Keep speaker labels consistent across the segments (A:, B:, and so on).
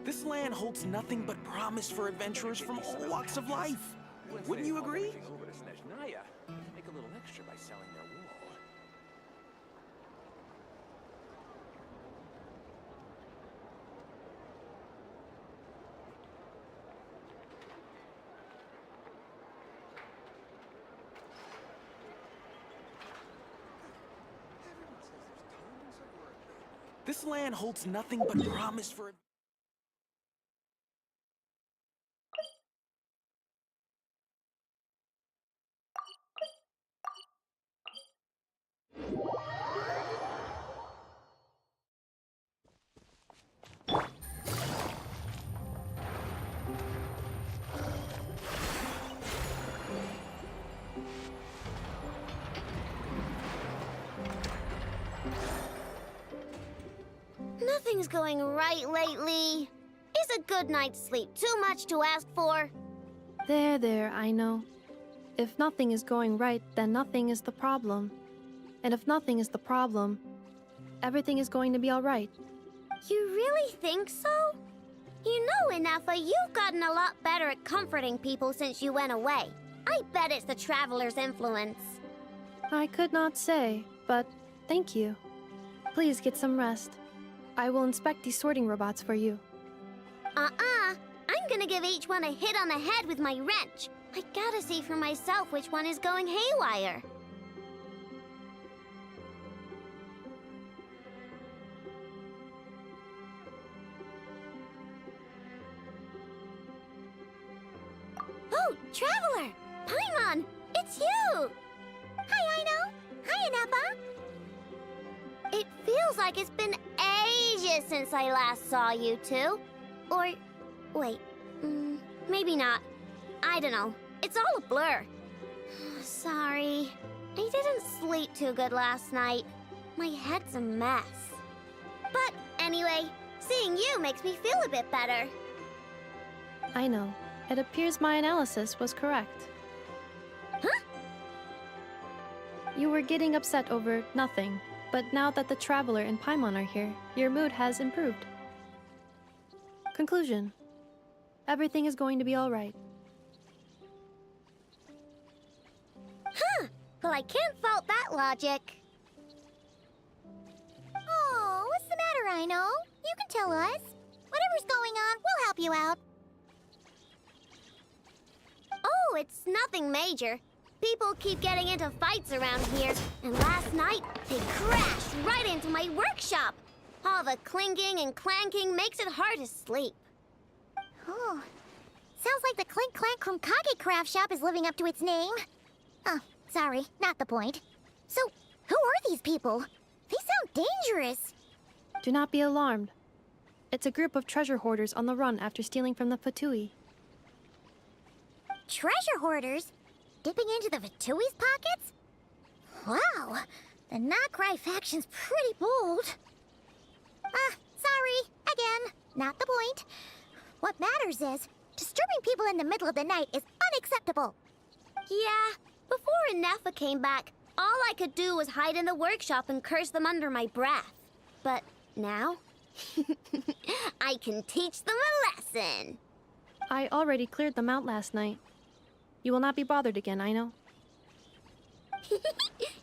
A: This land holds nothing but promise for adventurers from all walks of life. Wouldn't you agree?
B: Over to Snezhnaya, make a little extra by selling their wool.
A: This land holds nothing but promise for...
C: Nothing's going right lately. Is a good night's sleep too much to ask for?
D: There, I know. If nothing is going right, then nothing is the problem. And if nothing is the problem, everything is going to be all right.
C: You really think so? You know, Inafa, you've gotten a lot better at comforting people since you went away. I bet it's the Traveler's influence.
D: I could not say, but thank you. Please get some rest. I will inspect these sorting robots for you.
C: I'm gonna give each one a hit on the head with my wrench. I gotta see for myself which one is going haywire. Oh, Traveler! Paimon! It's you! Hi, Aino! Hi, Inafa! It feels like it's been ages since I last saw you two. Or, wait, maybe not. I don't know. It's all a blur. Sorry. I didn't sleep too good last night. My head's a mess. But anyway, seeing you makes me feel a bit better.
D: I know. It appears my analysis was correct.
C: Huh?
D: You were getting upset over nothing, but now that the Traveler and Paimon are here, your mood has improved. Conclusion. Everything is going to be all right.
C: Huh. Well, I can't fault that logic. Oh, what's the matter, Aino? You can tell us. Whatever whatever's going on, we'll help you out. Oh, it's nothing major. People keep getting into fights around here, and last night they crashed right into my workshop. All the clinking and clanking makes it hard to sleep. Oh, sounds like the Clink Clank Krumkage craft shop is living up to its name. Oh, sorry, not the point. So, who are these people? They sound dangerous.
D: Do not be alarmed. It's a group of treasure hoarders on the run after stealing from the Fatui.
C: Treasure hoarders? Dipping into the Vatui's pockets? Wow, the Not Cry faction's pretty bold. Sorry, again, not the point. What matters is, disturbing people in the middle of the night is unacceptable. Yeah, before Inefa came back, all I could do was hide in the workshop and curse them under my breath. But now, I can teach them a lesson.
D: I already cleared them out last night. You will not be bothered again, I know.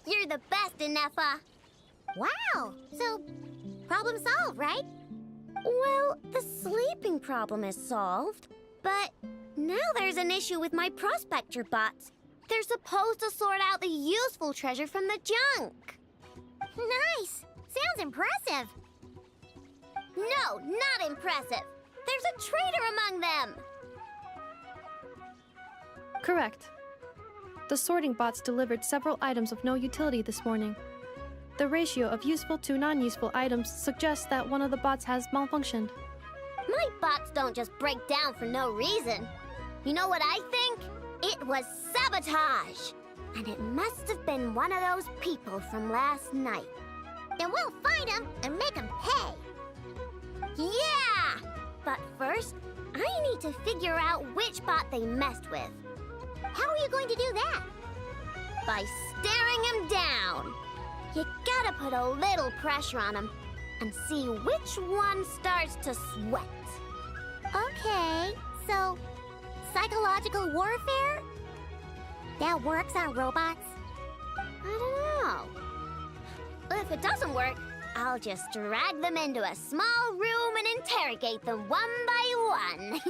C: You're the best, Inefa. Wow, so problem solved, right? Well, the sleeping problem is solved, but now there's an issue with my prospector bots. They're supposed to sort out the useful treasure from the junk. Nice. Sounds impressive. No, not impressive. There's a traitor among them.
D: Correct. The sorting bots delivered several items of no utility this morning. The ratio of useful to non-useful items suggests that one of the bots has malfunctioned.
C: My bots don't just break down for no reason. You know what I think? It was sabotage. And it must have been one of those people from last night. Then we'll find them and make them pay. Yeah! But first, I need to figure out which bot they messed with. How are you going to do that? By staring him down. You gotta put a little pressure on him and see which one starts to sweat. Okay, so psychological warfare? That works on robots? I don't know. If it doesn't work, I'll just drag them into a small room and interrogate them one by one.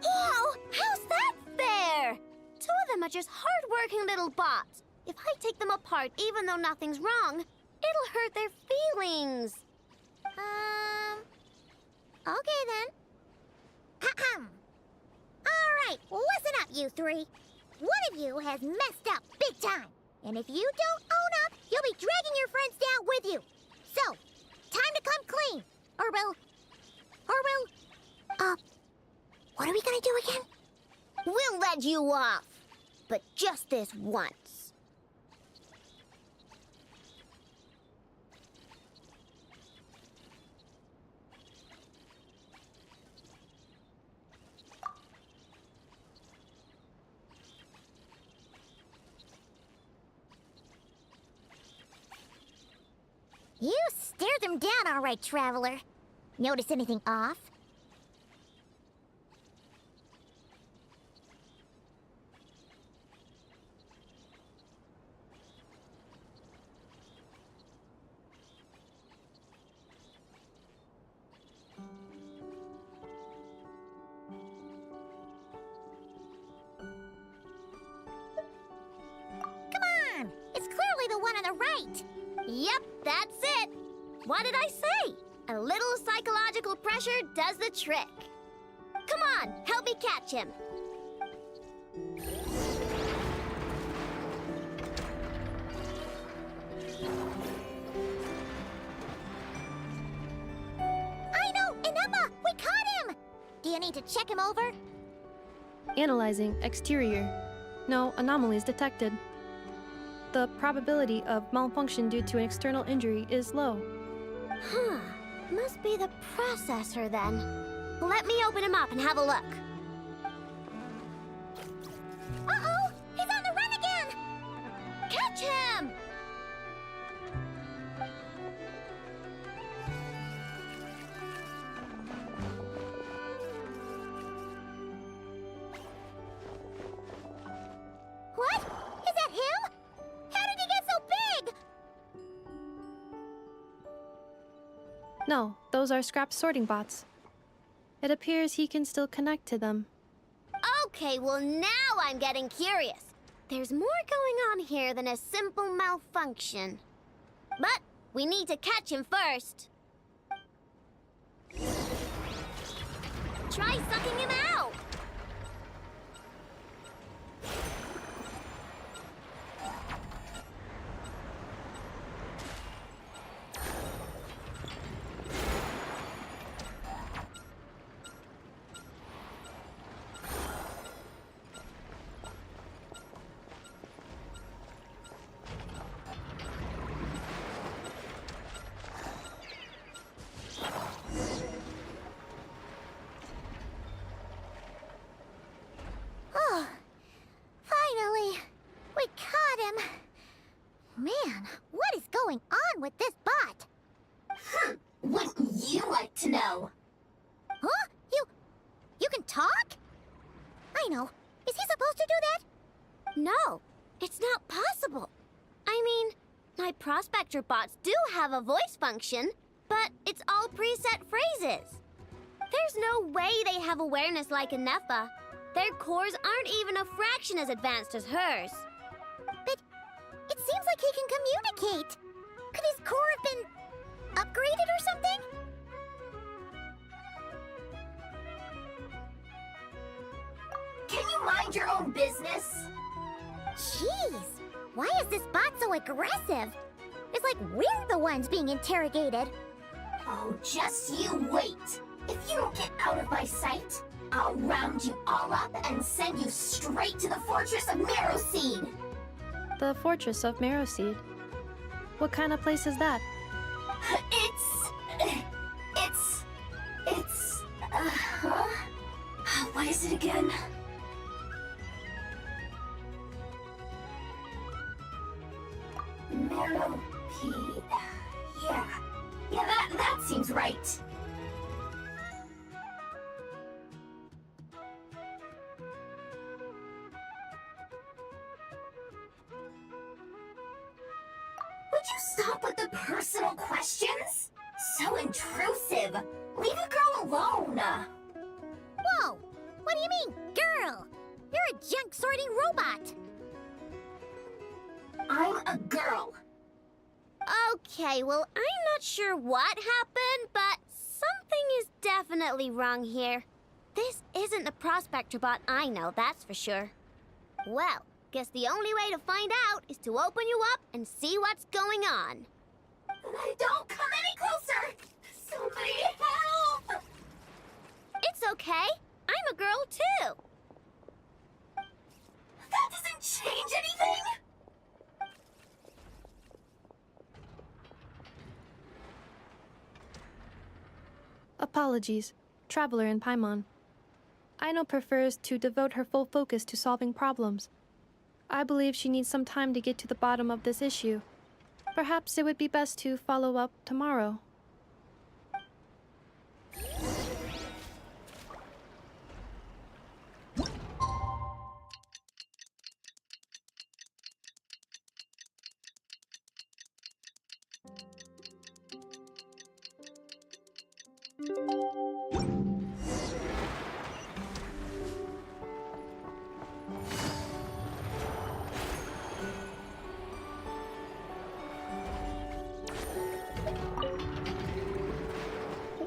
C: Whoa! How's that fair? Two of them are just hard-working little bots. If I take them apart, even though nothing's wrong, it'll hurt their feelings. Okay then. Ahem. All right, listen up, you three. One of you has messed up big time. And if you don't own up, you'll be dragging your friends down with you. So, time to come clean. What are we gonna do again? We'll let you off. But just this once. You stared them down all right, Traveler. Notice anything off? Come on! It's clearly the one on the right! Yep, that's it! What did I say? A little psychological pressure does the trick. Come on, help me catch him. I know! Inaba! We caught him! Do you need to check him over?
D: Analyzing exterior. No anomalies detected. The probability of malfunction due to an external injury is low.
C: Huh. Must be the processor then. Let me open him up and have a look. Uh-oh! He's on the run again! Catch him!
D: No, those are scrap sorting bots. It appears he can still connect to them.
C: Okay, well now I'm getting curious. There's more going on here than a simple malfunction. But we need to catch him first. Try sucking him out! Finally, we caught him. Man, what is going on with this bot?
E: Wouldn't you like to know?
C: Huh? You can talk? I know. Is he supposed to do that? No, it's not possible. I mean, my prospector bots do have a voice function, but it's all preset phrases. There's no way they have awareness like a Nepha. Their cores aren't even a fraction as advanced as hers. But it seems like he can communicate. Could his core have been upgraded or something?
E: Can you mind your own business?
C: Jeez, why is this bot so aggressive? It's like we're the ones being interrogated.
E: Oh, just you wait. If you don't get out of my sight, I'll round you all up and send you straight to the Fortress of Marrowseed.
D: The Fortress of Marrowseed. What kind of place is that?
E: What is it again? Marrowseed. Yeah, that seems right. Would you stop with the personal questions? So intrusive. Leave a girl alone.
C: Whoa! What do you mean, girl? You're a junk sorting robot.
E: I'm a girl.
C: Okay, well, I'm not sure what happened, but something is definitely wrong here. This isn't the prospector bot I know, that's for sure. Well, guess the only way to find out is to open you up and see what's going on.
E: Don't come any closer! Somebody help!
C: It's okay. I'm a girl, too.
E: That doesn't change anything!
D: Apologies, Traveler in Paimon. Aino prefers to devote her full focus to solving problems. I believe she needs some time to get to the bottom of this issue. Perhaps it would be best to follow up tomorrow.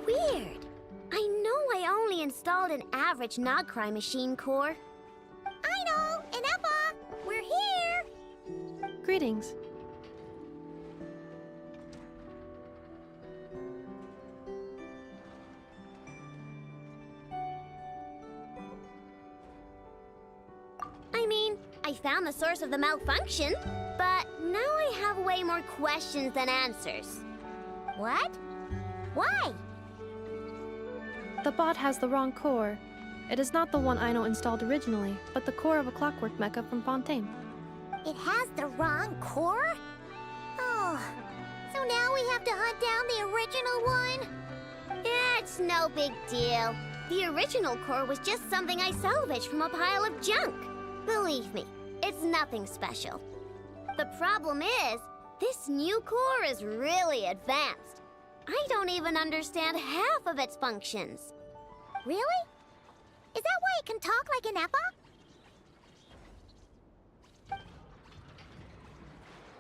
C: Weird. I know I only installed an average Nogcry machine core. Aino and Eppa, we're here!
D: Greetings.
C: I mean, I found the source of the malfunction, but now I have way more questions than answers. What? Why?
D: The bot has the wrong core. It is not the one Aino installed originally, but the core of a clockwork mecha from Fontaine.
C: It has the wrong core? Oh, so now we have to hunt down the original one? Yeah, it's no big deal. The original core was just something I salvaged from a pile of junk. Believe me, it's nothing special. The problem is, this new core is really advanced. I don't even understand half of its functions. Really? Is that why it can talk like an Eppa?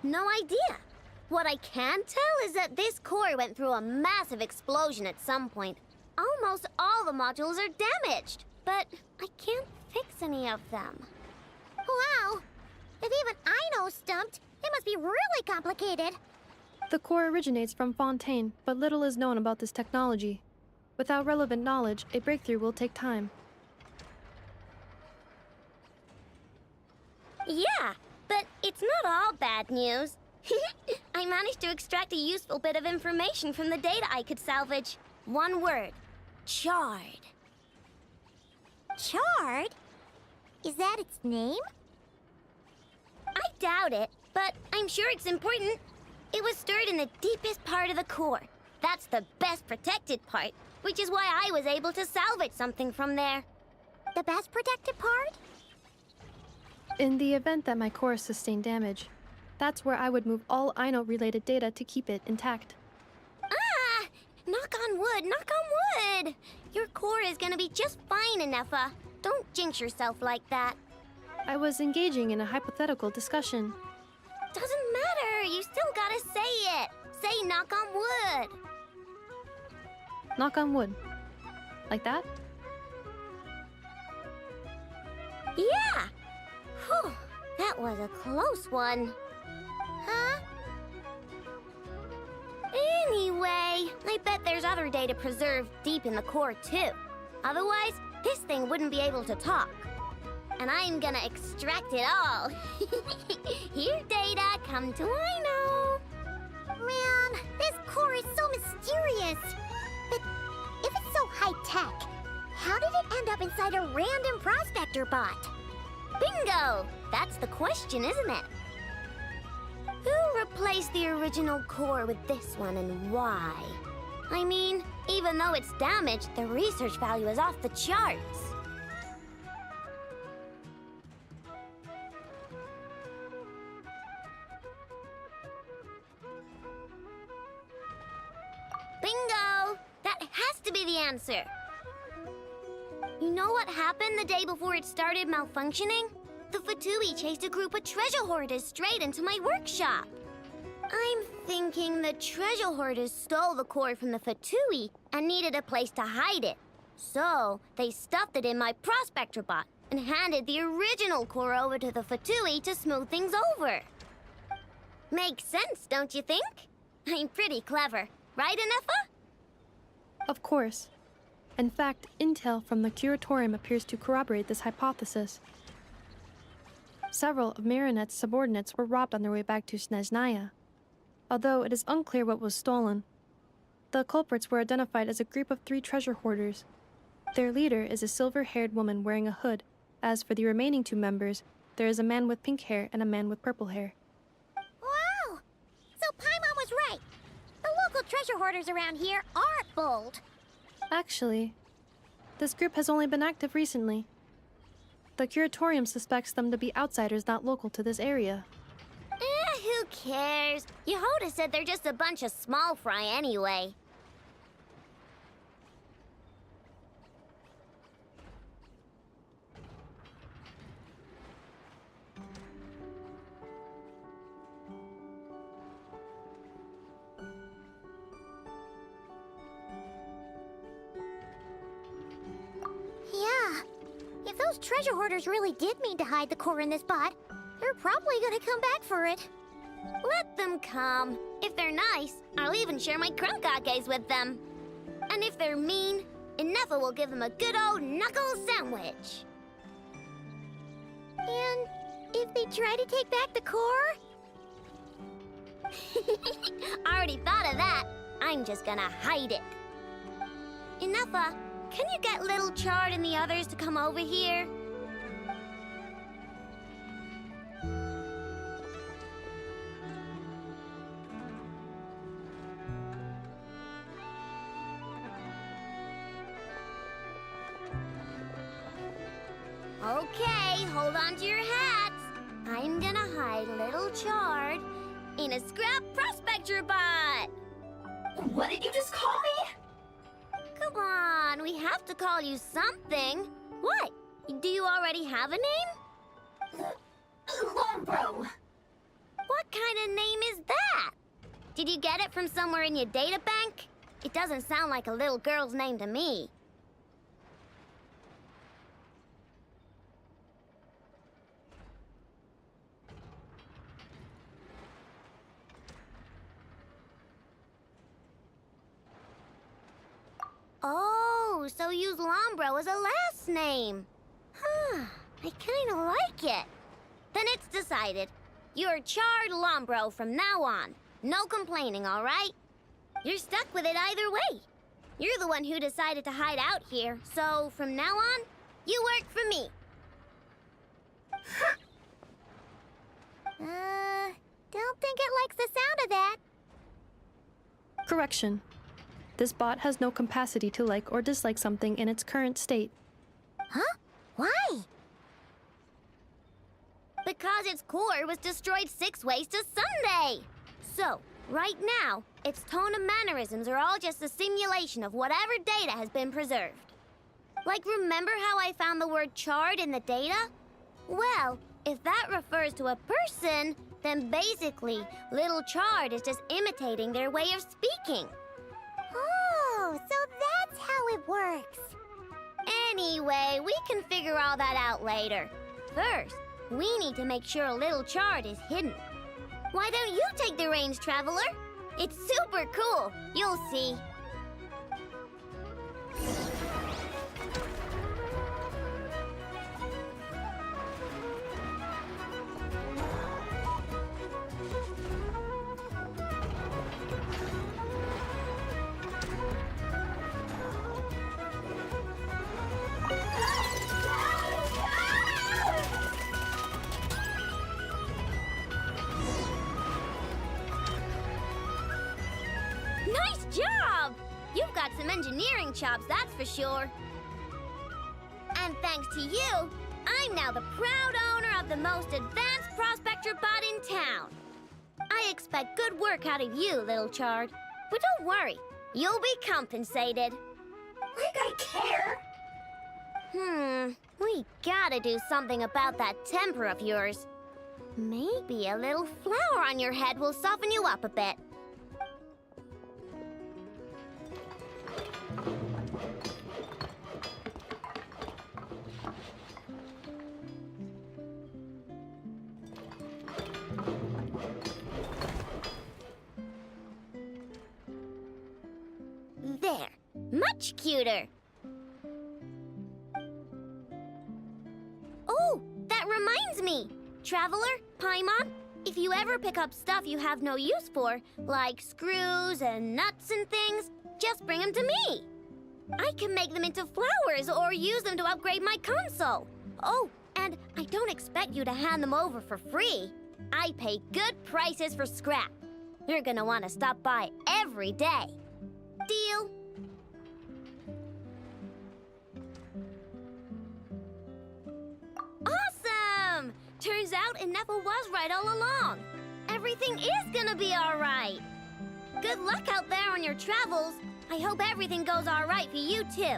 C: No idea. What I can tell is that this core went through a massive explosion at some point. Almost all the modules are damaged, but I can't fix any of them. Wow! If even Ino's stumped, it must be really complicated.
D: The core originates from Fontaine, but little is known about this technology. Without relevant knowledge, a breakthrough will take time.
C: Yeah, but it's not all bad news. I managed to extract a useful bit of information from the data I could salvage. One word. Charred. Charred? Is that its name? I doubt it, but I'm sure it's important. It was stored in the deepest part of the core. That's the best protected part, which is why I was able to salvage something from there. The best protected part?
D: In the event that my core sustained damage, that's where I would move all Ino-related data to keep it intact.
C: Ah! Knock on wood, knock on wood! Your core is gonna be just fine, Inefa. Don't jinx yourself like that.
D: I was engaging in a hypothetical discussion.
C: Doesn't matter, you still gotta say it. Say knock on wood.
D: Knock on wood. Like that?
C: Yeah! Whew, that was a close one. Huh? Anyway, I bet there's other data preserved deep in the core too. Otherwise, this thing wouldn't be able to talk. And I'm gonna extract it all. Here, data, come to Ino. Man, this core is so mysterious. But if it's so high-tech, how did it end up inside a random prospector bot? Bingo! That's the question, isn't it? Who replaced the original core with this one and why? I mean, even though it's damaged, the research value is off the charts. Bingo! That has to be the answer. You know what happened the day before it started malfunctioning? The Fatui chased a group of treasure hoarders straight into my workshop. I'm thinking the treasure hoarders stole the core from the Fatui and needed a place to hide it. So, they stuffed it in my prospector bot and handed the original core over to the Fatui to smooth things over. Makes sense, don't you think? I'm pretty clever, right, Inefa?
D: Of course. In fact, intel from the Curatorium appears to corroborate this hypothesis. Several of Marinette's subordinates were robbed on their way back to Snezhnaya, although it is unclear what was stolen. The culprits were identified as a group of 3 treasure hoarders. Their leader is a silver-haired woman wearing a hood. As for the remaining 2 members, there is a man with pink hair and a man with purple hair.
C: Wow! So Paimon was right. The local treasure hoarders around here aren't bold.
D: Actually, this group has only been active recently. The Curatorium suspects them to be outsiders not local to this area.
C: Who cares? Yehoda said they're just a bunch of small fry anyway. Yeah. If those treasure hoarders really did mean to hide the core in this bot, they're probably gonna come back for it. Let them come. If they're nice, I'll even share my crunkakes with them. And if they're mean, Inefa will give them a good old knuckle sandwich. And if they try to take back the core? I already thought of that. I'm just gonna hide it. Inefa, can you get Little Chard and the others to come over here? Okay, hold on to your hats. I'm gonna hide Little Chard in a scrap prospector bot.
E: What did you just call me?
C: Come on, we have to call you something. What? Do you already have a name?
E: Lombro.
C: What kind of name is that? Did you get it from somewhere in your data bank? It doesn't sound like a little girl's name to me. Oh, so use Lombro as a last name. Huh, I kinda like it. Then it's decided. You're Charred Lombro from now on. No complaining, all right? You're stuck with it either way. You're the one who decided to hide out here, so from now on, you work for me. Don't think it likes the sound of that.
D: Correction. This bot has no capacity to like or dislike something in its current state.
C: Huh? Why? Because its core was destroyed 6 ways to Sunday. So, right now, its tone and mannerisms are all just a simulation of whatever data has been preserved. Like, remember how I found the word charred in the data? Well, if that refers to a person, then basically, Little Charred is just imitating their way of speaking.
E: Oh, so that's how it works.
C: Anyway, we can figure all that out later. First, we need to make sure Little Charred is hidden. Why don't you take the reins, Traveler? It's super cool. You'll see. Nice job! You've got some engineering chops, that's for sure. And thanks to you, I'm now the proud owner of the most advanced prospector bot in town. I expect good work out of you, Little Charred. But don't worry, you'll be compensated.
E: Like I care.
C: We gotta do something about that temper of yours. Maybe a little flour on your head will soften you up a bit. There, much cuter. Oh, that reminds me. Traveler, Paimon, if you ever pick up stuff you have no use for, like screws and nuts and things, just bring them to me. I can make them into flowers or use them to upgrade my console. Oh, and I don't expect you to hand them over for free. I pay good prices for scrap. You're gonna want to stop by every day. Deal? Awesome! Turns out Ineffa was right all along. Everything is gonna be all right. Good luck out there on your travels. I hope everything goes all right for you, too.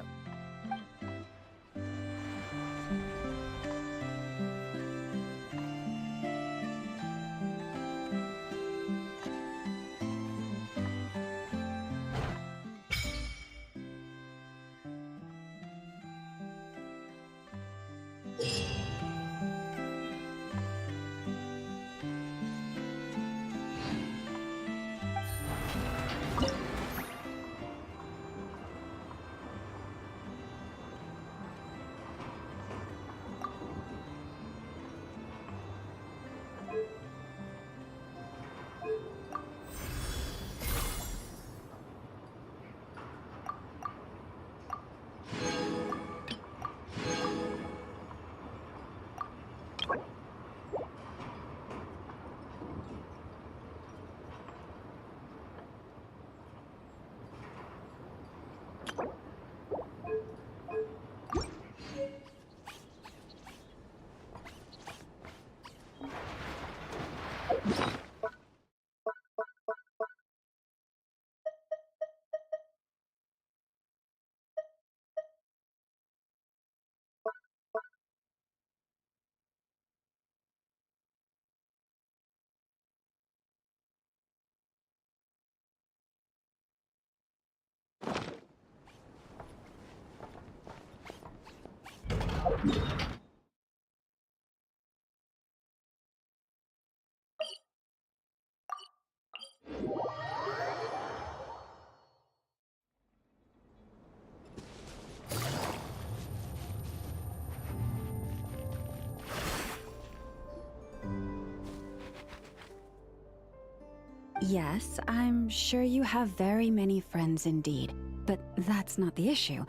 F: Yes, I'm sure you have very many friends indeed, but that's not the issue.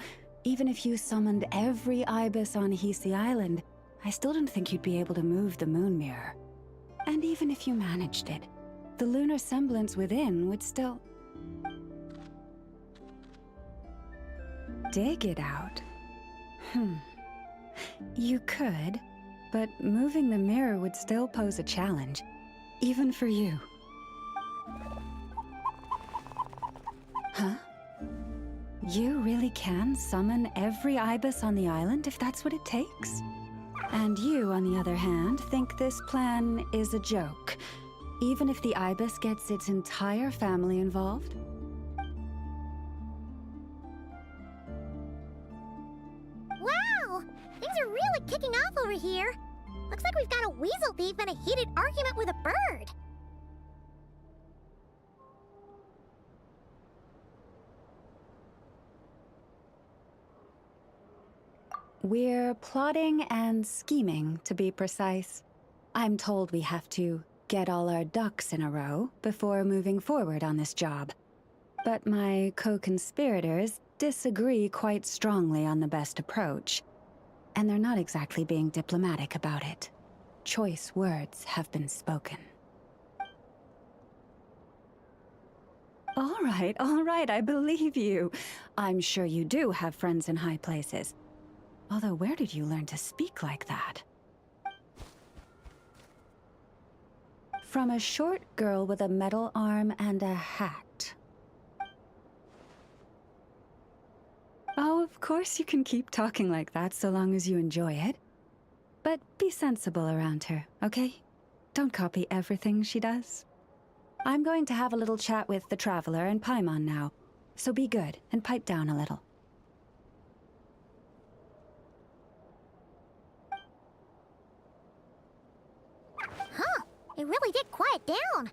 F: Even if you summoned every ibis on Hisi Island, I still don't think you'd be able to move the moon mirror. And even if you managed it, the lunar semblance within would still... dig it out? You could, but moving the mirror would still pose a challenge, even for you. Huh? You really can summon every ibis on the island if that's what it takes? And you, on the other hand, think this plan is a joke, even if the ibis gets its entire family involved?
C: Wow! Things are really kicking off over here. Looks like we've got a weasel thief and a heated argument with a bird.
F: We're plotting and scheming, to be precise. I'm told we have to get all our ducks in a row before moving forward on this job. But my co-conspirators disagree quite strongly on the best approach. And they're not exactly being diplomatic about it. Choice words have been spoken. All right, I believe you. I'm sure you do have friends in high places. Although, where did you learn to speak like that? From a short girl with a metal arm and a hat. Oh, of course you can keep talking like that so long as you enjoy it. But be sensible around her, okay? Don't copy everything she does. I'm going to have a little chat with the Traveler and Paimon now, so be good and pipe down a little.
C: Huh, it really did quiet down.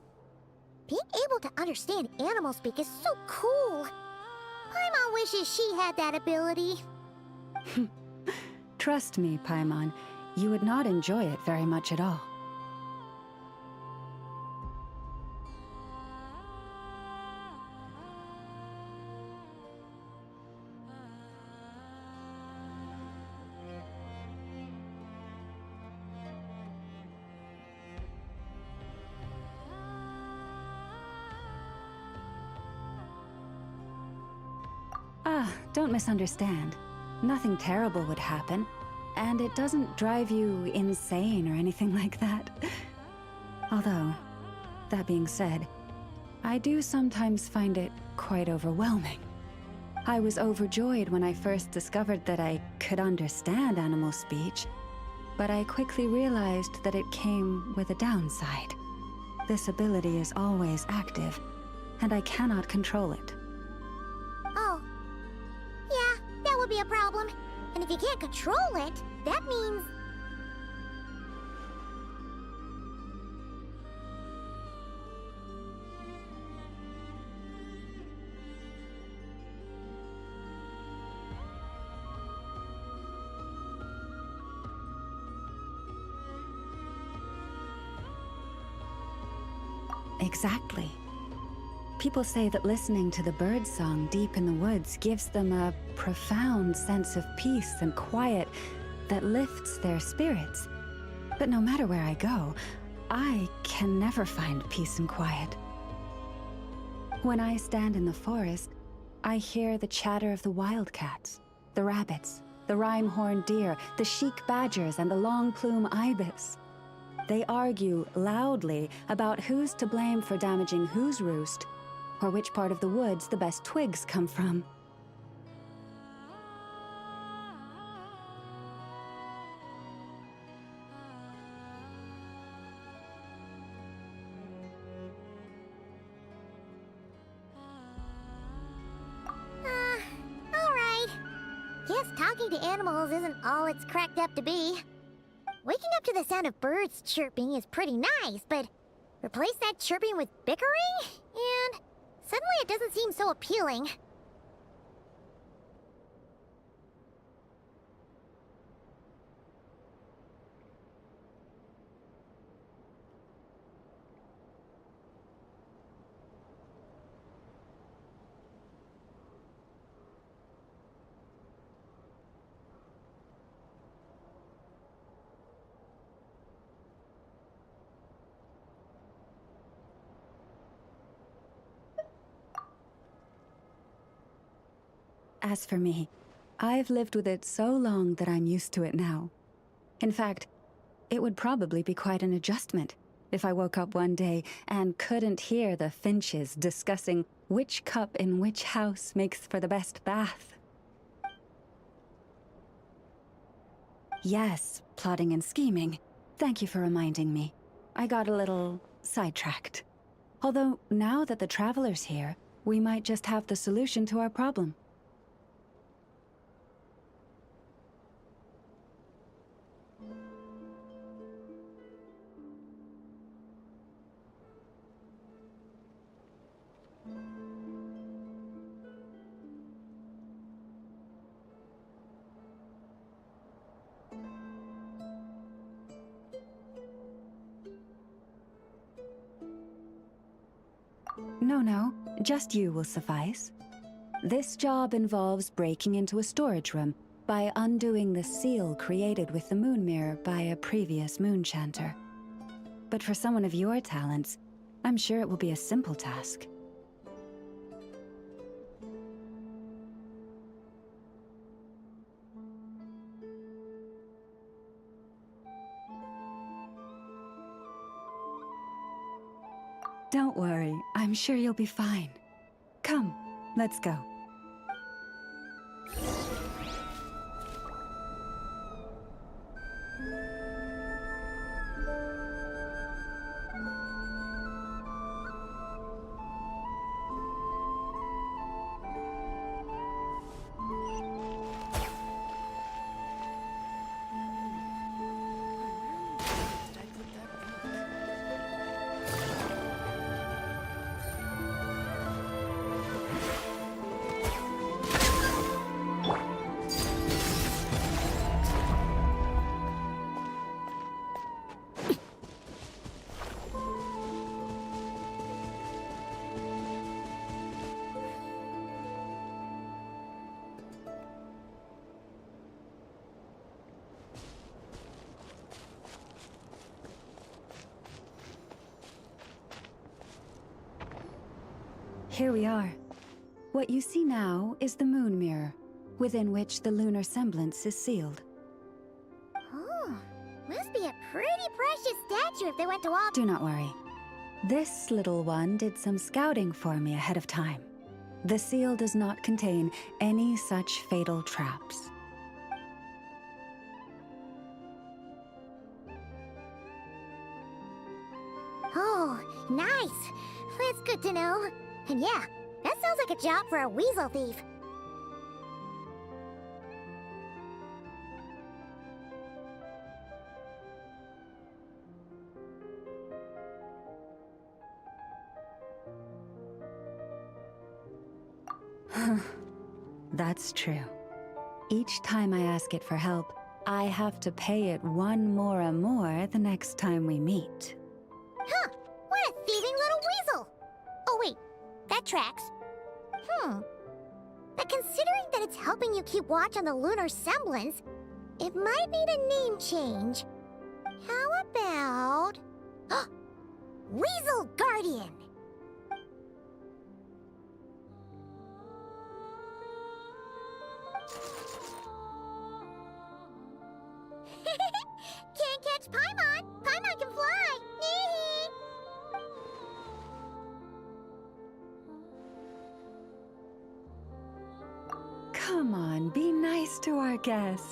C: Being able to understand animal speak is so cool. Paimon wishes she had that ability.
F: Trust me, Paimon, you would not enjoy it very much at all. Don't misunderstand. Nothing terrible would happen, and it doesn't drive you insane or anything like that. Although, that being said, I do sometimes find it quite overwhelming. I was overjoyed when I first discovered that I could understand animal speech, but I quickly realized that it came with a downside. This ability is always active, and I cannot control it.
C: Oh. Yeah, that would be a problem. And if you can't control it, that means...
F: Exactly. People say that listening to the bird song deep in the woods gives them a profound sense of peace and quiet that lifts their spirits. But no matter where I go, I can never find peace and quiet. When I stand in the forest, I hear the chatter of the wildcats, the rabbits, the rhyme-horned deer, the chic badgers, and the long-plume ibis. They argue loudly about who's to blame for damaging whose roost, or which part of the woods the best twigs come from.
C: Alright. Guess guess talking to animals isn't all it's cracked up to be. Waking up to the sound of birds chirping is pretty nice, but replace that chirping with bickering, and suddenly it doesn't seem so appealing.
F: As for me, I've lived with it so long that I'm used to it now. In fact, it would probably be quite an adjustment if I woke up one day and couldn't hear the finches discussing which cup in which house makes for the best bath. Yes, plotting and scheming. Thank you for reminding me. I got a little sidetracked. Although, now that the Traveler's here, we might just have the solution to our problem. No, just you will suffice. This job involves breaking into a storage room by undoing the seal created with the moon mirror by a previous moon chanter. But for someone of your talents, I'm sure it will be a simple task. Don't worry, I'm sure you'll be fine. Come, let's go. Here we are. What you see now is the moon mirror, within which the lunar semblance is sealed.
C: Oh, must be a pretty precious statue if they went to all...
F: Do not worry. This little one did some scouting for me ahead of time. The seal does not contain any such fatal traps.
C: Oh, nice. That's good to know. And yeah, that sounds like a job for a weasel thief.
F: That's true. Each time I ask it for help, I have to pay it one more the next time we meet.
C: Huh, what a thieving little weasel! Oh wait, that tracks. But considering that it's helping you keep watch on the lunar semblance, it might need a name change. How about... Weasel Guardian! Can't catch Paimon! Paimon can fly!
F: Come on, be nice to our guests.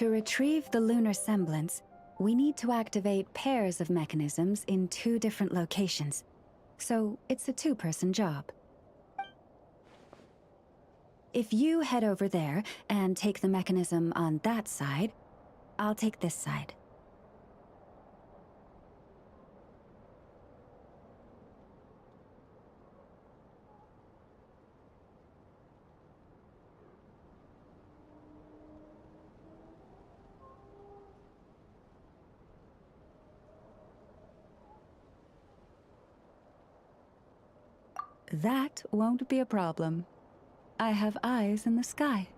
F: To retrieve the lunar semblance, we need to activate pairs of mechanisms in 2 different locations. So it's a 2-person job. If you head over there and take the mechanism on that side, I'll take this side. That won't be a problem. I have eyes in the sky.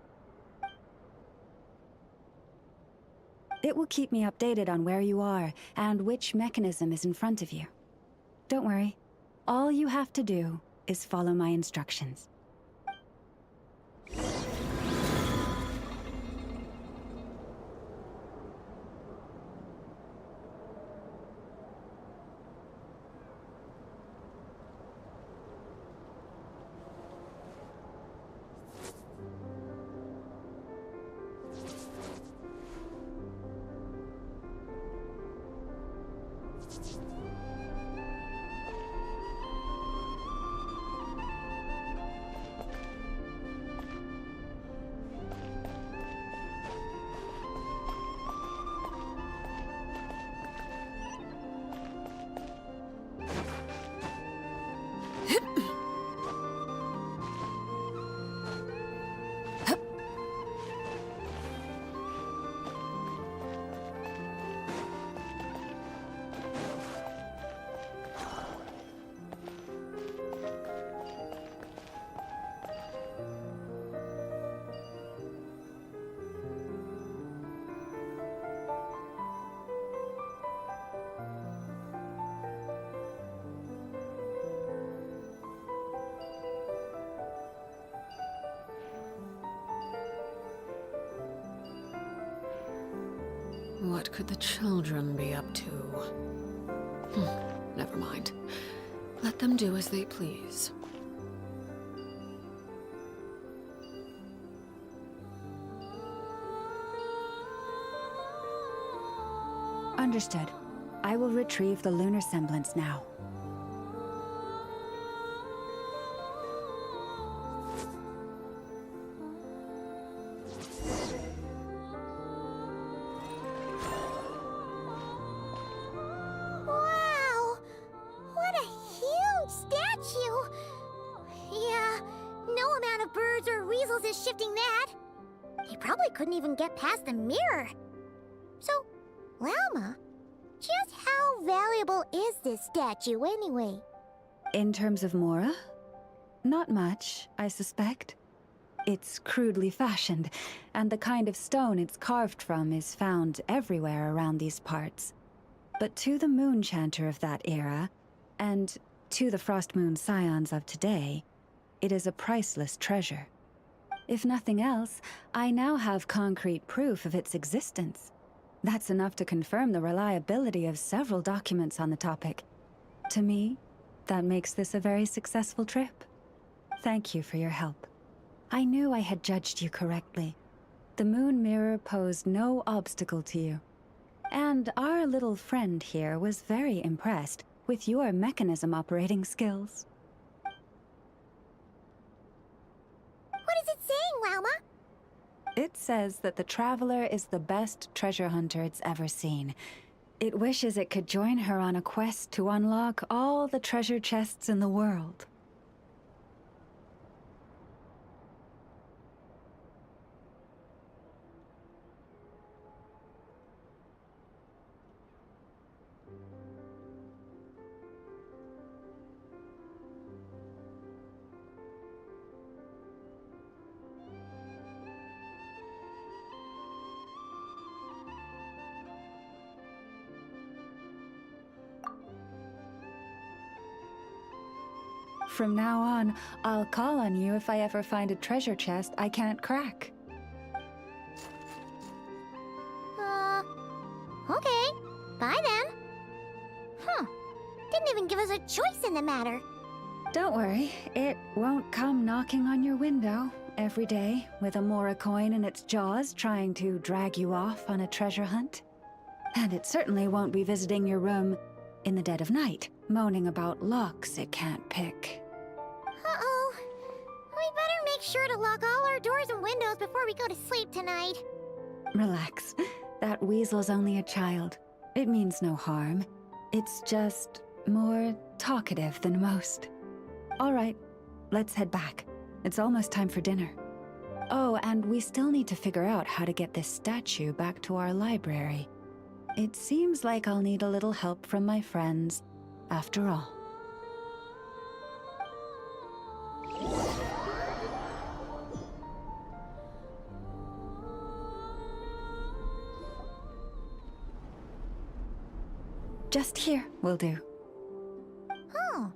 F: It will keep me updated on where you are and which mechanism is in front of you. Don't worry. All you have to do is follow my instructions.
G: What could the children be up to? Never mind. Let them do as they please.
F: Understood. I will retrieve the lunar semblance now.
C: Wow! What a huge statue! Yeah, no amount of birds or weasels is shifting that. They probably couldn't even get past the mirror. So, Lalma, just how valuable is this statue anyway?
F: In terms of Mora? Not much, I suspect. It's crudely fashioned, and the kind of stone it's carved from is found everywhere around these parts. But to the moon chanter of that era, and to the Frost Moon scions of today, it is a priceless treasure. If nothing else, I now have concrete proof of its existence. That's enough to confirm the reliability of several documents on the topic. To me, that makes this a very successful trip. Thank you for your help. I knew I had judged you correctly. The moon mirror posed no obstacle to you. And our little friend here was very impressed with your mechanism operating skills.
C: What is it saying, Lalma?
F: It says that the Traveler is the best treasure hunter it's ever seen. It wishes it could join her on a quest to unlock all the treasure chests in the world. From now on, I'll call on you if I ever find a treasure chest I can't crack.
C: Okay. Bye then. Didn't even give us a choice in the matter.
F: Don't worry, it won't come knocking on your window every day with a Mora coin in its jaws trying to drag you off on a treasure hunt. And it certainly won't be visiting your room in the dead of night, moaning about locks it can't pick.
C: Uh-oh. We better make sure to lock all our doors and windows before we go to sleep tonight.
F: Relax. That weasel's only a child. It means no harm. It's just more talkative than most. All right, let's head back. It's almost time for dinner. Oh, and we still need to figure out how to get this statue back to our library. It seems like I'll need a little help from my friends, after all. Just here will do.
C: Oh.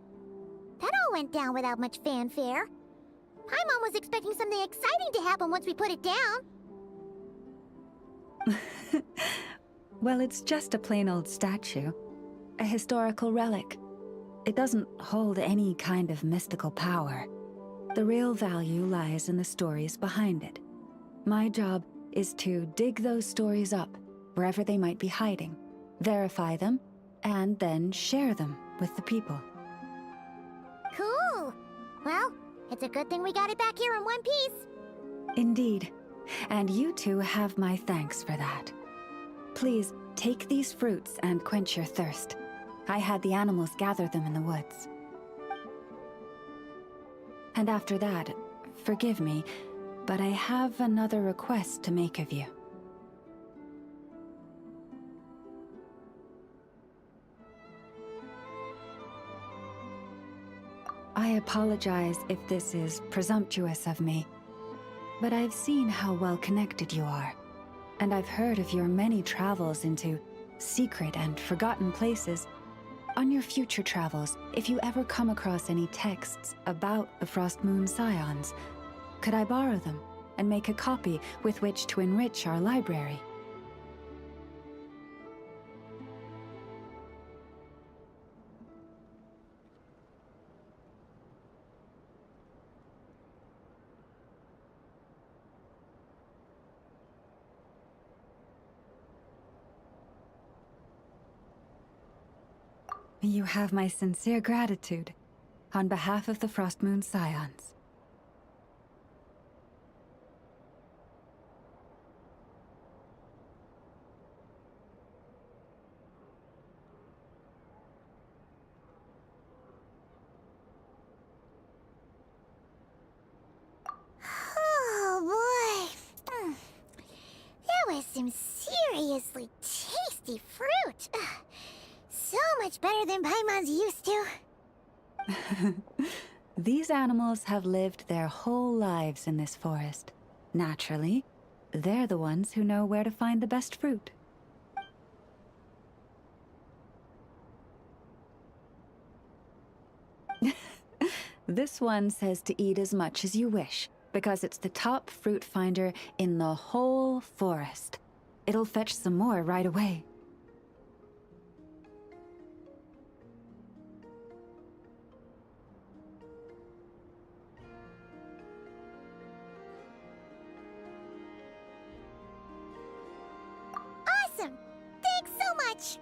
C: That all went down without much fanfare. Paimon was expecting something exciting to happen once we put it down.
F: Well, it's just a plain old statue. A historical relic. It doesn't hold any kind of mystical power. The real value lies in the stories behind it. My job is to dig those stories up, wherever they might be hiding, verify them, and then share them with the people.
C: Cool. Well, it's a good thing we got it back here in one piece.
F: Indeed. And you two have my thanks for that. Please, take these fruits and quench your thirst. I had the animals gather them in the woods. And after that, forgive me, but I have another request to make of you. I apologize if this is presumptuous of me, but I've seen how well connected you are, and I've heard of your many travels into secret and forgotten places. On your future travels, if you ever come across any texts about the Frost Moon Scions, could I borrow them and make a copy with which to enrich our library? You have my sincere gratitude, on behalf of the Frost Moon Scions.
C: Oh, boy. That was some seriously tasty fruit. So much better than Paimon's used to.
F: These animals have lived their whole lives in this forest. Naturally, they're the ones who know where to find the best fruit. This one says to eat as much as you wish, because it's the top fruit finder in the whole forest. It'll fetch some more right away.
C: Awesome! Thanks so much!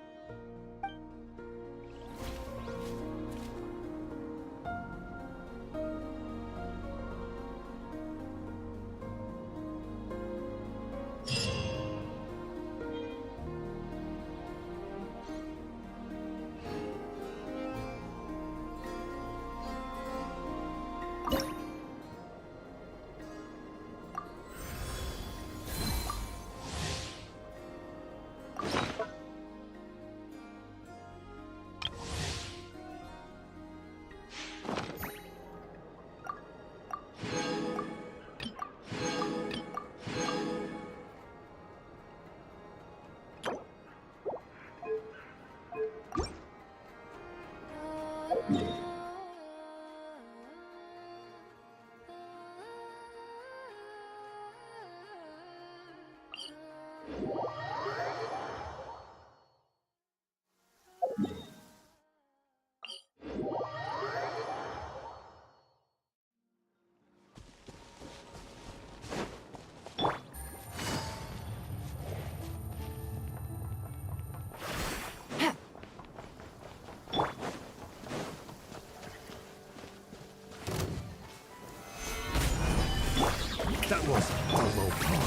H: That was a low par.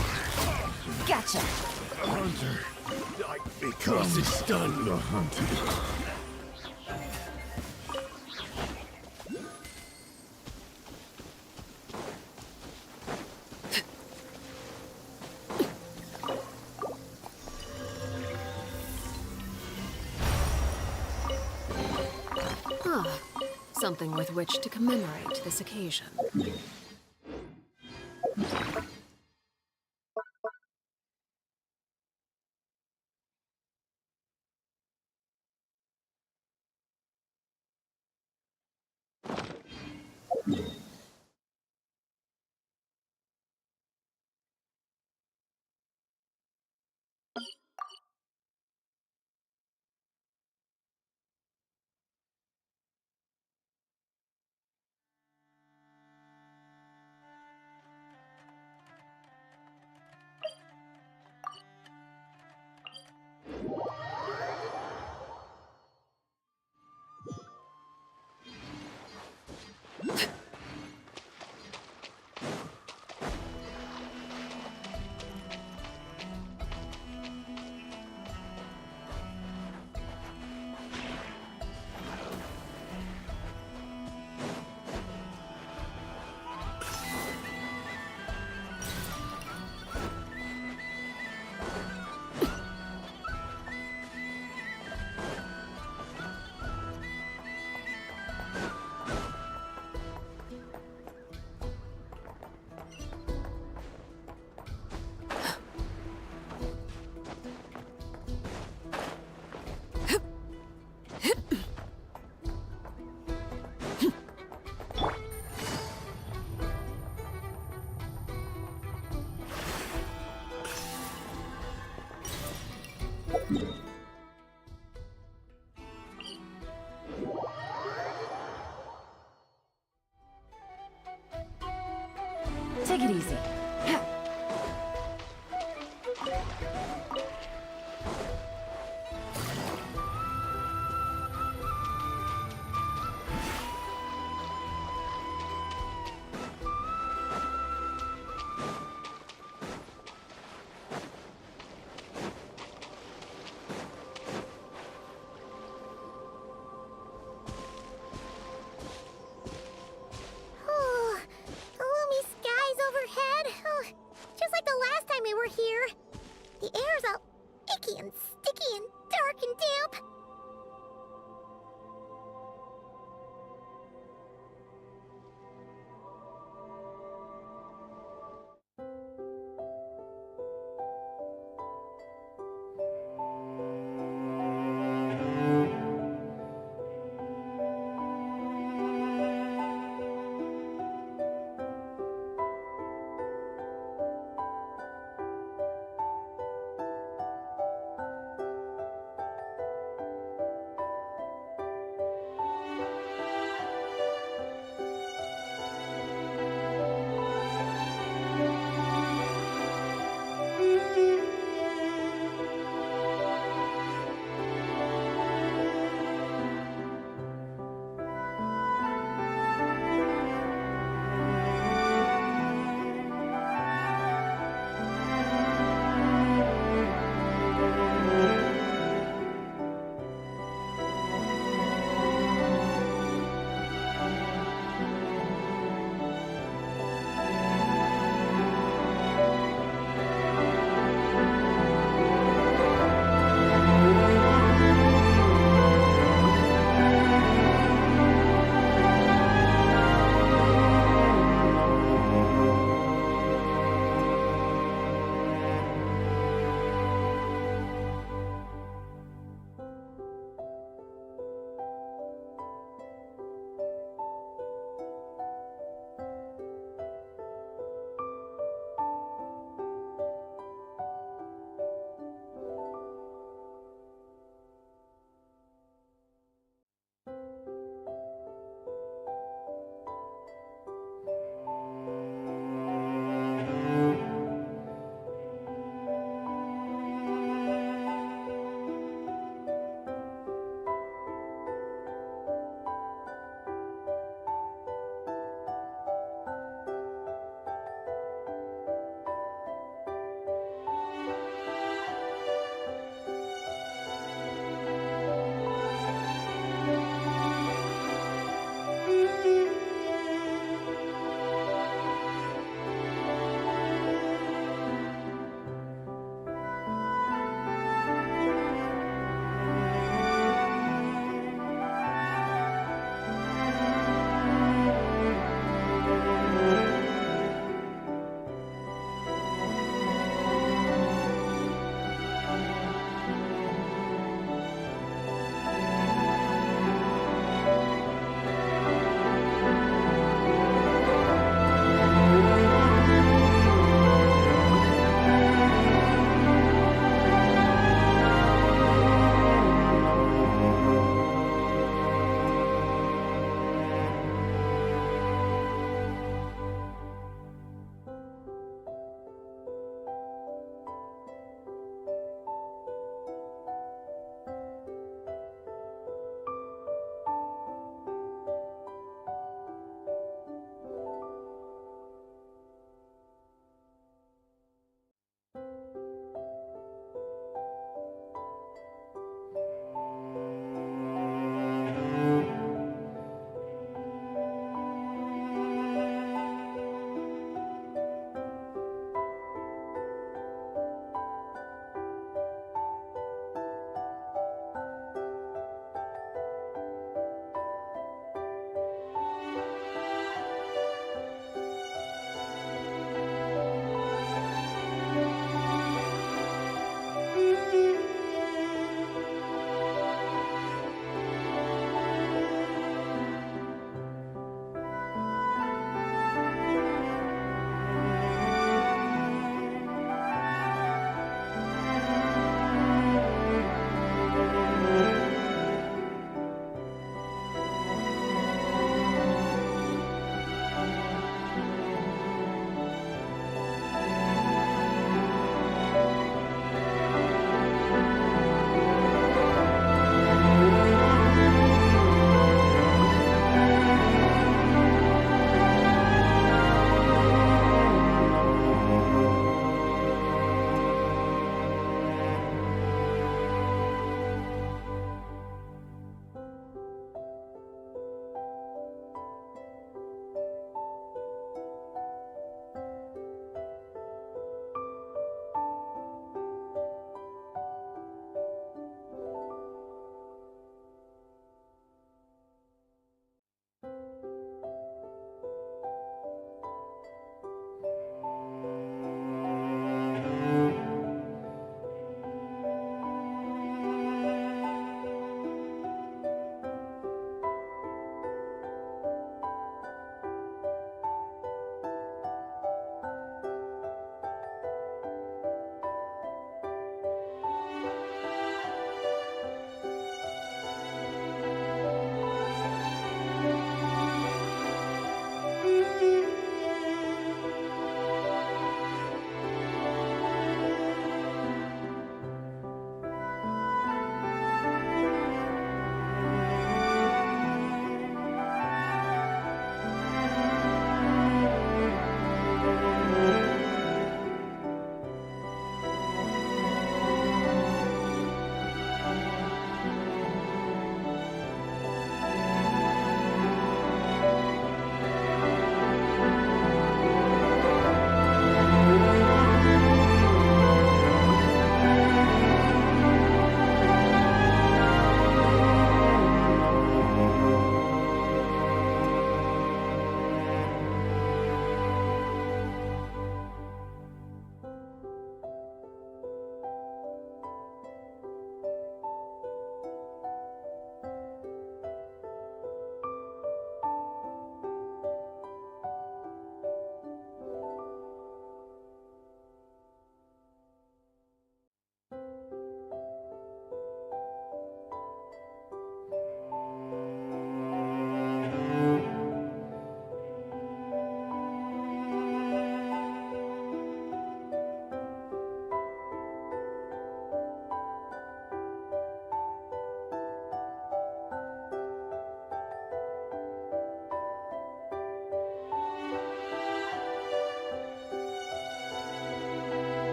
F: Gotcha.
H: The hunter. I because it's done. The hunter.
G: Ah, something with which to commemorate this occasion.
F: Take it easy.
C: Oh, gloomy skies overhead. Oh,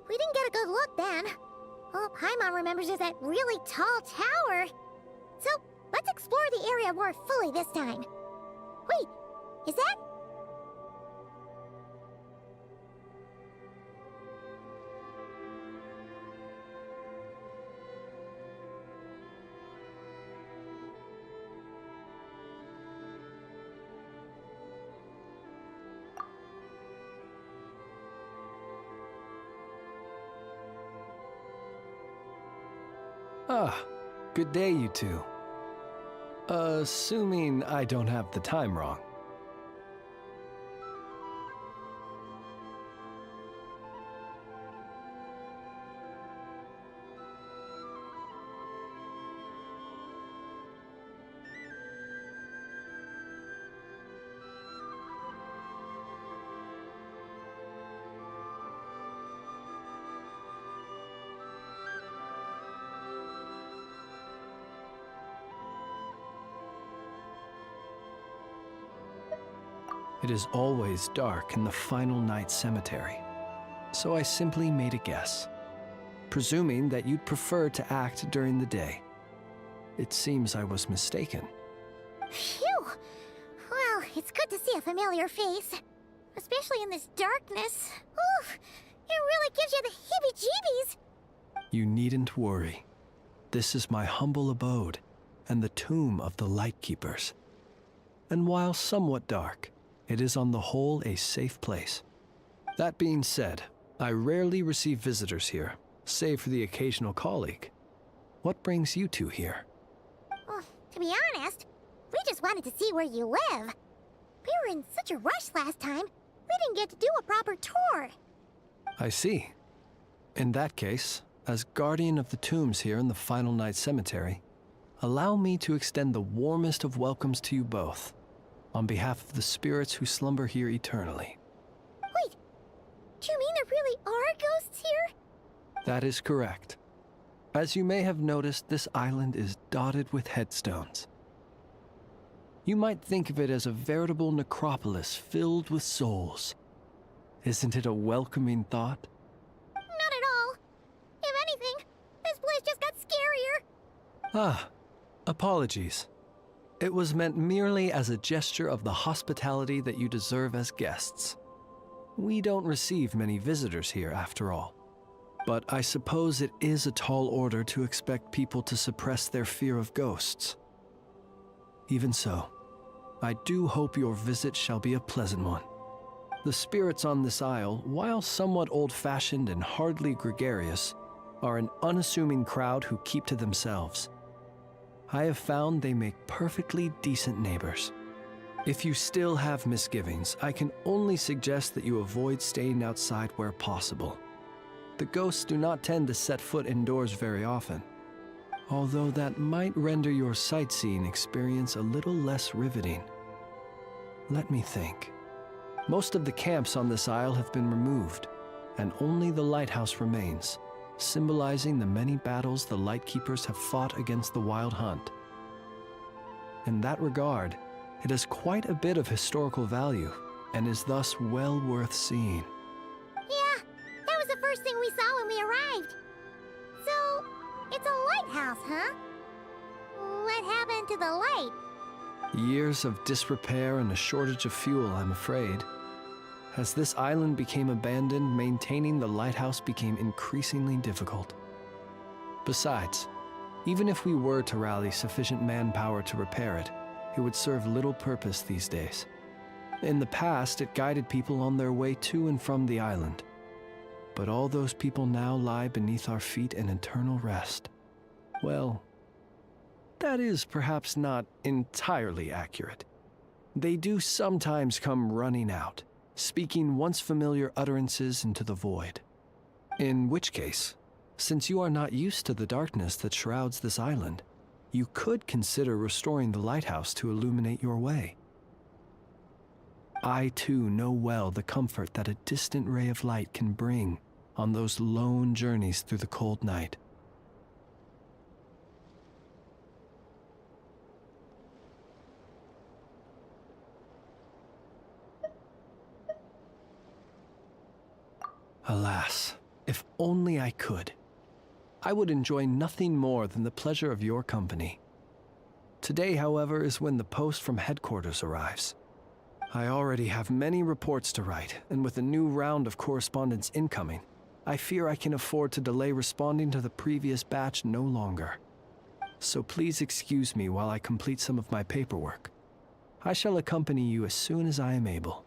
C: We didn't get a good look then. All Paimon remembers is that really tall tower. So, let's explore the area more fully this time. Wait, is that...
I: Ah, good day, you two. Assuming I don't have the time wrong. It is always dark in the final night cemetery, so I simply made a guess, presuming that you'd prefer to act during the day. It seems I was mistaken.
C: Phew! Well, it's good to see a familiar face. Especially in this darkness. Oof! It really gives you the heebie-jeebies!
I: You needn't worry. This is my humble abode, and the tomb of the Lightkeepers. And while somewhat dark, it is on the whole a safe place. That being said, I rarely receive visitors here, save for the occasional colleague. What brings you two here?
C: Well, to be honest, we just wanted to see where you live. We were in such a rush last time, we didn't get to do a proper tour.
I: I see. In that case, as guardian of the tombs here in the Final Night Cemetery, allow me to extend the warmest of welcomes to you both, on behalf of the spirits who slumber here eternally.
C: Wait, do you mean there really are ghosts here?
I: That is correct. As you may have noticed, this island is dotted with headstones. You might think of it as a veritable necropolis filled with souls. Isn't it a welcoming thought?
C: Not at all. If anything, this place just got scarier.
I: Ah, apologies. It was meant merely as a gesture of the hospitality that you deserve as guests. We don't receive many visitors here, after all. But I suppose it is a tall order to expect people to suppress their fear of ghosts. Even so, I do hope your visit shall be a pleasant one. The spirits on this isle, while somewhat old-fashioned and hardly gregarious, are an unassuming crowd who keep to themselves. I have found they make perfectly decent neighbors. If you still have misgivings, I can only suggest that you avoid staying outside where possible. The ghosts do not tend to set foot indoors very often, although that might render your sightseeing experience a little less riveting. Let me think. Most of the camps on this isle have been removed, and only the lighthouse remains, symbolizing the many battles the Lightkeepers have fought against the Wild Hunt. In that regard, it has quite a bit of historical value, and is thus well worth seeing.
C: Yeah, that was the first thing we saw when we arrived. So, it's a lighthouse, huh? What happened to the light?
I: Years of disrepair and a shortage of fuel, I'm afraid. As this island became abandoned, maintaining the lighthouse became increasingly difficult. Besides, even if we were to rally sufficient manpower to repair it, it would serve little purpose these days. In the past, it guided people on their way to and from the island. But all those people now lie beneath our feet in eternal rest. Well, that is perhaps not entirely accurate. They do sometimes come running out, speaking once familiar utterances into the void. In which case, since you are not used to the darkness that shrouds this island, you could consider restoring the lighthouse to illuminate your way. I too know well the comfort that a distant ray of light can bring on those lone journeys through the cold night. Alas, If only I could. I would enjoy nothing more than the pleasure of your company. Today, however, is when the post from headquarters arrives. I already have many reports to write, and with a new round of correspondence incoming, I fear I can afford to delay responding to the previous batch no longer. So please excuse me while I complete some of my paperwork. I shall accompany you as soon as I am able.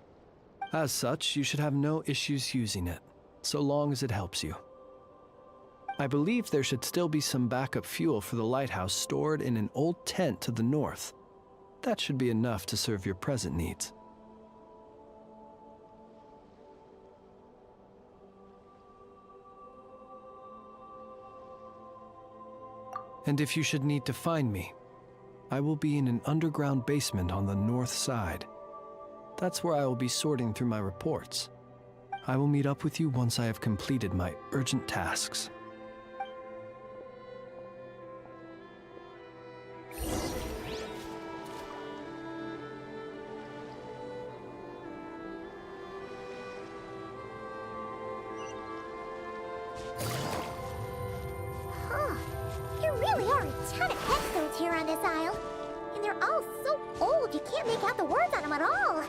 I: As such, you should have no issues using it, so long as it helps you. I believe there should still be some backup fuel for the lighthouse stored in an old tent to the north. That should be enough to serve your present needs. And if you should need to find me, I will be in an underground basement on the north side. That's where I will be sorting through my reports. I will meet up with you once I have completed my urgent tasks.
C: There really are a ton of pet codes here on this isle. And they're all so old you can't make out the words on them at all.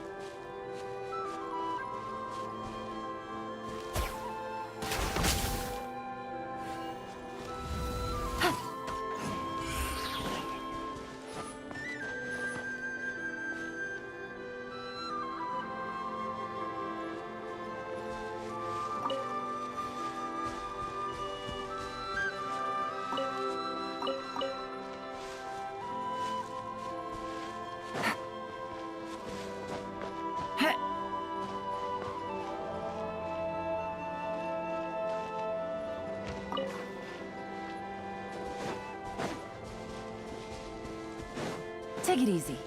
F: Take it easy.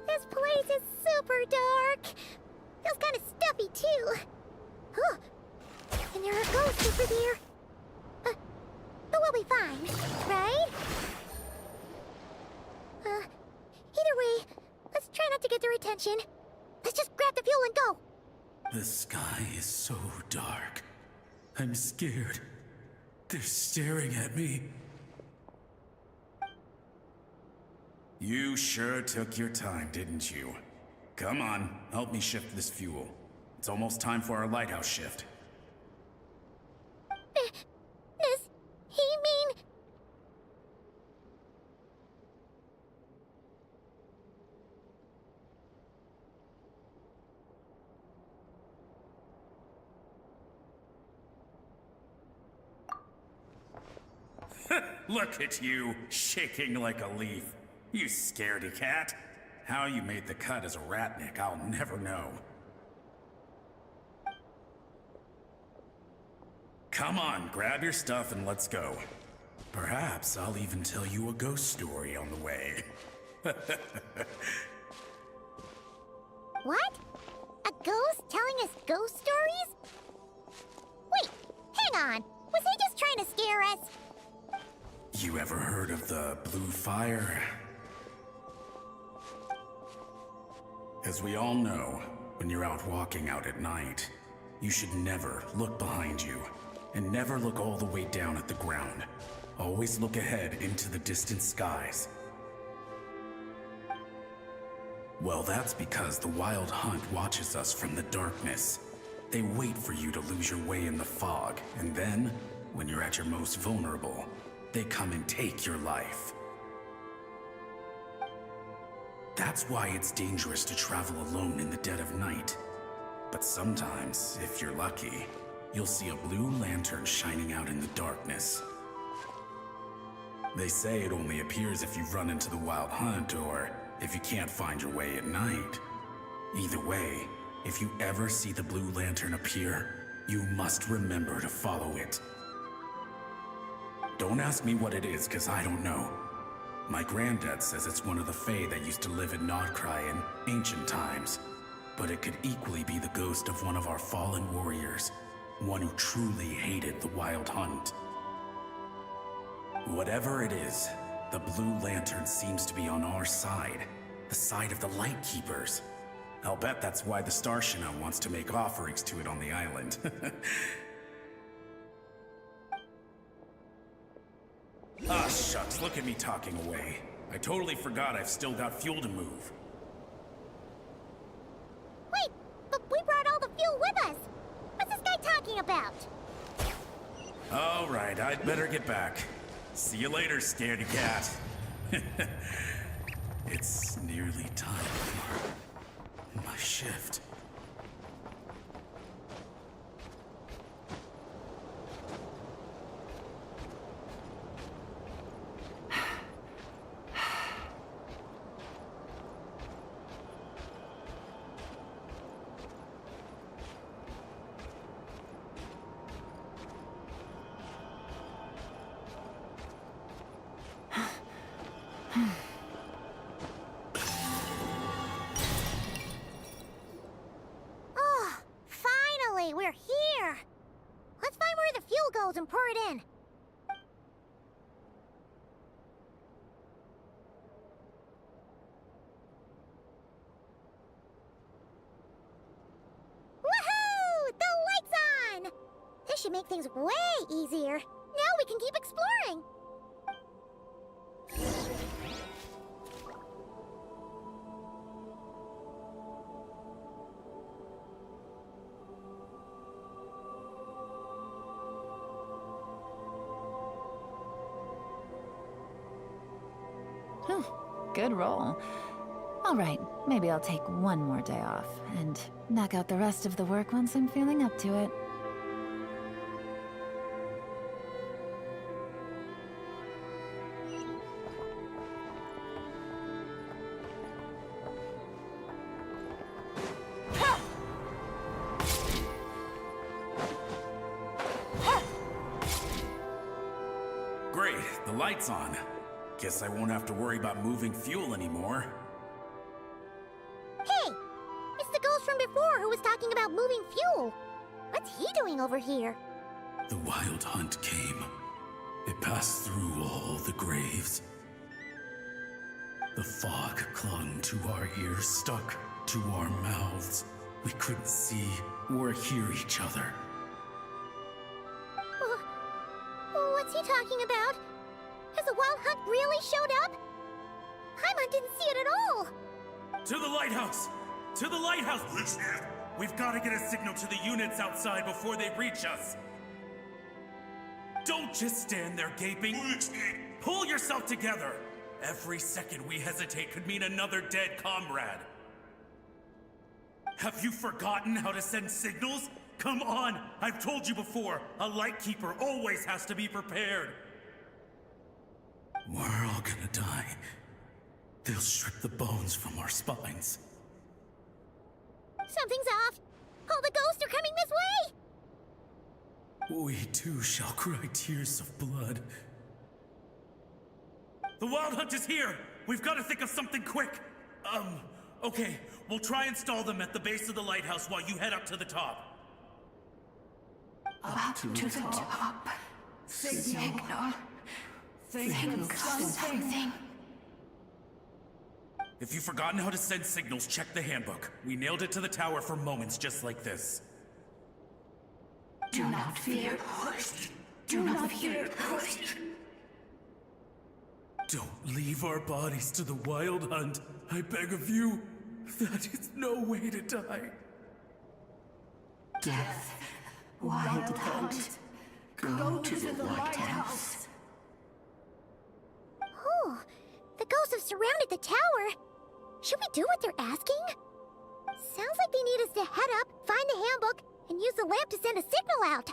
C: This place is super dark. Feels kind of stuffy, too. Huh. And there are ghosts over there. But we'll be fine, right? Either way, let's try not to get their attention. Let's just grab the fuel and go.
H: The sky is so dark. I'm scared. They're staring at me. You sure took your time, didn't you? Come on, help me shift this fuel. It's almost time for our lighthouse shift.
C: Does he mean...
H: Look at you, shaking like a leaf. You scaredy cat. How you made the cut as a ratnik, I'll never know. Come on, grab your stuff and let's go. Perhaps I'll even tell you a ghost story on the way.
C: What? A ghost telling us ghost stories? Wait, hang on. Was he just trying to scare us?
H: You ever heard of the blue fire? As we all know, when you're out walking out at night, you should never look behind you, and never look all the way down at the ground. Always look ahead into the distant skies. Well, that's because the Wild Hunt watches us from the darkness. They wait for you to lose your way in the fog, and then, when you're at your most vulnerable, they come and take your life. That's why it's dangerous to travel alone in the dead of night. But sometimes, if you're lucky, you'll see a blue lantern shining out in the darkness. They say it only appears if you run into the Wild Hunt or if you can't find your way at night. Either way, if you ever see the blue lantern appear, you must remember to follow it. Don't ask me what it is, 'cause I don't know. My granddad says it's one of the Fae that used to live in Nodcry in ancient times. But it could equally be the ghost of one of our fallen warriors, one who truly hated the Wild Hunt. Whatever it is, the blue lantern seems to be on our side, the side of the Lightkeepers. I'll bet that's why the Starshina wants to make offerings to it on the island. Ah, shucks, look at me talking away. I totally forgot I've still got fuel to move.
C: Wait, but we brought all the fuel with us. What's this guy talking about?
H: All right, I'd better get back. See you later, scaredy cat. It's nearly time for my shift.
C: Oh, finally, we're here. Let's find where the fuel goes and pour it in. Woohoo! The light's on! This should make things way easier. Now we can keep exploring.
F: Whew, good roll. All right, maybe I'll take one more day off and knock out the rest of the work once I'm feeling up to it.
H: Great, the light's on. Guess I won't have to worry about moving fuel anymore.
C: Hey! It's the ghost from before who was talking about moving fuel. What's he doing over here?
H: The wild hunt came. It passed through all the graves. The fog clung to our ears, stuck to our mouths. We couldn't see or hear each other.
C: What's he talking about? Has the wild hunt really showed up? Paimon didn't see it at all.
H: To the lighthouse! To the lighthouse! We've got to get a signal to the units outside before they reach us. Don't just stand there gaping. Pull yourself together. Every second we hesitate could mean another dead comrade. Have you forgotten how to send signals? Come on! I've told you before, a lightkeeper always has to be prepared. We're all gonna die. They'll strip the bones from our spines.
C: Something's off. All the ghosts are coming this way.
H: We too shall cry tears of blood. The wild hunt is here! We've got to think of something quick! Okay, we'll try and stall them at the base of the lighthouse while you head up to the top.
J: Up to the top. Signal. Think of something.
H: If you've forgotten how to send signals, check the handbook. We nailed it to the tower for moments just like this.
J: Do not fear, host. Do not fear, host.
H: Don't leave our bodies to the wild hunt. I beg of you. That is no way to die.
J: Death. Wild hunt. Go to the lighthouse.
C: Oh, the ghosts have surrounded the tower. Should we do what they're asking? Sounds like they need us to head up, find the handbook, and use the lamp to send a signal out.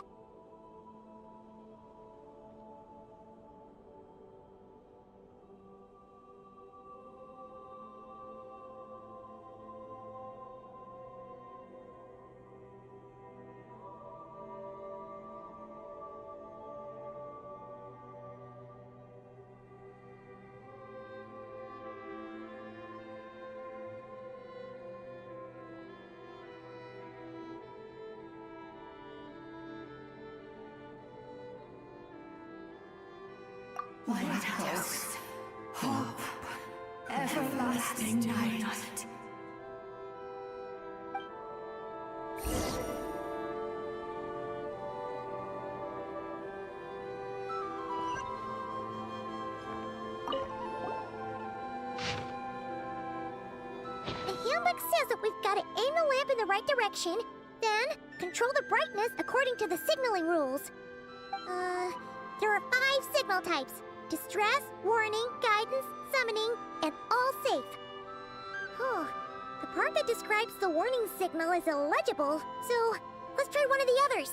J: Lighthouse. Hope. Everlasting night.
C: The handbook says that we've got to aim the lamp in the right direction, then control the brightness according to the signaling rules. There are 5 signal types: distress, warning, guidance, summoning, and all safe. The part that describes the warning signal is illegible, so let's try one of the others.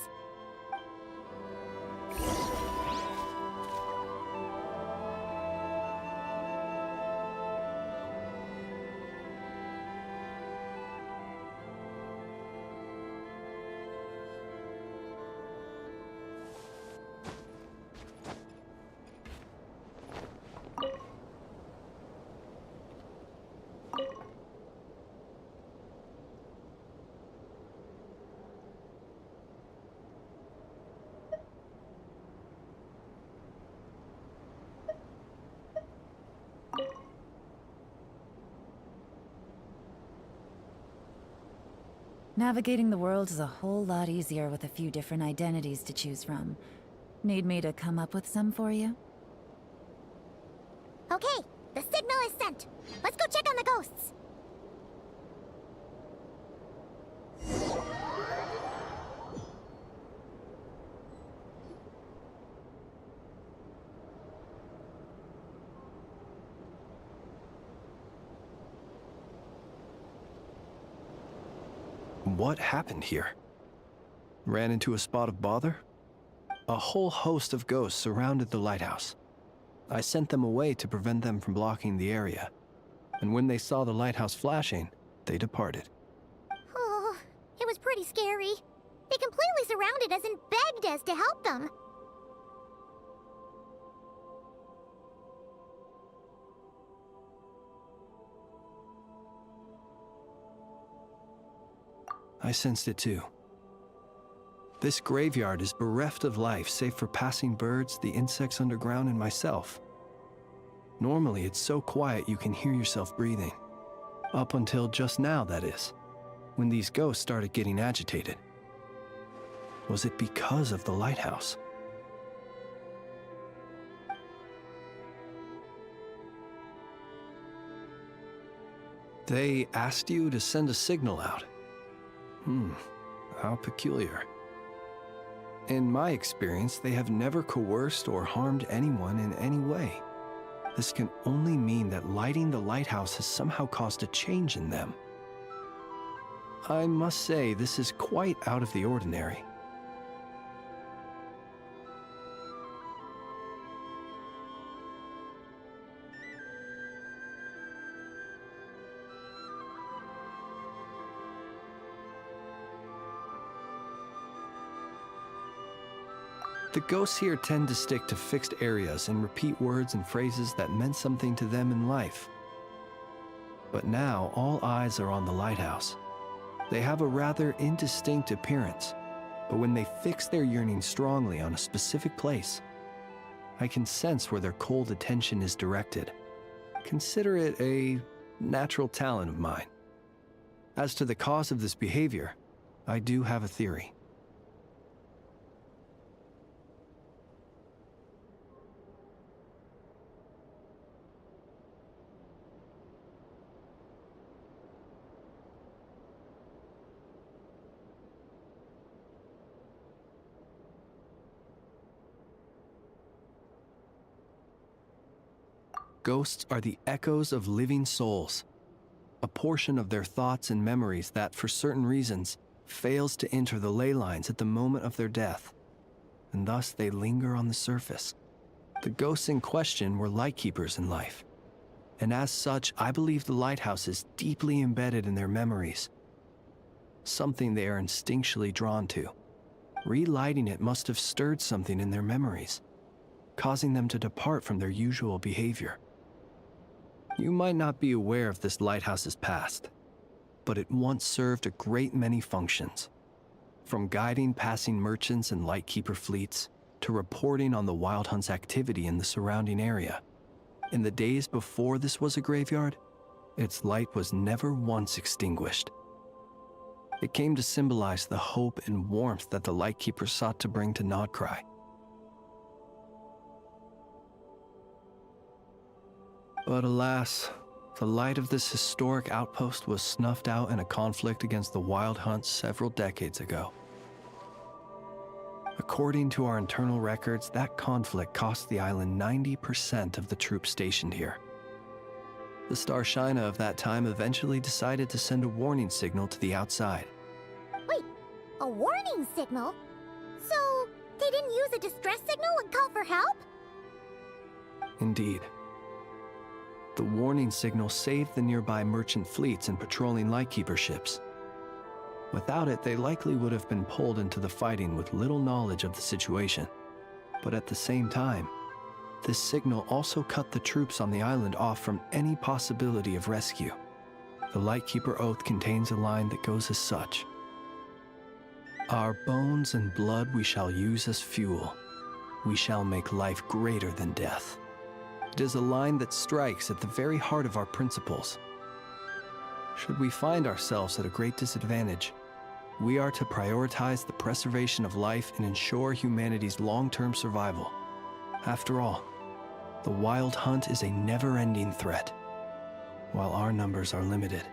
K: Navigating the world is a whole lot easier with a few different identities to choose from. Need me to come up with some for you?
C: Okay, the signal is sent. Let's go check on the ghosts.
I: What happened here? Ran into a spot of bother? A whole host of ghosts surrounded the lighthouse. I sent them away to prevent them from blocking the area. And when they saw the lighthouse flashing, they departed.
C: Oh, it was pretty scary. They completely surrounded us and begged us to help them.
I: I sensed it too. This graveyard is bereft of life save for passing birds, the insects underground, and myself. Normally, it's so quiet you can hear yourself breathing. Up until just now, that is, when these ghosts started getting agitated. Was it because of the lighthouse? They asked you to send a signal out. How peculiar. In my experience, they have never coerced or harmed anyone in any way. This can only mean that lighting the lighthouse has somehow caused a change in them. I must say, this is quite out of the ordinary. The ghosts here tend to stick to fixed areas and repeat words and phrases that meant something to them in life. But now all eyes are on the lighthouse. They have a rather indistinct appearance, but when they fix their yearning strongly on a specific place, I can sense where their cold attention is directed. Consider it a natural talent of mine. As to the cause of this behavior, I do have a theory. Ghosts are the echoes of living souls, a portion of their thoughts and memories that, for certain reasons, fails to enter the ley lines at the moment of their death, and thus they linger on the surface. The ghosts in question were lightkeepers in life, and as such, I believe the lighthouse is deeply embedded in their memories, something they are instinctually drawn to. Relighting it must have stirred something in their memories, causing them to depart from their usual behavior. You might not be aware of this lighthouse's past, but it once served a great many functions. From guiding passing merchants and lightkeeper fleets, to reporting on the Wild Hunt's activity in the surrounding area. In the days before this was a graveyard, its light was never once extinguished. It came to symbolize the hope and warmth that the lightkeeper sought to bring to Nodcry. But alas, The light of this historic outpost was snuffed out in a conflict against the Wild Hunt several decades ago. According to our internal records, that conflict cost the island 90% of the troops stationed here. The Starshina of that time eventually decided to send a warning signal to the outside.
C: Wait, a warning signal? So, they didn't use a distress signal and call for help?
I: Indeed. The warning signal saved the nearby merchant fleets and patrolling lightkeeper ships. Without it, they likely would have been pulled into the fighting with little knowledge of the situation. But at the same time, this signal also cut the troops on the island off from any possibility of rescue. The Lightkeeper Oath contains a line that goes as such: "Our bones and blood we shall use as fuel. We shall make life greater than death." It is a line that strikes at the very heart of our principles. Should we find ourselves at a great disadvantage, we are to prioritize the preservation of life and ensure humanity's long-term survival. After all, the Wild Hunt is a never-ending threat, while our numbers are limited.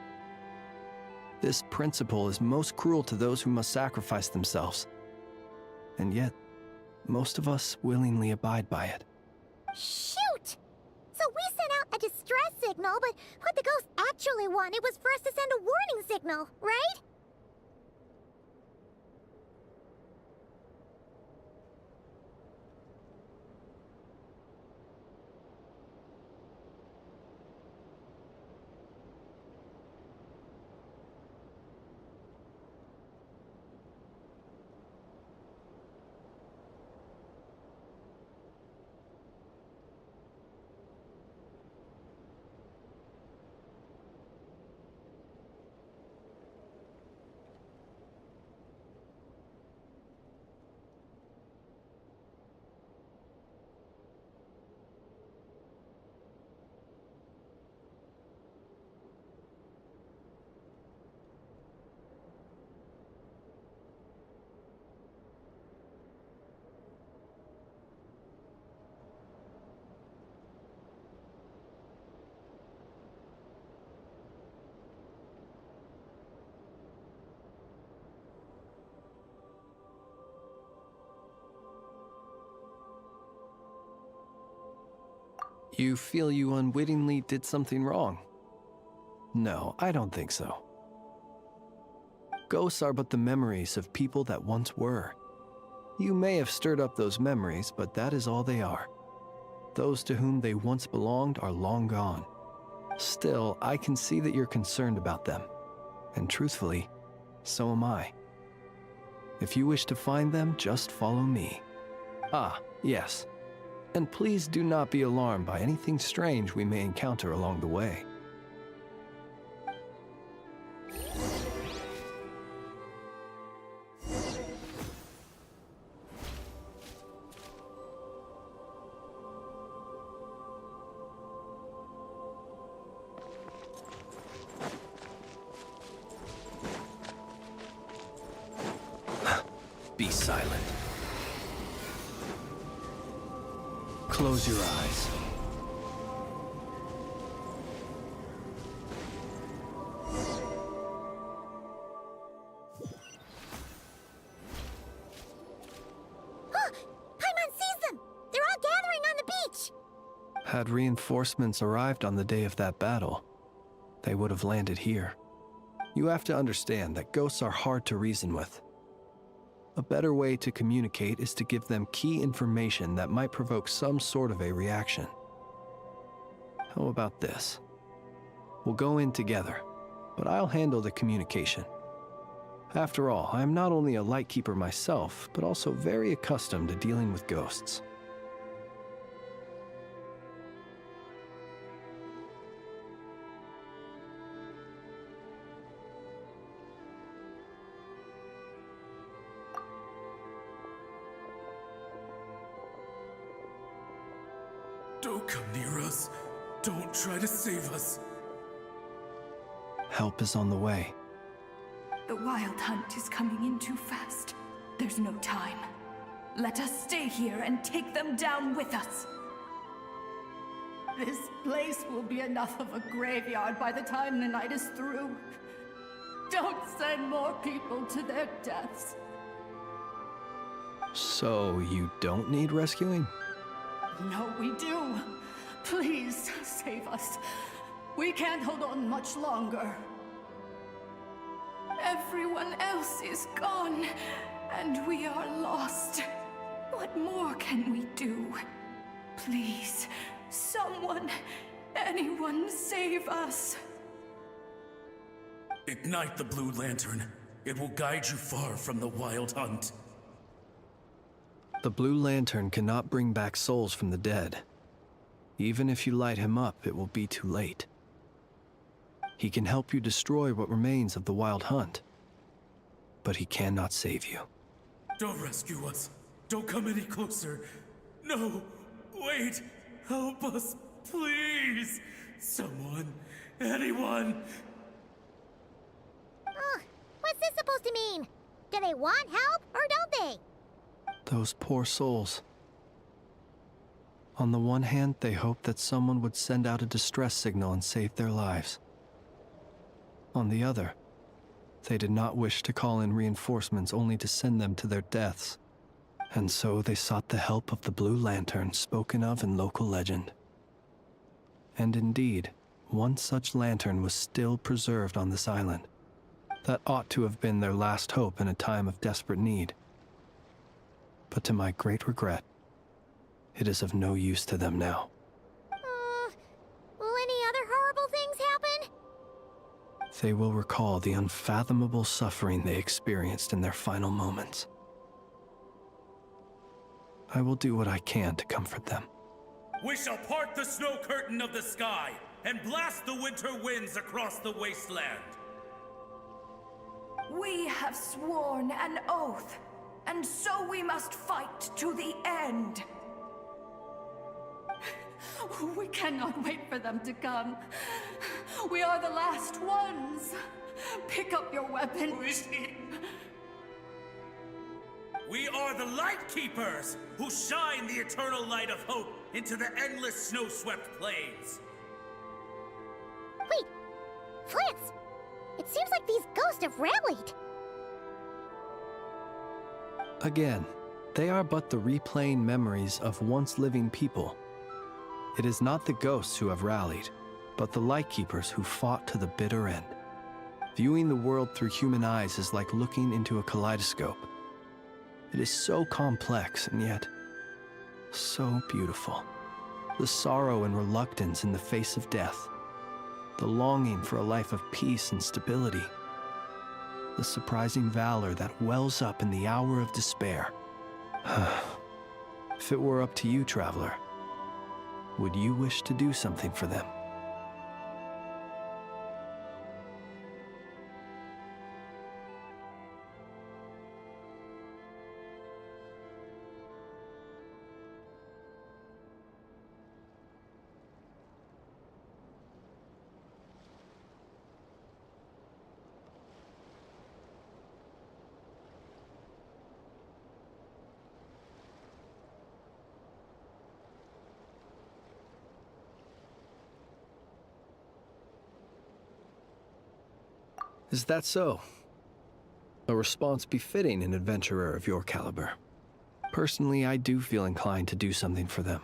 I: This principle is most cruel to those who must sacrifice themselves, and yet, most of us willingly abide by it.
C: Shoot! So we sent out a distress signal, but what the ghost actually wanted was for us to send a warning signal, right?
I: You feel you unwittingly did something wrong? No, I don't think so. Ghosts are but the memories of people that once were. You may have stirred up those memories, but that is all they are. Those to whom they once belonged are long gone. Still, I can see that you're concerned about them. And truthfully, so am I. If you wish to find them, just follow me. Ah, yes. And please do not be alarmed by anything strange we may encounter along the way. Be silent. Close your eyes.
C: Paimon sees them! They're all gathering on the beach!
I: Had reinforcements arrived on the day of that battle, they would have landed here. You have to understand that ghosts are hard to reason with. A better way to communicate is to give them key information that might provoke some sort of a reaction. How about this? We'll go in together, but I'll handle the communication. After all, I am not only a lightkeeper myself, but also very accustomed to dealing with ghosts.
H: Don't come near us. Don't try to save us.
I: Help is on the way.
J: The Wild Hunt is coming in too fast. There's no time. Let us stay here and take them down with us. This place will be enough of a graveyard by the time the night is through. Don't send more people to their deaths.
I: So, you don't need rescuing?
J: No, we do. Please, save us. We can't hold on much longer. Everyone else is gone, and we are lost. What more can we do? Please, someone, anyone, save us.
H: Ignite the blue lantern. It will guide you far from the wild hunt.
I: The blue lantern cannot bring back souls from the dead. Even if you light him up, it will be too late. He can help you destroy what remains of the wild hunt, but he cannot save you.
H: Don't rescue us. Don't come any closer. No, wait. Help us, please. Someone, anyone.
C: What's this supposed to mean? Do they want help, or don't they?
I: Those poor souls. On the one hand, they hoped that someone would send out a distress signal and save their lives. On the other, they did not wish to call in reinforcements only to send them to their deaths. And so they sought the help of the Blue Lantern spoken of in local legend. And indeed, one such lantern was still preserved on this island. That ought to have been their last hope in a time of desperate need. But to my great regret, it is of no use to them now.
C: Will any other horrible things happen?
I: They will recall the unfathomable suffering they experienced in their final moments. I will do what I can to comfort them.
H: We shall part the snow curtain of the sky and blast the winter winds across the wasteland.
J: We have sworn an oath, and so we must fight to the end. We cannot wait for them to come. We are the last ones. Pick up your weapons.
H: We are the Light Keepers, who shine the eternal light of hope into the endless snow-swept plains.
C: Wait, Flintz! It seems like these ghosts have rallied.
I: Again, they are but the replaying memories of once living people. It is not the ghosts who have rallied, but the Lightkeepers who fought to the bitter end. Viewing the world through human eyes is like looking into a kaleidoscope. It is so complex and yet so beautiful. The sorrow and reluctance in the face of death. The longing for a life of peace and stability. The surprising valor that wells up in the hour of despair. If it were up to you, traveler, would you wish to do something for them? Is that so? A response befitting an adventurer of your caliber. Personally, I do feel inclined to do something for them.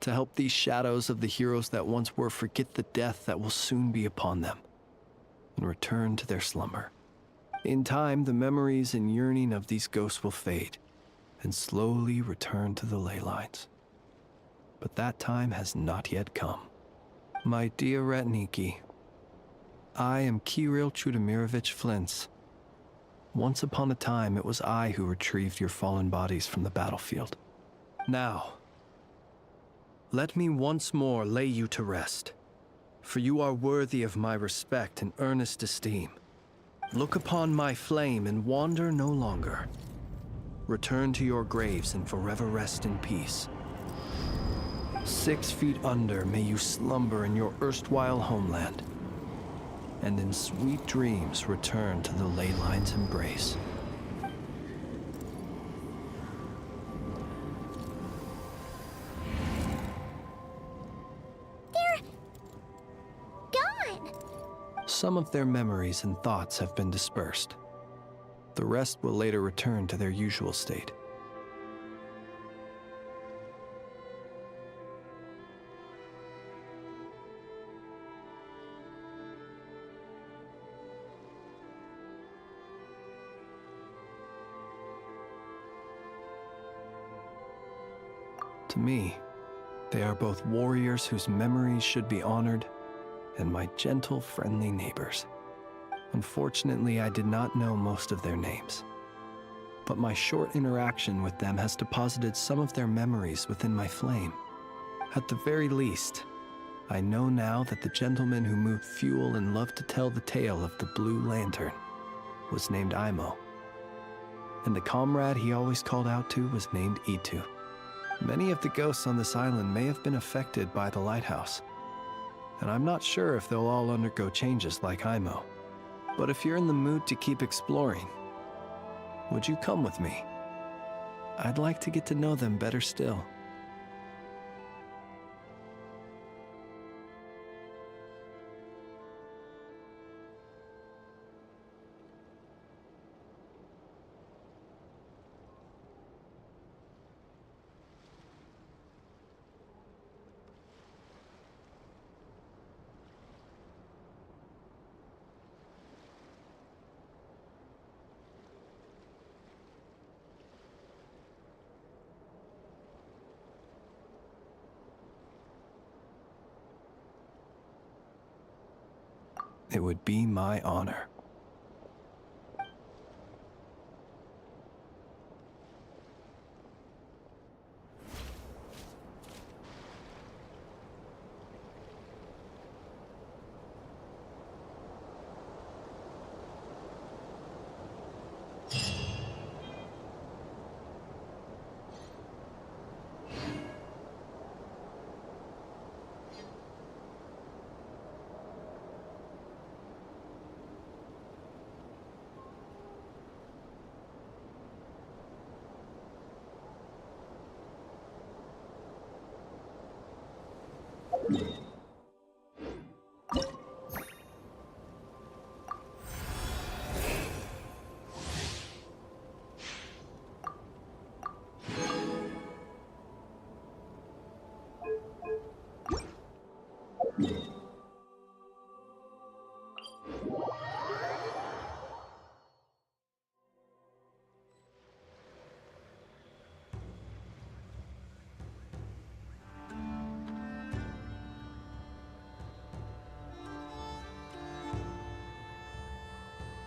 I: To help these shadows of the heroes that once were forget the death that will soon be upon them, and return to their slumber. In time, the memories and yearning of these ghosts will fade, and slowly return to the ley lines. But that time has not yet come. My dear Ratniki, I am Kirill Chudamirovich Flintz. Once upon a time, it was I who retrieved your fallen bodies from the battlefield. Now, let me once more lay you to rest, for you are worthy of my respect and earnest esteem. Look upon my flame and wander no longer. Return to your graves and forever rest in peace. 6 feet under may you slumber in your erstwhile homeland, and in sweet dreams return to the ley line's embrace. some of their memories and thoughts have been dispersed. The rest will later return to their usual state. To me, they are both warriors whose memories should be honored and my gentle, friendly neighbors. Unfortunately, I did not know most of their names, but my short interaction with them has deposited some of their memories within my flame. At the very least, I know now that the gentleman who moved fuel and loved to tell the tale of the Blue Lantern was named Imo, and the comrade he always called out to was named Itu. Many of the ghosts on this island may have been affected by the lighthouse, and I'm not sure if they'll all undergo changes like Imo. But if you're in the mood to keep exploring, would you come with me? I'd like to get to know them better still. It would be my honor.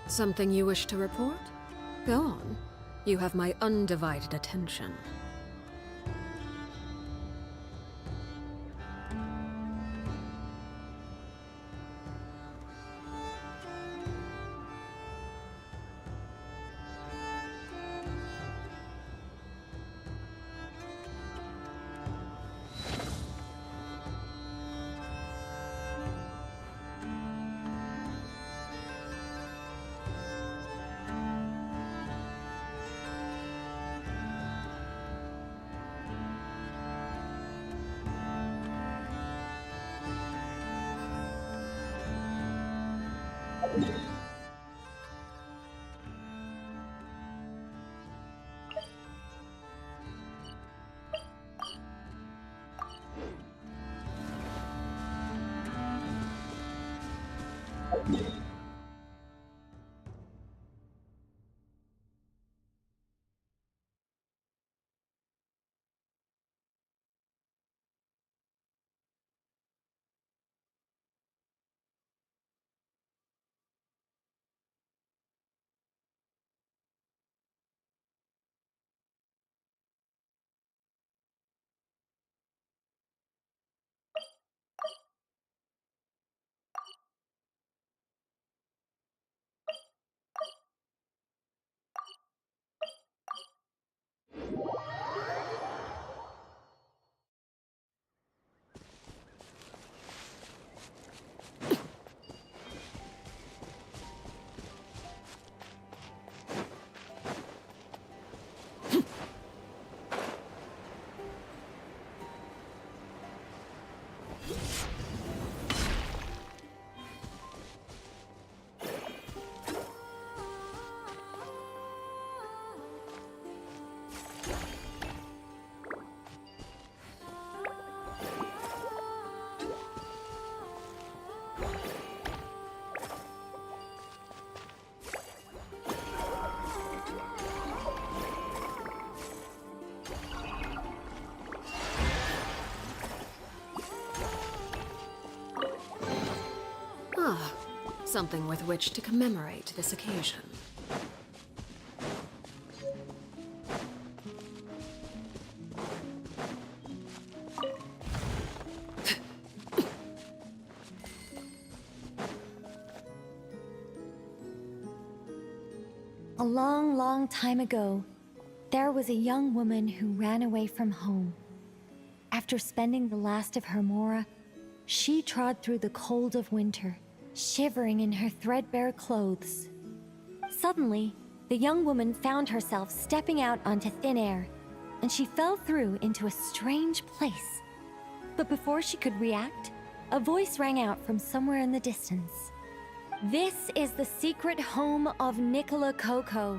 G: Something you wish to report? Go on. You have my undivided attention. Something with which to commemorate this occasion.
L: A long, long time ago, there was a young woman who ran away from home. After spending the last of her mora, she trod through the cold of winter, shivering in her threadbare clothes. Suddenly, the young woman found herself stepping out onto thin air, and she fell through into a strange place. But before she could react, a voice rang out from somewhere in the distance. This is the secret home of Nicola Coco,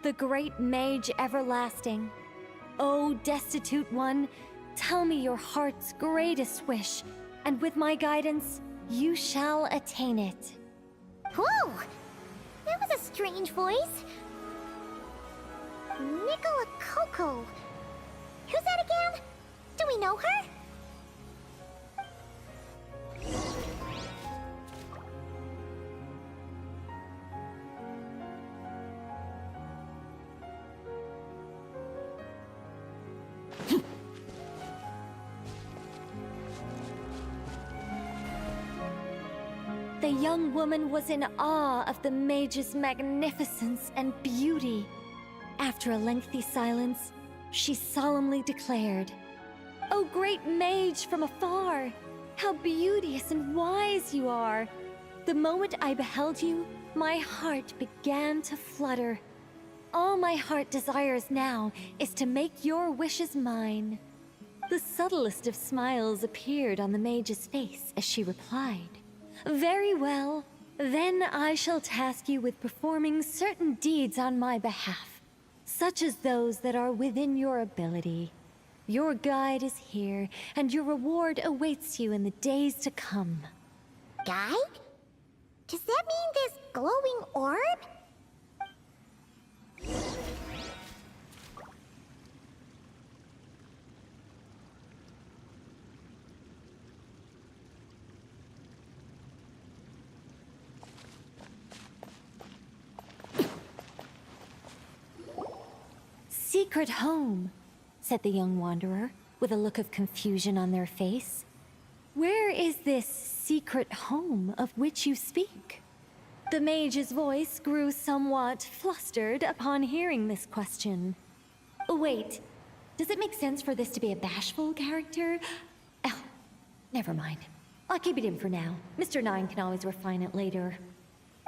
L: the great mage everlasting. O destitute one, tell me your heart's greatest wish, and with my guidance, you shall attain it.
C: Whoa! That was a strange voice. Nicola Coco. Who's that again? Do we know her?
L: The young woman was in awe of the mage's magnificence and beauty. After a lengthy silence, she solemnly declared, "O great mage from afar, how beauteous and wise you are! The moment I beheld you, my heart began to flutter. All my heart desires now is to make your wishes mine." The subtlest of smiles appeared on the mage's face as she replied, "Very well. Then I shall task you with performing certain deeds on my behalf, such as those that are within your ability. Your guide is here, and your reward awaits you in the days to come."
C: Guide? Does that mean this glowing orb?
L: "Secret home," said the young wanderer, with a look of confusion on their face. "Where is this secret home of which you speak?" The mage's voice grew somewhat flustered upon hearing this question. "Wait, does it make sense for this to be a bashful character? Oh, never mind. I'll keep it in for now. Mr. Nine can always refine it later."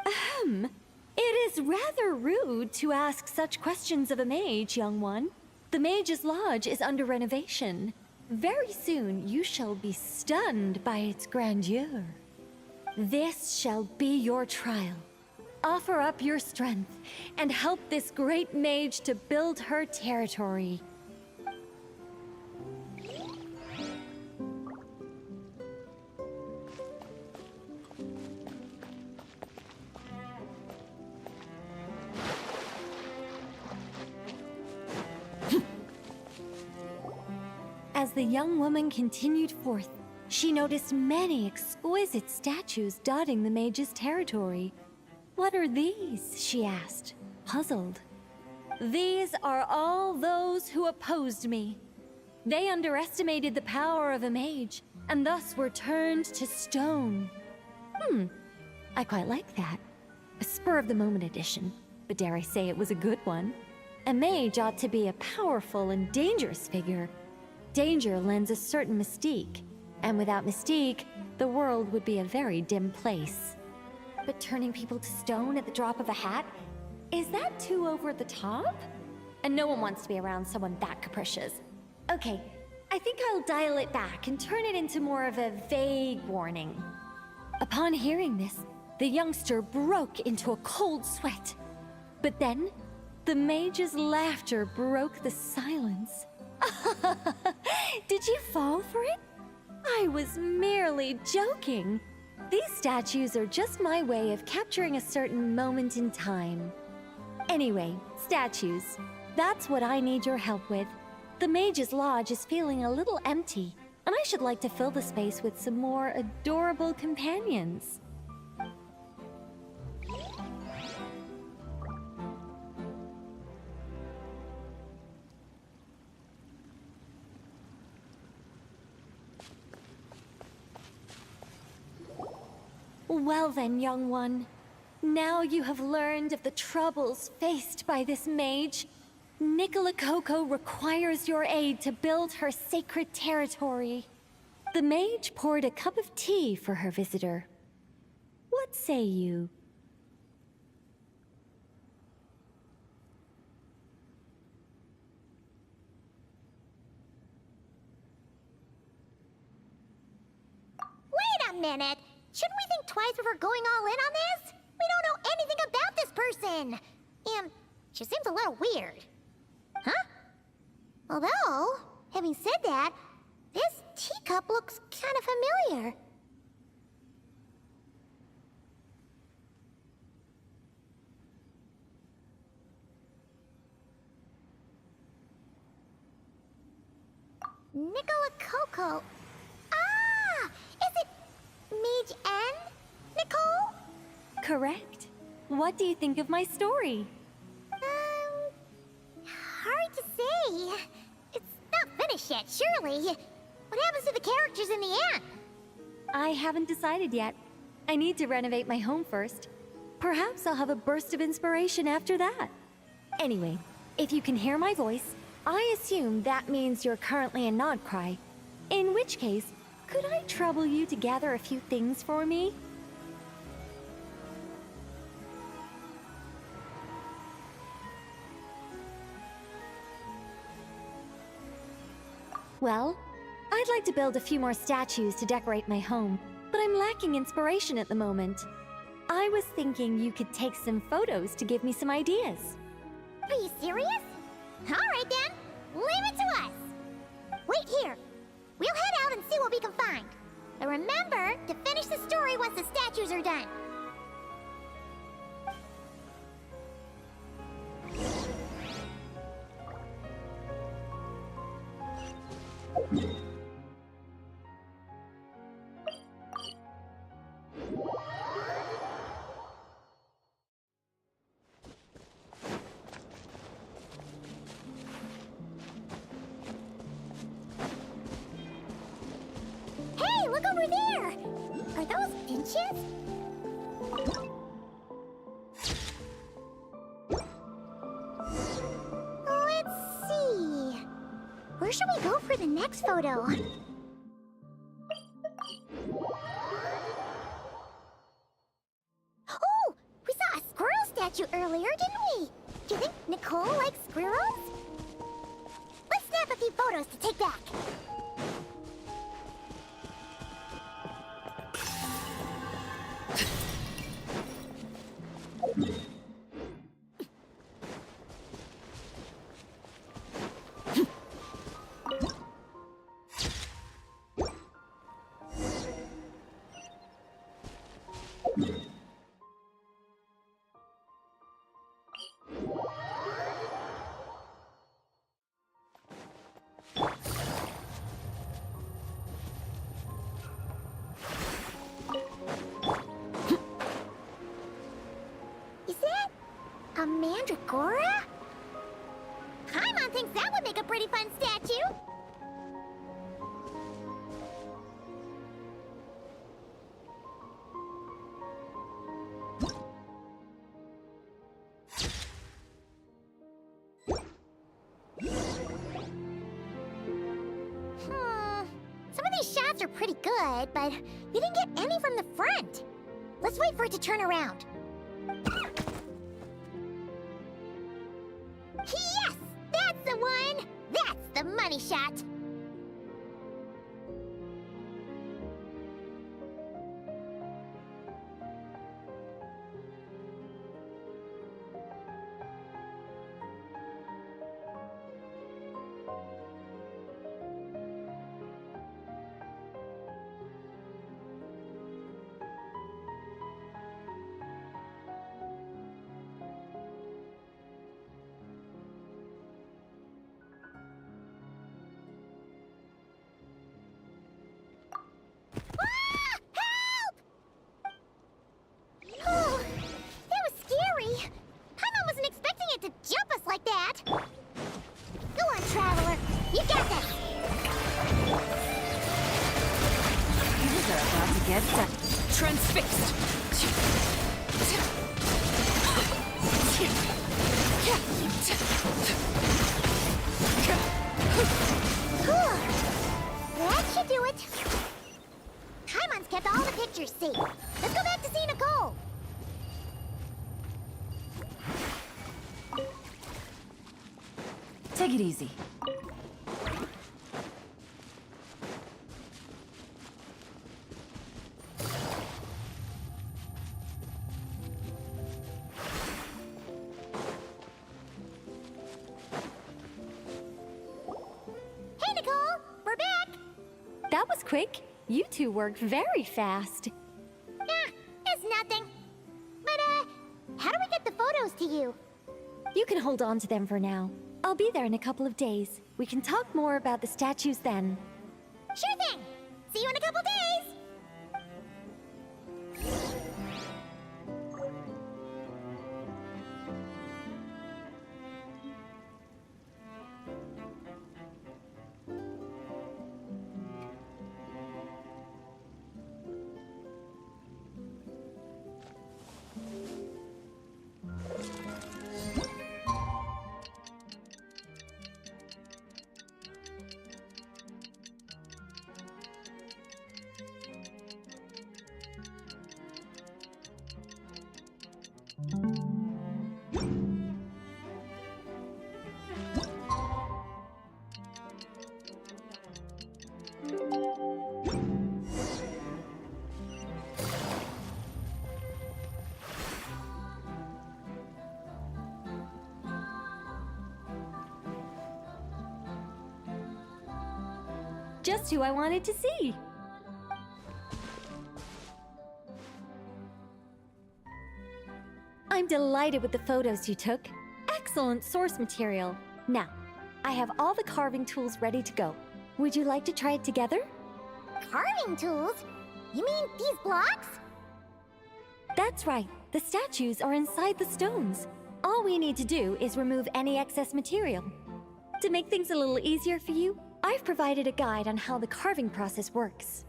L: "Ahem. It is rather rude to ask such questions of a mage, young one. The Mage's Lodge is under renovation. Very soon you shall be stunned by its grandeur. This shall be your trial. Offer up your strength and help this great mage to build her territory." As the young woman continued forth, she noticed many exquisite statues dotting the mage's territory. "What are these?" she asked, puzzled. "These are all those who opposed me. They underestimated the power of a mage, and thus were turned to stone." I quite like that. A spur-of-the-moment addition, but dare I say it was a good one. A mage ought to be a powerful and dangerous figure. Danger lends a certain mystique, and without mystique, the world would be a very dim place. But turning people to stone at the drop of a hat? Is that too over the top? And no one wants to be around someone that capricious. Okay, I think I'll dial it back and turn it into more of a vague warning. Upon hearing this, the youngster broke into a cold sweat. But then, the mage's laughter broke the silence. "Did you fall for it? I was merely joking. These statues are just my way of capturing a certain moment in time. Anyway, statues. That's what I need your help with. The Mage's Lodge is feeling a little empty, and I should like to fill the space with some more adorable companions." Well then, young one. Now you have learned of the troubles faced by this mage. Nicola Coco requires your aid to build her sacred territory. The mage poured a cup of tea for her visitor. What say you?
C: Wait a minute! Shouldn't we think twice before going all in on this? We don't know anything about this person! And she seems a little weird. Huh? Although, having said that, this teacup looks kind of familiar. Nicola Coco. Ah! Is it Mage N? Nicole?
L: Correct. What do you think of my story?
C: Hard to say. It's not finished yet, surely. What happens to the characters in the end?
L: I haven't decided yet. I need to renovate my home first. Perhaps I'll have a burst of inspiration after that. Anyway, if you can hear my voice, I assume that means you're currently in Nodcry. In which case, could I trouble you to gather a few things for me? Well, I'd like to build a few more statues to decorate my home, but I'm lacking inspiration at the moment. I was thinking you could take some photos to give me some ideas.
C: Are you serious? Alright then, leave it to us! Wait here. We'll head out and see what we can find. But remember to finish the story once the statues are done. Hey, look over there! Are those finches? Let's see. Where should we go for the next photo? Oh! We saw a squirrel statue earlier, didn't we? Do you think Nicole likes squirrels? Let's snap a few photos to take back. Is that a mandragora? Paimon thinks that would make a pretty fun statue. Some of these shots are pretty good, but we didn't get any from the front. Let's wait for it to turn around. Yes! That's the one! That's the money shot! Like that. Go on, Traveler. You got this.
K: These are about to get set.
G: transfixed.
C: That should do it. Paimon's kept all the pictures safe. Let's go back to see Nicole.
K: Take it easy.
C: Hey, Nicole! We're back!
L: That was quick. You two worked very fast.
C: It's nothing. But, how do we get the photos to you?
L: You can hold on to them for now. I'll be there in a couple of days. We can talk more about the statues then.
C: Sure thing! See you in a couple days!
L: Just who I wanted to see. I'm delighted with the photos you took. Excellent source material. Now, I have all the carving tools ready to go. Would you like to try it together?
C: Carving tools? You mean these blocks?
L: That's right. The statues are inside the stones. All we need to do is remove any excess material. To make things a little easier for you, I've provided a guide on how the carving process works.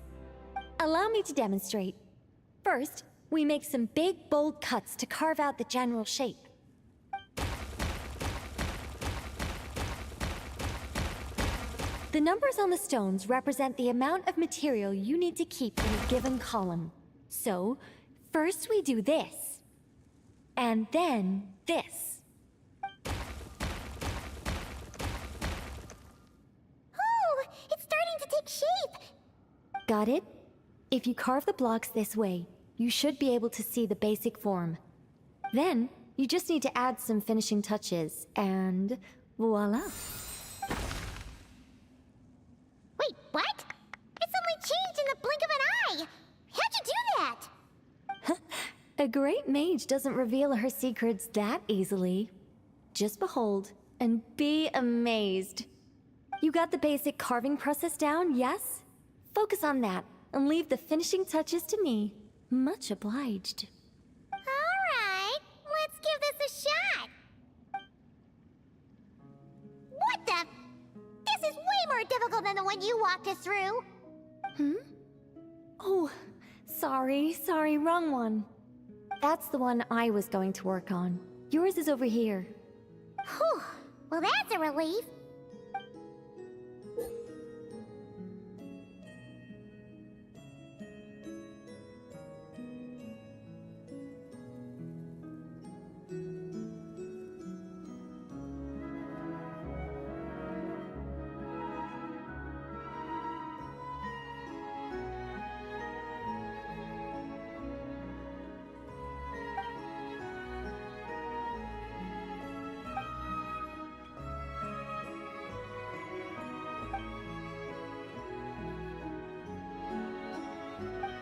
L: Allow me to demonstrate. First, we make some big, bold cuts to carve out the general shape. The numbers on the stones represent the amount of material you need to keep in a given column. So, first we do this, and then this.
C: Oh, it's starting to take shape!
L: Got it? If you carve the blocks this way, you should be able to see the basic form. Then, you just need to add some finishing touches, and voila.
C: Wait, what? It suddenly changed in the blink of an eye! How'd you do that?
L: A great mage doesn't reveal her secrets that easily. Just behold, and be amazed. You got the basic carving process down, yes? Focus on that, and leave the finishing touches to me. Much obliged.
C: Alright, let's give this a shot! What the? This is way more difficult than the one you walked us through!
L: Oh, sorry, wrong one. That's the one I was going to work on. Yours is over here.
C: Whew, well that's a relief.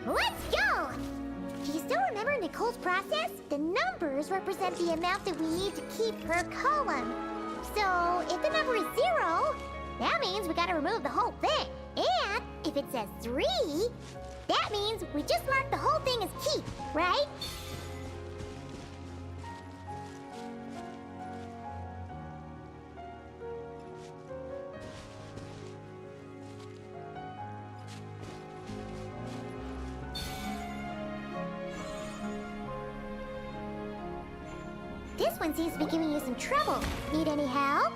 C: Let's go! Do you still remember Nicole's process? The numbers represent the amount that we need to keep per column. So, if the number is 0, that means we gotta remove the whole thing. And if it says 3, that means we just mark the whole thing as keep, right? This one seems to be giving you some trouble. Need any help?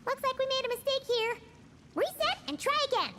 C: Looks like we made a mistake here. Reset and try again.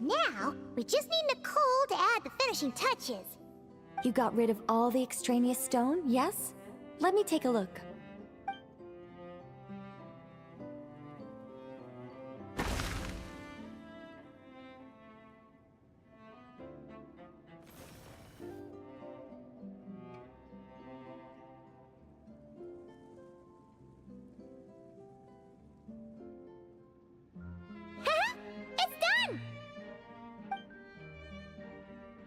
C: Now, we just need Nicole to add the finishing touches.
L: You got rid of all the extraneous stone, yes? Let me take a look.
C: It's done!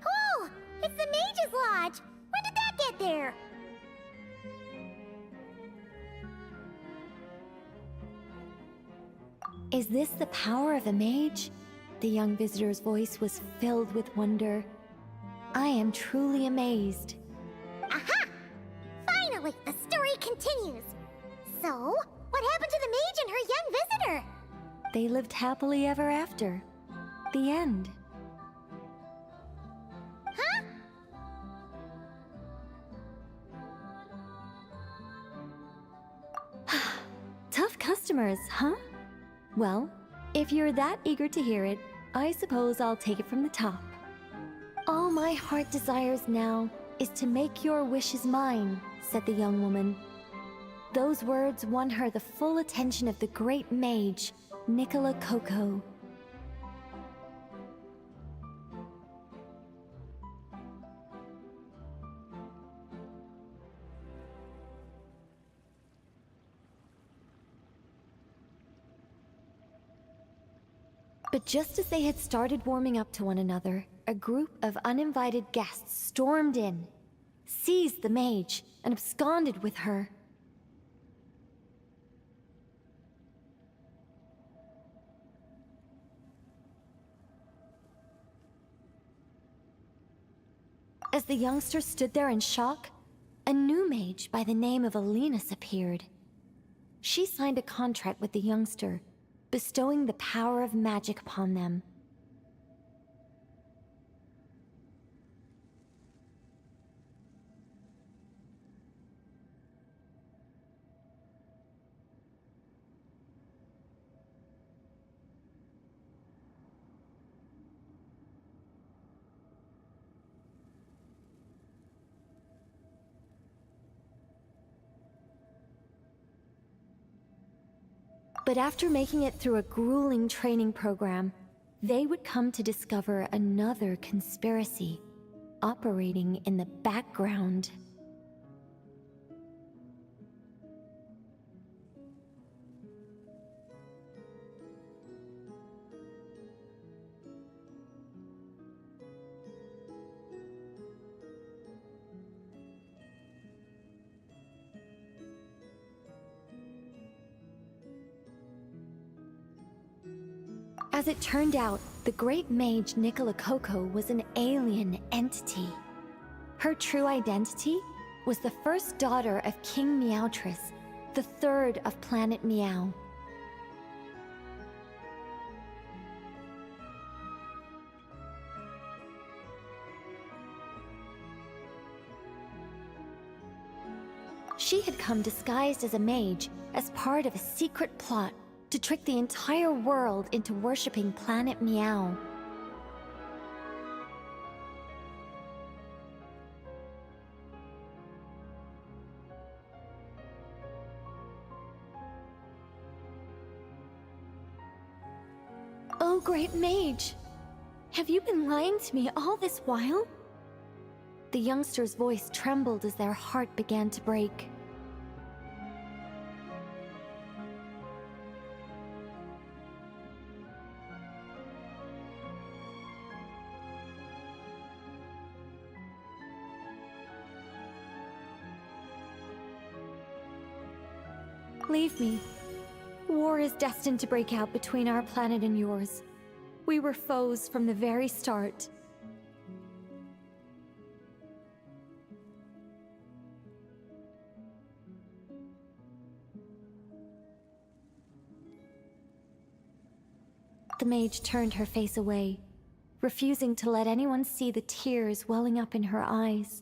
C: Cool! It's the Mage's Lodge! When did that get there?
L: Is this the power of a mage? The young visitor's voice was filled with wonder. I am truly amazed.
C: Aha! Finally, the story continues. So, what happened to the mage and her young visitor?
L: They lived happily ever after. The end.
C: Huh?
L: Tough customers, huh? Well, if you're that eager to hear it, I suppose I'll take it from the top. All my heart desires now is to make your wishes mine, said the young woman. Those words won her the full attention of the great mage, Nicola Coco. But just as they had started warming up to one another, a group of uninvited guests stormed in, seized the mage, and absconded with her. As the youngster stood there in shock, a new mage by the name of Alenus appeared. She signed a contract with the youngster, bestowing the power of magic upon them. But after making it through a grueling training program, they would come to discover another conspiracy operating in the background. As it turned out, the great mage Nicola Coco was an alien entity. Her true identity was the first daughter of King Meowtress, the third of Planet Meow. She had come disguised as a mage as part of a secret plot to trick the entire world into worshipping Planet Meow. Oh, great mage! Have you been lying to me all this while? The youngster's voice trembled as their heart began to break. Leave me. War is destined to break out between our planet and yours. We were foes from the very start. The mage turned her face away, refusing to let anyone see the tears welling up in her eyes.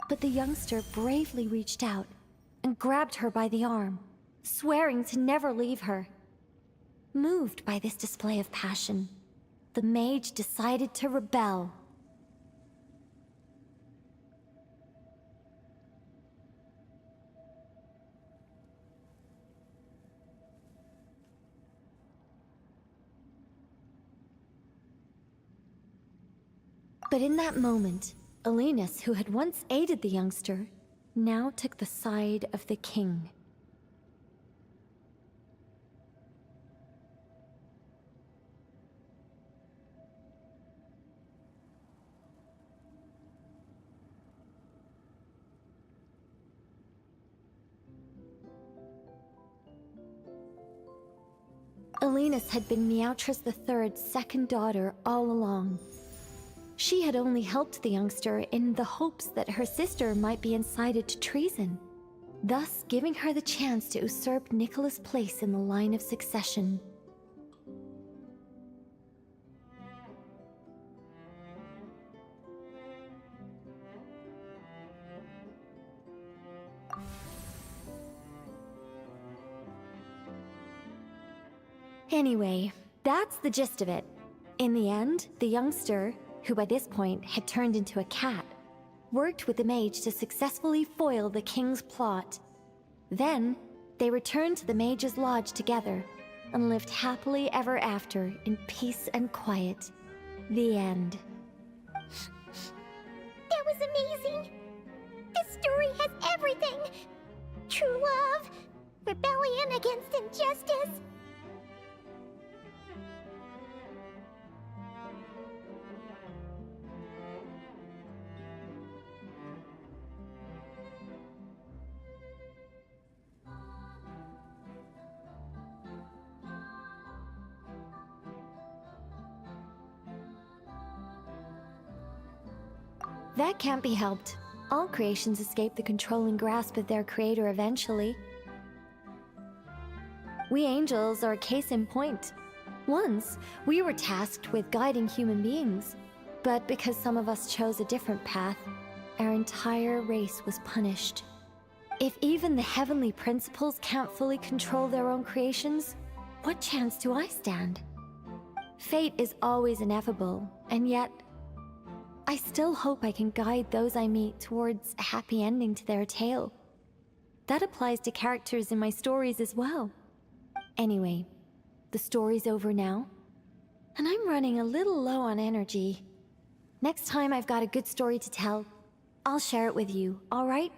L: But the youngster bravely reached out and grabbed her by the arm, swearing to never leave her. Moved by this display of passion, the mage decided to rebel. But in that moment, Alenus, who had once aided the youngster, now took the side of the king. Alenus had been Meowtress III's second daughter all along. She had only helped the youngster in the hopes that her sister might be incited to treason, thus giving her the chance to usurp Nicola's place in the line of succession. Anyway, that's the gist of it. In the end, the youngster, who by this point had turned into a cat, worked with the mage to successfully foil the king's plot. Then, they returned to the mage's lodge together and lived happily ever after in peace and quiet. The end.
C: That was amazing! This story has everything! True love, rebellion against injustice.
L: That can't be helped. All creations escape the controlling grasp of their creator eventually. We angels are a case in point. Once, we were tasked with guiding human beings, but because some of us chose a different path, our entire race was punished. If even the heavenly principles can't fully control their own creations, what chance do I stand? Fate is always ineffable, and yet, I still hope I can guide those I meet towards a happy ending to their tale. That applies to characters in my stories as well. Anyway, the story's over now, and I'm running a little low on energy. Next time I've got a good story to tell, I'll share it with you, all right?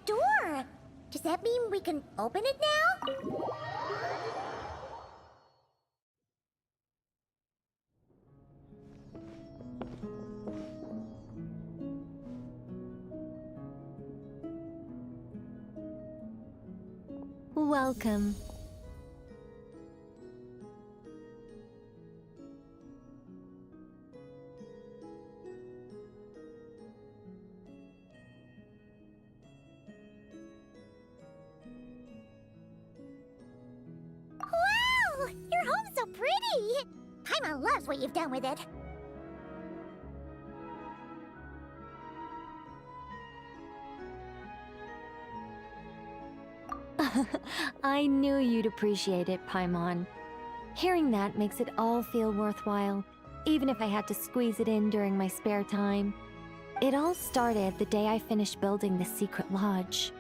C: door. Does that mean we can open it now?
L: Welcome.
C: Wow! Your home's so pretty! Paimon loves what you've done with it.
L: I knew you'd appreciate it, Paimon. Hearing that makes it all feel worthwhile, even if I had to squeeze it in during my spare time. It all started the day I finished building the secret lodge.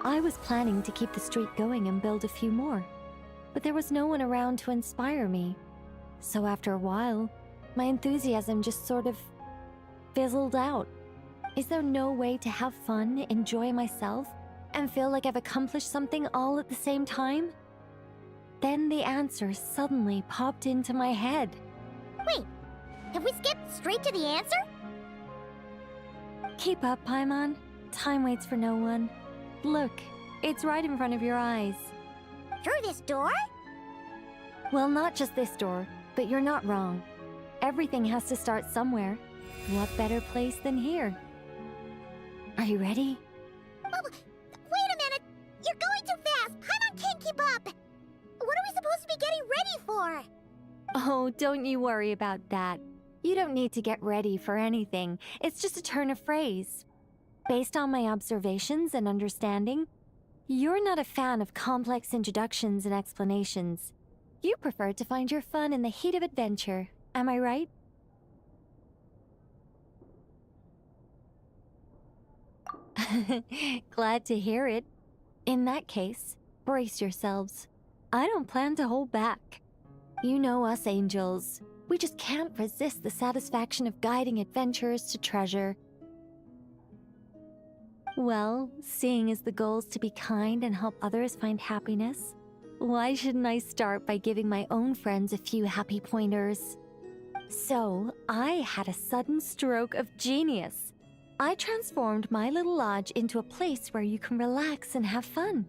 L: I was planning to keep the streak going and build a few more, but there was no one around to inspire me. So after a while, my enthusiasm just sort of fizzled out. Is there no way to have fun, enjoy myself, and feel like I've accomplished something all at the same time? Then the answer suddenly popped into my head.
C: Wait, have we skipped straight to the answer?
L: Keep up, Paimon. Time waits for no one. Look, it's right in front of your eyes.
C: Through this door?
L: Well, not just this door, but you're not wrong. Everything has to start somewhere. What better place than here? Are you ready?
C: Oh, wait a minute! You're going too fast! Paimon can't keep up! What are we supposed to be getting ready for?
L: Oh, don't you worry about that. You don't need to get ready for anything. It's just a turn of phrase. Based on my observations and understanding, you're not a fan of complex introductions and explanations. You prefer to find your fun in the heat of adventure. Am I right? Glad to hear it. In that case, brace yourselves. I don't plan to hold back. You know us angels. We just can't resist the satisfaction of guiding adventurers to treasure. Well, seeing as the goal is to be kind and help others find happiness, why shouldn't I start by giving my own friends a few happy pointers? So, I had a sudden stroke of genius. I transformed my little lodge into a place where you can relax and have fun.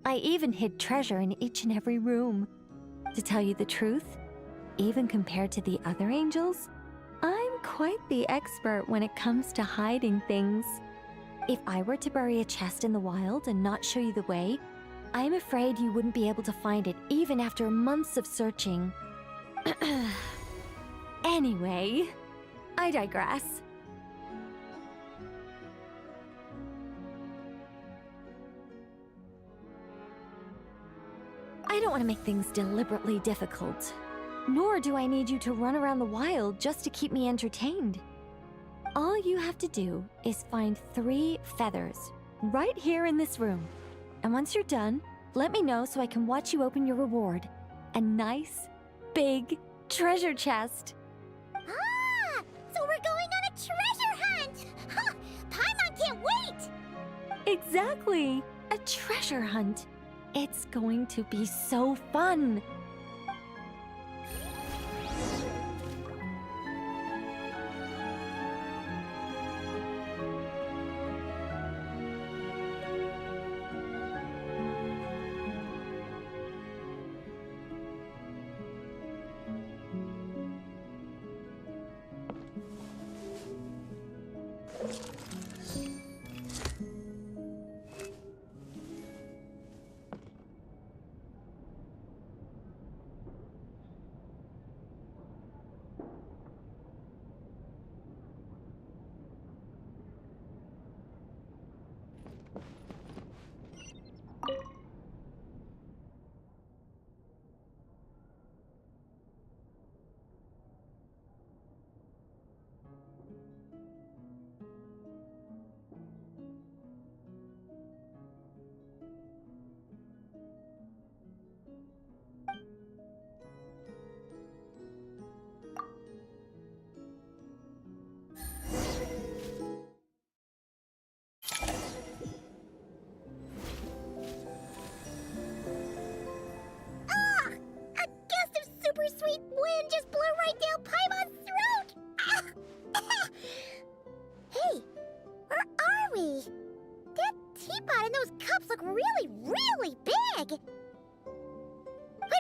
L: I even hid treasure in each and every room. To tell you the truth, even compared to the other angels, I'm quite the expert when it comes to hiding things. If I were to bury a chest in the wild and not show you the way, I'm afraid you wouldn't be able to find it even after months of searching. Anyway, I digress. I don't want to make things deliberately difficult. Nor do I need you to run around the wild just to keep me entertained. All you have to do is find 3 feathers right here in this room. And once you're done, let me know so I can watch you open your reward. A nice, big treasure chest.
C: Ah! So we're going on a treasure hunt! Huh! Paimon can't wait!
L: Exactly! A treasure hunt. It's going to be so fun!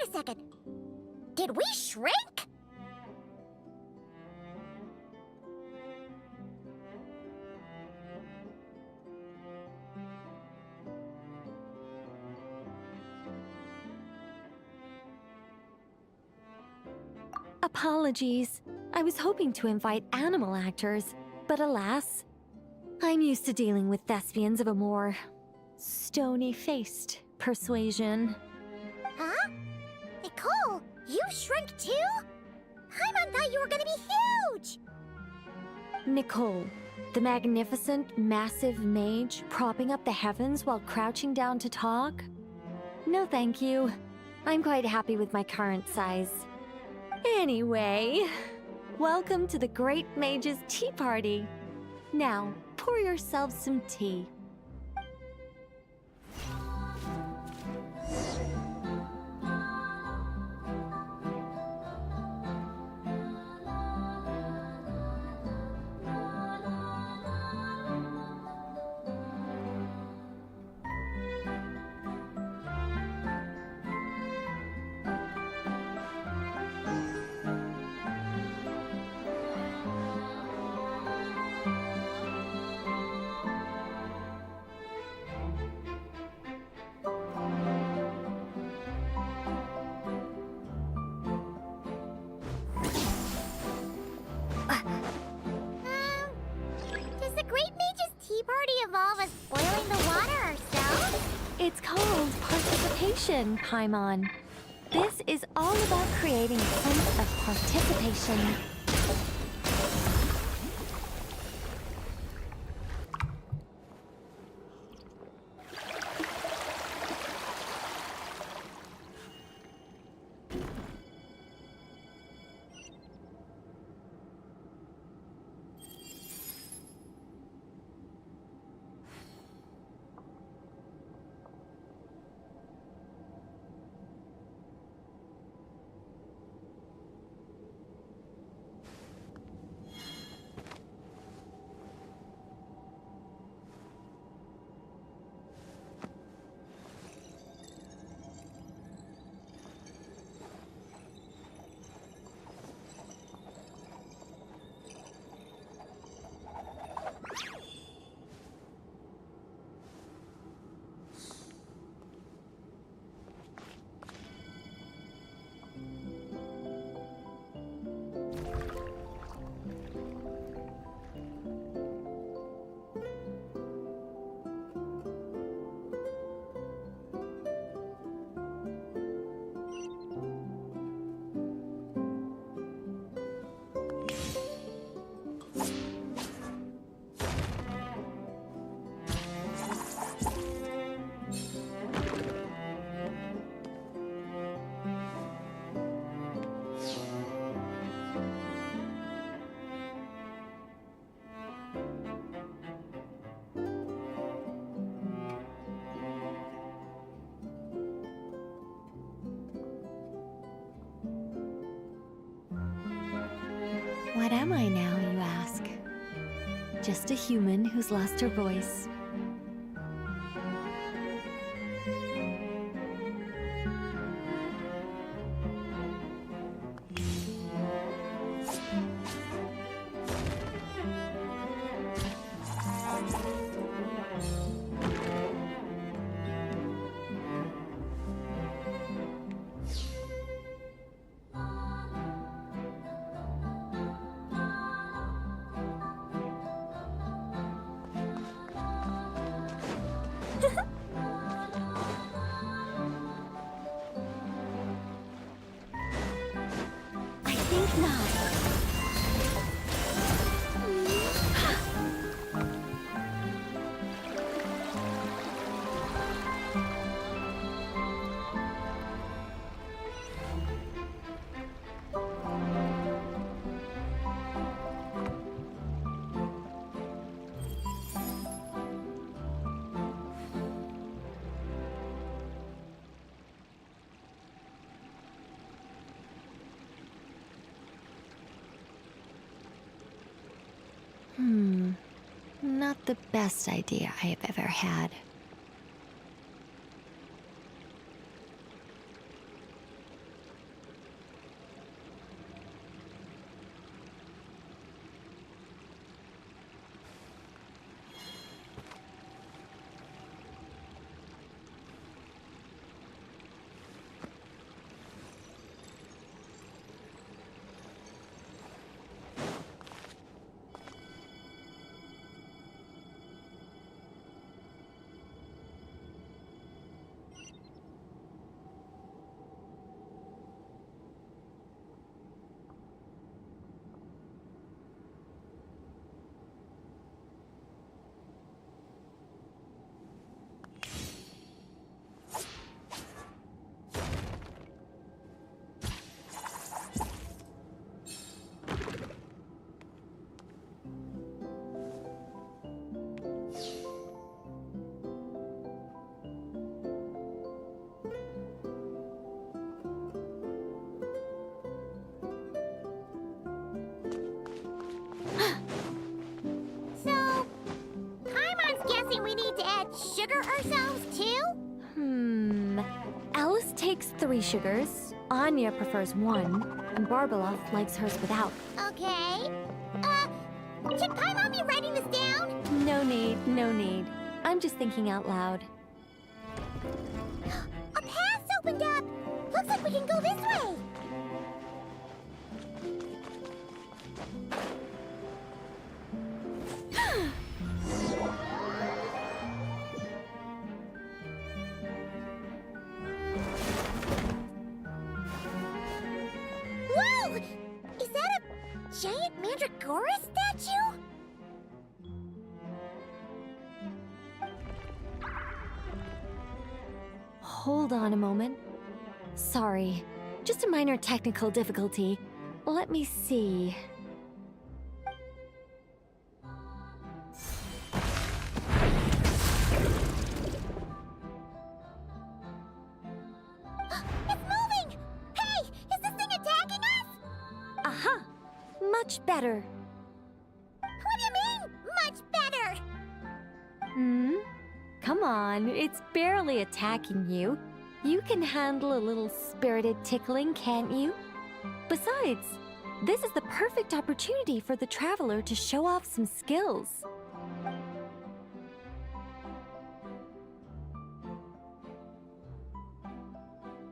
C: Wait a second. Did we shrink?
L: Apologies. I was hoping to invite animal actors, but alas, I'm used to dealing with thespians of a more stony-faced persuasion.
C: Huh? Nicole, you shrink too? Paimon thought you were gonna be huge!
L: Nicole, the magnificent, massive mage propping up the heavens while crouching down to talk? No thank you. I'm quite happy with my current size. Anyway, welcome to the Great Mage's Tea Party. Now, pour yourselves some tea.
C: Does the Great Mage's Tea Party involve us boiling the water ourselves?
L: It's called participation, Paimon. This is all about creating a sense of participation. What am I now, you ask? Just a human who's lost her voice. I think not. Not the best idea I have ever had.
C: ourselves too?
L: Alice takes 3 sugars, Anya prefers 1, and Barbara likes hers without.
C: Okay. Should Paimon be writing this down?
L: No need, no need. I'm just thinking out loud.
C: A path's opened up! Looks like we can go this way! Whoa! Is that a giant Mandragora statue?
L: Hold on a moment. Sorry, just a minor technical difficulty. Let me see.
C: It's moving! Hey, is this thing attacking us?
L: Aha! Much better.
C: What do you mean, much better?
L: Come on, it's barely attacking you. You can handle a little spirited tickling, can't you? Besides, this is the perfect opportunity for the traveler to show off some skills.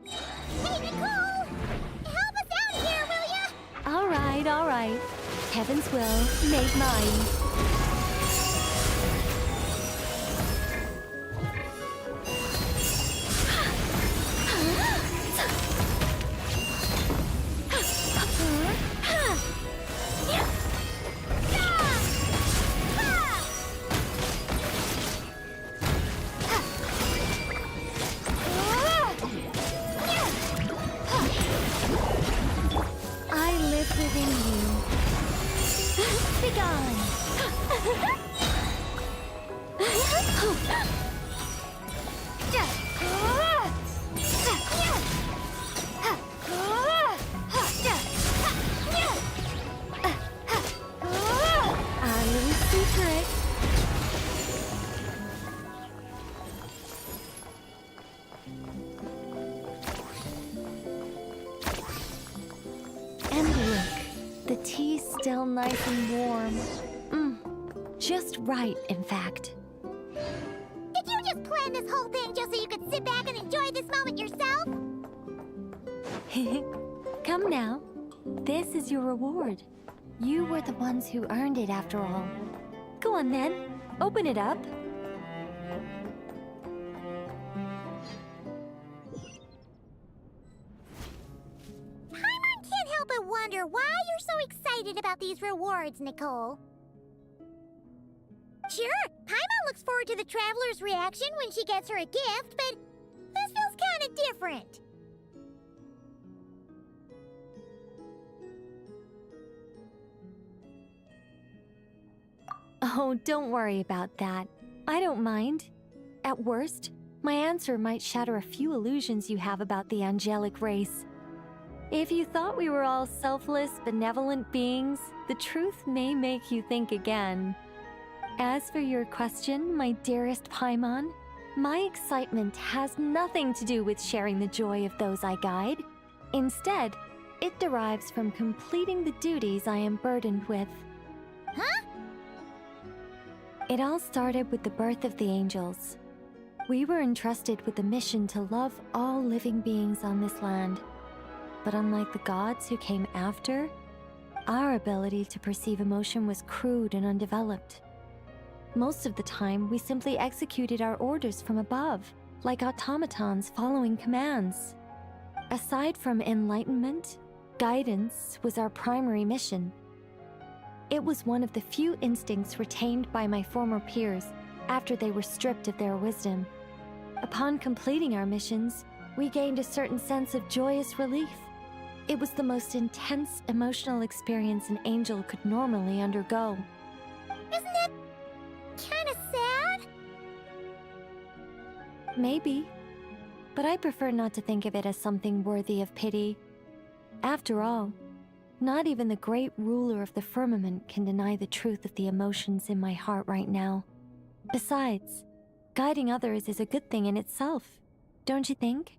C: Hey, Nicole! Help us out here, will ya?
L: All right. Heaven's will made mine. I live within you. Begone! Our little secret. And look, the tea's still nice and warm. Just right, in fact.
C: Did you just plan this whole thing just so you could sit back and enjoy this moment yourself?
L: Come now. This is your reward. You were the ones who earned it after all. Go on then. Open it up.
C: Paimon can't help but wonder why you're so excited about these rewards, Nicole. Sure, Paimon looks forward to the traveler's reaction when she gets her a gift, but this feels kind of different.
L: Oh, don't worry about that. I don't mind. At worst, my answer might shatter a few illusions you have about the angelic race. If you thought we were all selfless, benevolent beings, the truth may make you think again. As for your question, my dearest Paimon, my excitement has nothing to do with sharing the joy of those I guide. Instead, it derives from completing the duties I am burdened with.
C: Huh?
L: It all started with the birth of the angels. We were entrusted with the mission to love all living beings on this land. But unlike the gods who came after, our ability to perceive emotion was crude and undeveloped. Most of the time, we simply executed our orders from above, like automatons following commands. Aside from enlightenment, guidance was our primary mission. It was one of the few instincts retained by my former peers after they were stripped of their wisdom. Upon completing our missions, we gained a certain sense of joyous relief. It was the most intense emotional experience an angel could normally undergo.
C: Isn't that kind of sad?
L: Maybe, but I prefer not to think of it as something worthy of pity. After all, not even the great ruler of the firmament can deny the truth of the emotions in my heart right now. Besides, Guiding others is a good thing in itself, don't you think?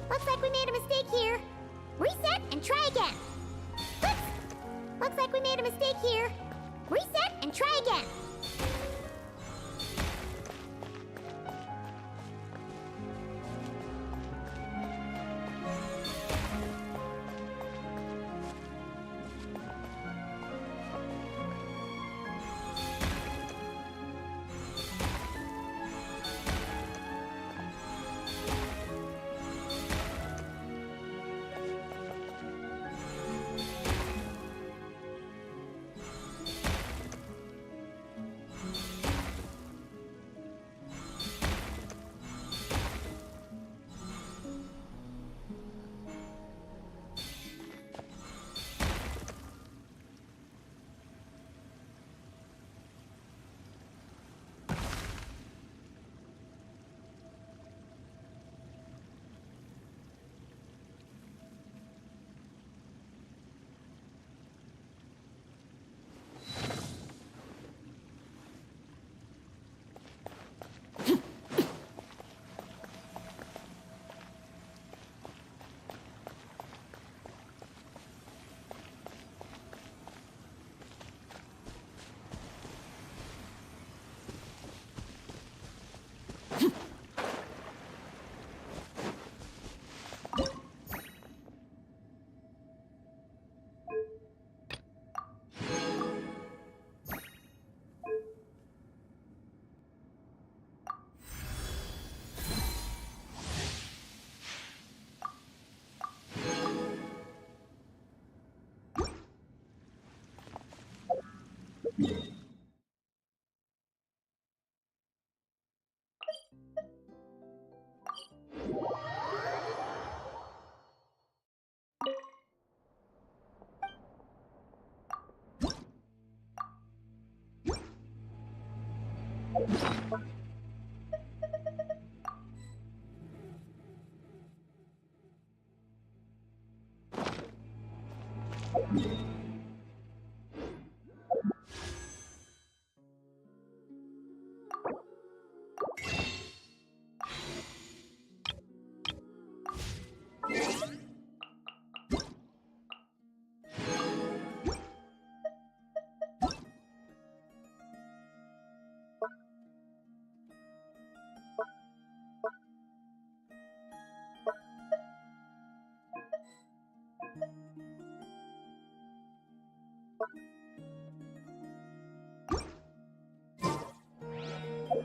C: Looks like we made a mistake here. Reset and try again. Looks like we made a mistake here. Reset and try again.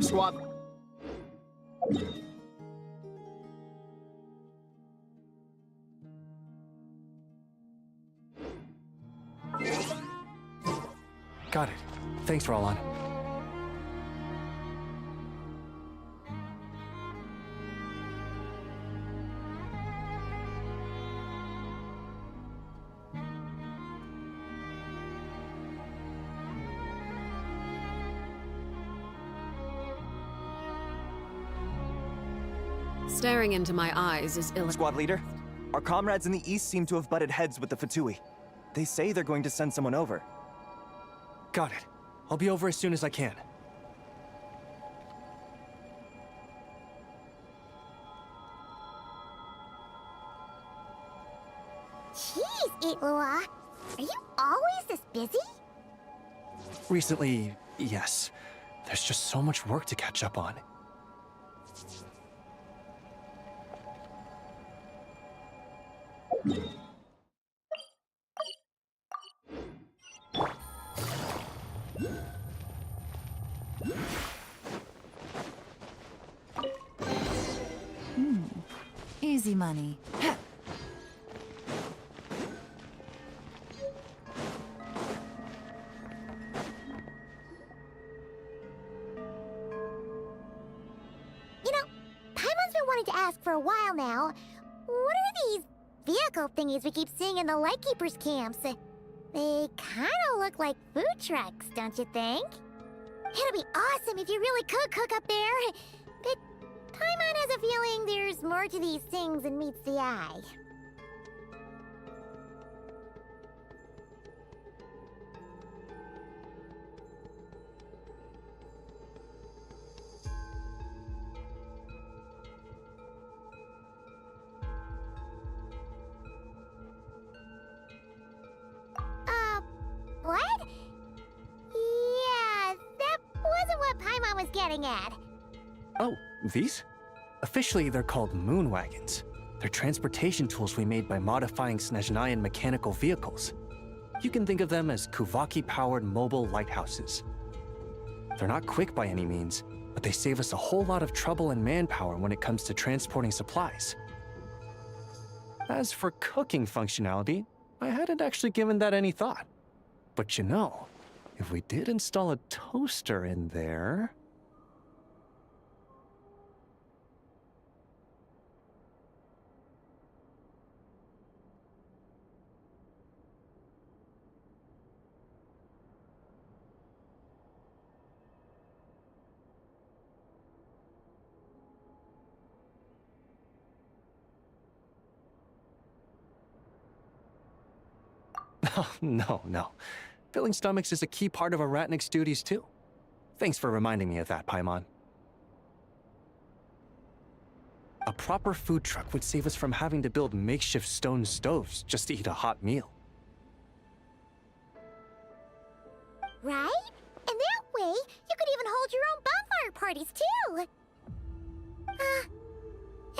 A: Swap.
I: Got it. Thanks, Roland.
G: Staring into my eyes is ill.
M: Squad leader, our comrades in the east seem to have butted heads with the Fatui. They say they're going to send someone over.
N: Got it. I'll be over as soon as I can.
C: Jeez, Itlua. Are you always this busy?
N: Recently, yes. There's just so much work to catch up on.
K: Easy money.
C: Paimon's been wanting to ask for a while now. What are these vehicle thingies we keep seeing in the Lightkeepers camps? They kinda look like food trucks, don't you think? It'll be awesome if you really could cook up there. But Paimon has a feeling there's more to these things than meets the eye. What? Yeah, that wasn't what Paimon was getting at.
N: Oh, these? Officially, they're called moon wagons. They're transportation tools we made by modifying Snezhnayan mechanical vehicles. You can think of them as Kuvaki-powered mobile lighthouses. They're not quick by any means, but they save us a whole lot of trouble and manpower when it comes to transporting supplies. As for cooking functionality, I hadn't actually given that any thought. But you know, if we did install a toaster in there... Oh, no. Filling stomachs is a key part of a Ratnik's duties, too. Thanks for reminding me of that, Paimon. A proper food truck would save us from having to build makeshift stone stoves just to eat a hot meal.
C: Right? And that way, you could even hold your own bonfire parties, too!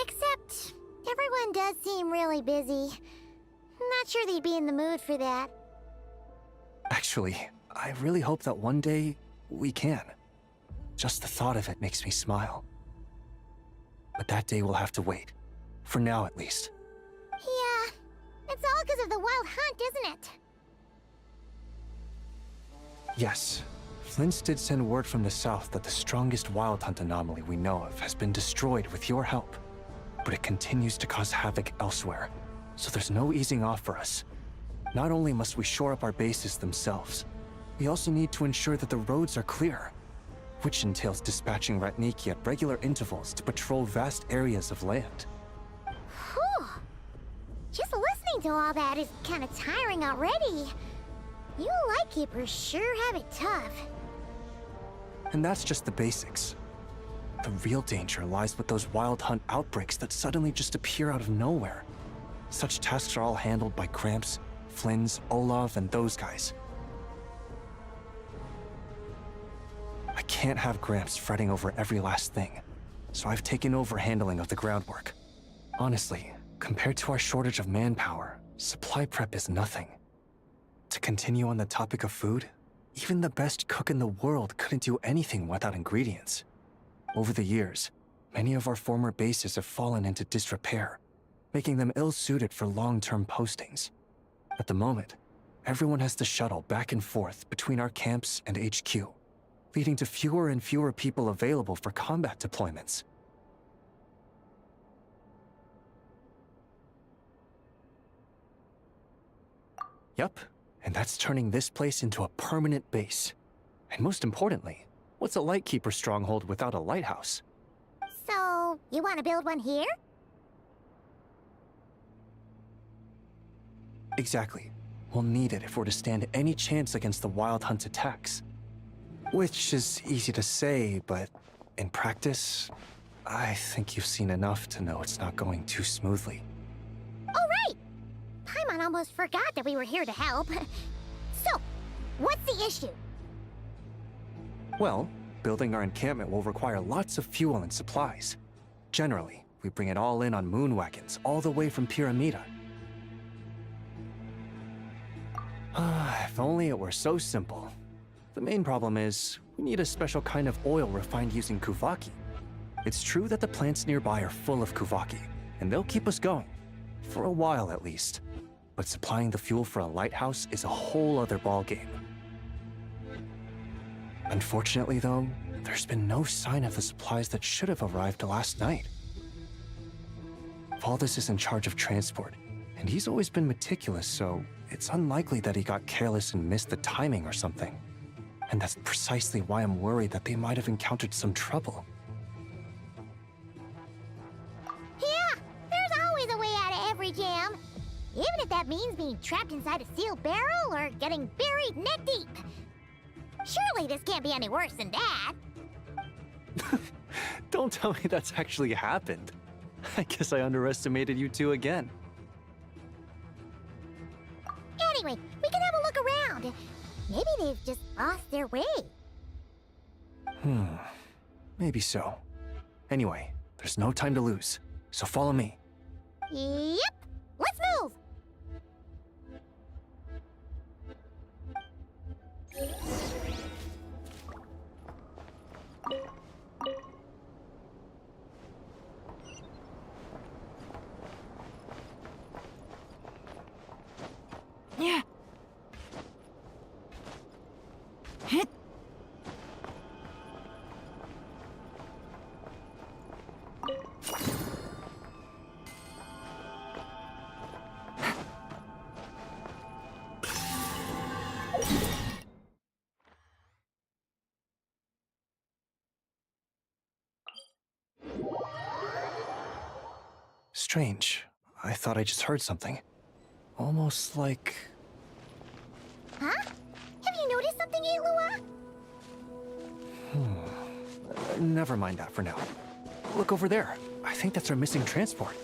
C: Except, everyone does seem really busy. Not sure they'd be in the mood for that.
N: Actually, I really hope that one day, we can. Just the thought of it makes me smile. But that day will have to wait. For now, at least.
C: Yeah, it's all because of the wild hunt, isn't it?
N: Yes. Flint's did send word from the south that the strongest wild hunt anomaly we know of has been destroyed with your help. But it continues to cause havoc elsewhere, so there's no easing off for us. Not only must we shore up our bases themselves, we also need to ensure that the roads are clear, which entails dispatching Ratniki at regular intervals to patrol vast areas of land.
C: Whew. Just listening to all that is kind of tiring already. You Lightkeepers sure have it tough.
N: And that's just the basics. The real danger lies with those wild hunt outbreaks that suddenly just appear out of nowhere. Such tasks are all handled by Gramps, Flynn's, Olav, and those guys. I can't have Gramps fretting over every last thing, so I've taken over handling of the groundwork. Honestly, compared to our shortage of manpower, supply prep is nothing. To continue on the topic of food, even the best cook in the world couldn't do anything without ingredients. Over the years, many of our former bases have fallen into disrepair, making them ill-suited for long-term postings. At the moment, everyone has to shuttle back and forth between our camps and HQ, leading to fewer and fewer people available for combat deployments. Yup, and that's turning this place into a permanent base. And most importantly, what's a Lightkeeper stronghold without a lighthouse?
C: So, So, you want to build one here?
N: Exactly. We'll need it if we're to stand any chance against the Wild Hunt's attacks. Which is easy to say, but in practice, I think you've seen enough to know it's not going too smoothly.
C: Oh, right! Paimon almost forgot that we were here to help. So, what's the issue?
N: Well, building our encampment will require lots of fuel and supplies. Generally, we bring it all in on moon wagons, all the way from Pyramida. If only it were so simple. The main problem is, we need a special kind of oil refined using Kuvaki. It's true that the plants nearby are full of Kuvaki, and they'll keep us going. For a while, at least. But supplying the fuel for a lighthouse is a whole other ballgame. Unfortunately, though, there's been no sign of the supplies that should have arrived last night. Valdez is in charge of transport, and he's always been meticulous, so it's unlikely that he got careless and missed the timing or something. And that's precisely why I'm worried that they might have encountered some trouble.
C: Yeah, there's always a way out of every jam. Even if that means being trapped inside a sealed barrel or getting buried neck deep. Surely this can't be any worse than that.
N: Don't tell me that's actually happened. I guess I underestimated you two again.
C: Anyway, we can have a look around. Maybe they've just lost their way.
N: Maybe so. Anyway, there's no time to lose, so follow me.
C: Yep, let's move!
K: Yeah. Hit.
N: Strange. I thought I just heard something. Almost like...
C: Huh? Have you noticed something, Eilua?
N: Never mind that for now. Look over there. I think that's our missing transport.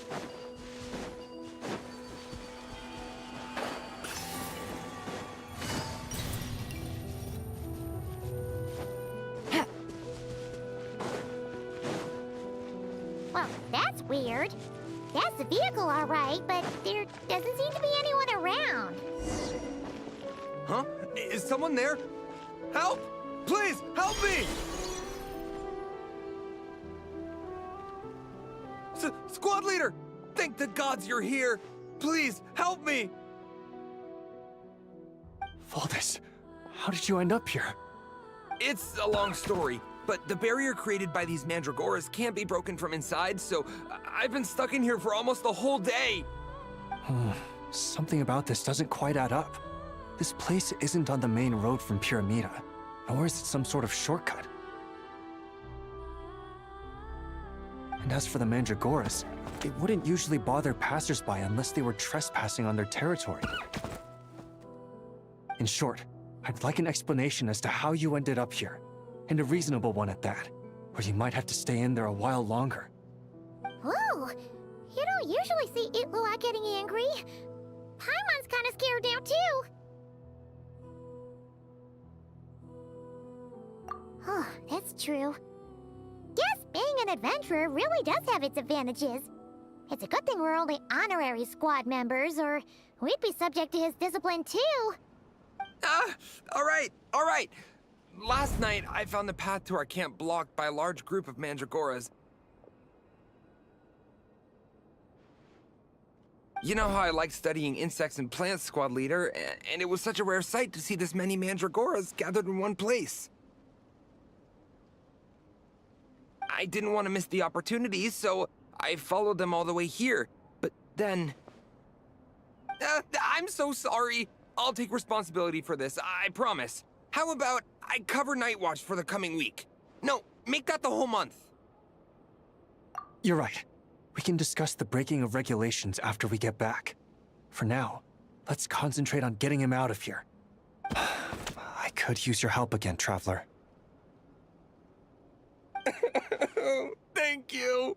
C: Well, that's weird. That's the vehicle, all right, but there doesn't seem to be anyone around.
O: Huh? Is someone there? Help! Please, help me! Squad leader! Thank the gods you're here! Please, help me!
N: Valdez, how did you end up here?
O: It's a long story, but the barrier created by these mandragoras can't be broken from inside, so I've been stuck in here for almost the whole day!
N: Something about this doesn't quite add up. This place isn't on the main road from Pyramida, nor is it some sort of shortcut. And as for the mandragoras, it wouldn't usually bother passersby unless they were trespassing on their territory. In short, I'd like an explanation as to how you ended up here, and a reasonable one at that, or you might have to stay in there a while longer.
C: Ooh, you don't usually see Eilua getting angry. Paimon's kind of scared now, too. Oh, that's true. Guess being an adventurer really does have its advantages. It's a good thing we're only honorary squad members, or we'd be subject to his discipline, too.
O: All right. Last night, I found the path to our camp blocked by a large group of mandragoras. You know how I like studying insects and plants, Squad Leader, and it was such a rare sight to see this many mandragoras gathered in one place. I didn't want to miss the opportunity, so I followed them all the way here. But then... I'm so sorry. I'll take responsibility for this, I promise. How about I cover Night Watch for the coming week? No, make that the whole month.
N: You're right. We can discuss the breaking of regulations after we get back. For now, let's concentrate on getting him out of here. I could use your help again, Traveler.
O: Thank you!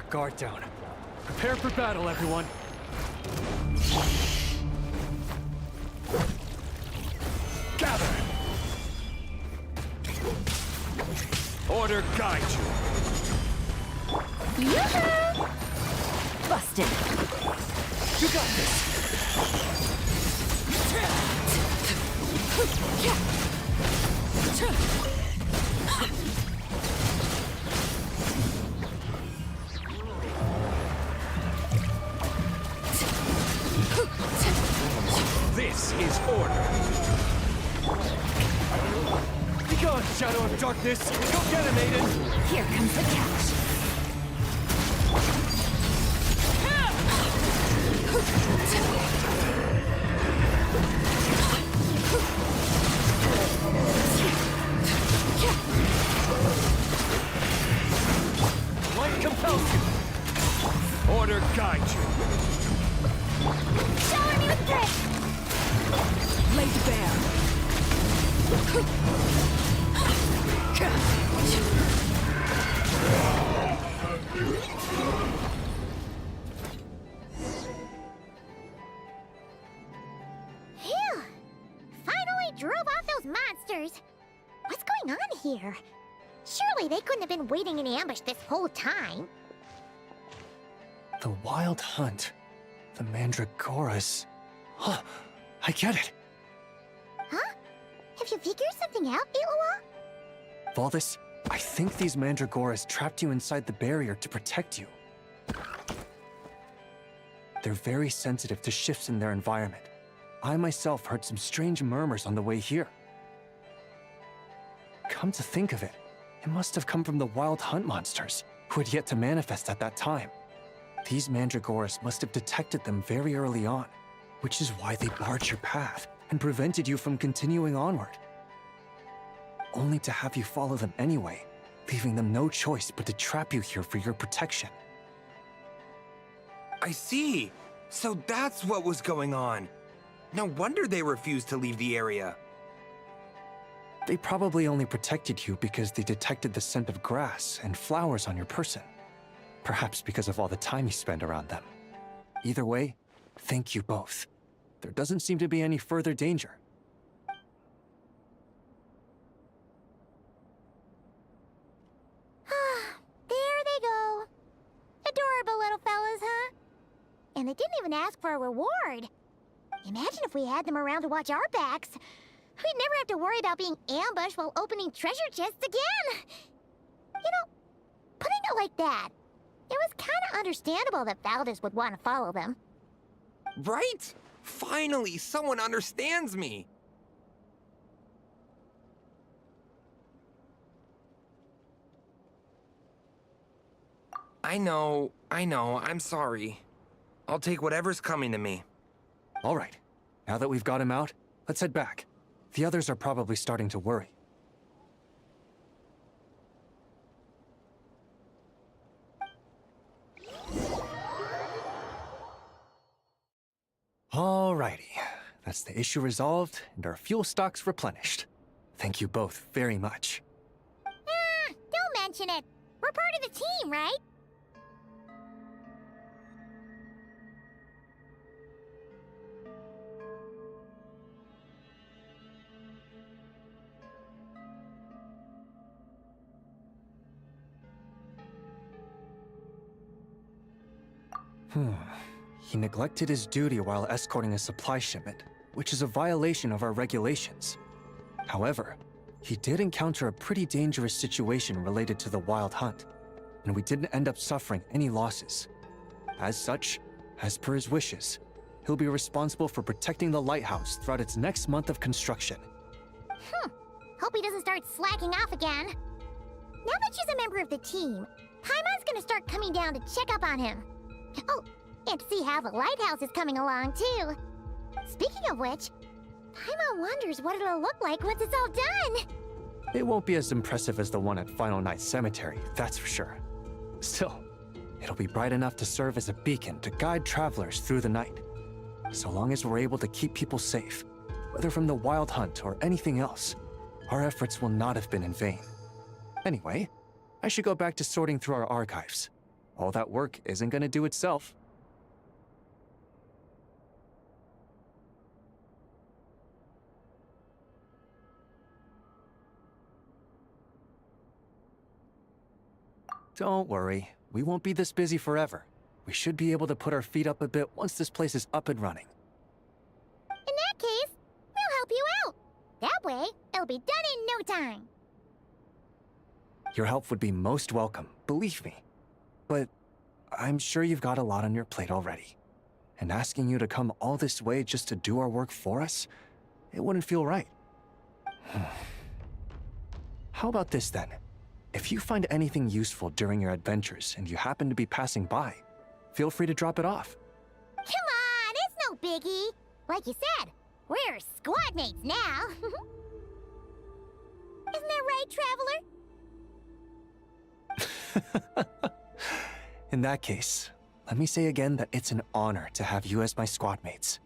N: Guard down. Prepare for battle, everyone. Gather! Order guide you.
K: Yoo-hoo! Busted.
N: You got this.
O: This is order.
N: Be gone, Shadow of Darkness! Go get him, Aiden!
K: Here comes the catch.
N: Light compels you!
O: Order guide you.
C: Shower me with grace!
K: Laid bare.
C: Phew! Finally drove off those monsters! What's going on here? Surely they couldn't have been waiting in ambush this whole time.
N: The Wild Hunt. The Mandragoras. Huh, I get it.
C: Huh? Have you figured something out, Iloa?
N: Valdis, I think these Mandragoras trapped you inside the barrier to protect you. They're very sensitive to shifts in their environment. I myself heard some strange murmurs on the way here. Come to think of it, it must have come from the Wild Hunt monsters, who had yet to manifest at that time. These Mandragoras must have detected them very early on, which is why they barred your path and prevented you from continuing onward. Only to have you follow them anyway, leaving them no choice but to trap you here for your protection.
O: I see. So that's what was going on. No wonder they refused to leave the area.
N: They probably only protected you because they detected the scent of grass and flowers on your person. Perhaps because of all the time you spend around them. Either way, thank you both. There doesn't seem to be any further danger.
C: There they go. Adorable little fellas, huh? And they didn't even ask for a reward. Imagine if we had them around to watch our backs. We'd never have to worry about being ambushed while opening treasure chests again. You know, putting it like that, it was kind of understandable that Valdis would want to follow them.
O: Right? Finally, someone understands me. I know, I'm sorry. I'll take whatever's coming to me.
N: All right, now that we've got him out, let's head back. The others are probably starting to worry. Alrighty, that's the issue resolved and our fuel stocks replenished. Thank you both very much.
C: Don't mention it. We're part of the team, right?
N: He neglected his duty while escorting a supply shipment, which is a violation of our regulations. However, He did encounter a pretty dangerous situation related to the Wild Hunt, and we didn't end up suffering any losses. As such, as per his wishes, he'll be responsible for protecting the lighthouse throughout its next month of construction.
C: Hope he doesn't start slacking off again. Now that she's a member of the team, Paimon's gonna start coming down to check up on him. Oh, and to see how the lighthouse is coming along, too. Speaking of which, Paimon wonders what it'll look like once it's all done.
N: It won't be as impressive as the one at Final Night Cemetery, that's for sure. Still, it'll be bright enough to serve as a beacon to guide travelers through the night. So long as we're able to keep people safe, whether from the Wild Hunt or anything else, our efforts will not have been in vain. Anyway, I should go back to sorting through our archives. All that work isn't gonna do itself. Don't worry, we won't be this busy forever. We should be able to put our feet up a bit once this place is up and running.
C: In that case, we'll help you out. That way, it'll be done in no time.
N: Your help would be most welcome, believe me. But I'm sure you've got a lot on your plate already. And asking you to come all this way just to do our work for us, it wouldn't feel right. How about this then? If you find anything useful during your adventures and you happen to be passing by, feel free to drop it off.
C: Come on, it's no biggie. Like you said, we're squad mates now. Isn't that right, Traveler?
N: In that case, let me say again that it's an honor to have you as my squad mates.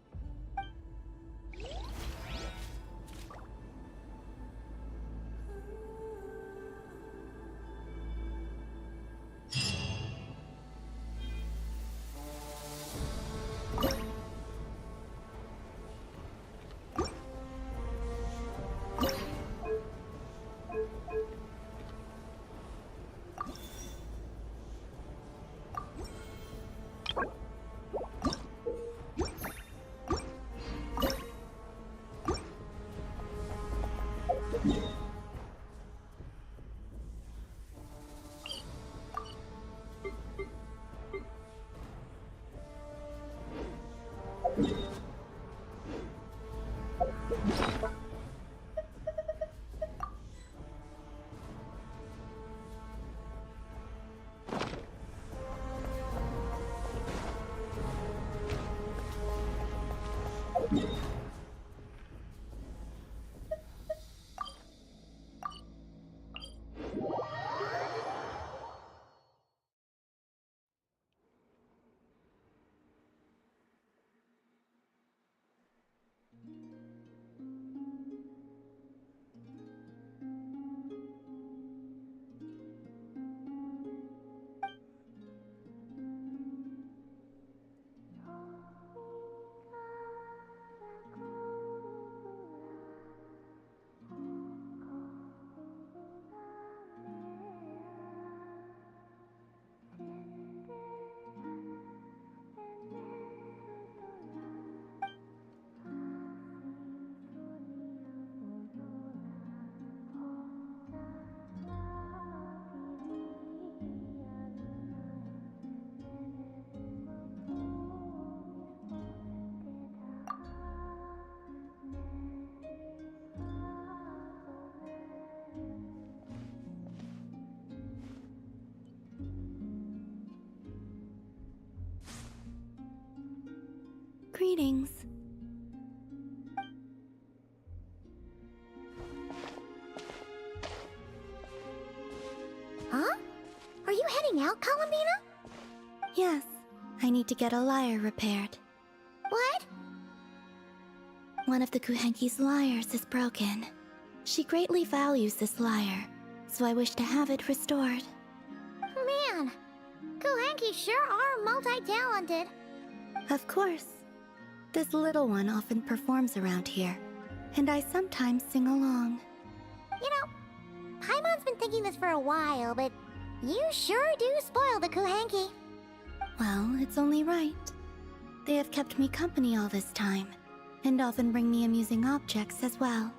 L: Greetings.
C: Huh? Are you heading out, Columbina?
L: Yes, I need to get a lyre repaired.
C: What?
L: One of the Kuhenki's lyres is broken. She greatly values this lyre, so I wish to have it restored.
C: Man, Kuhenki sure are multi-talented.
L: Of course. This little one often performs around here, and I sometimes sing along.
C: You know, Paimon's been thinking this for a while, but you sure do spoil the Kuhenki.
L: Well, it's only right. They have kept me company all this time, and often bring me amusing objects as well.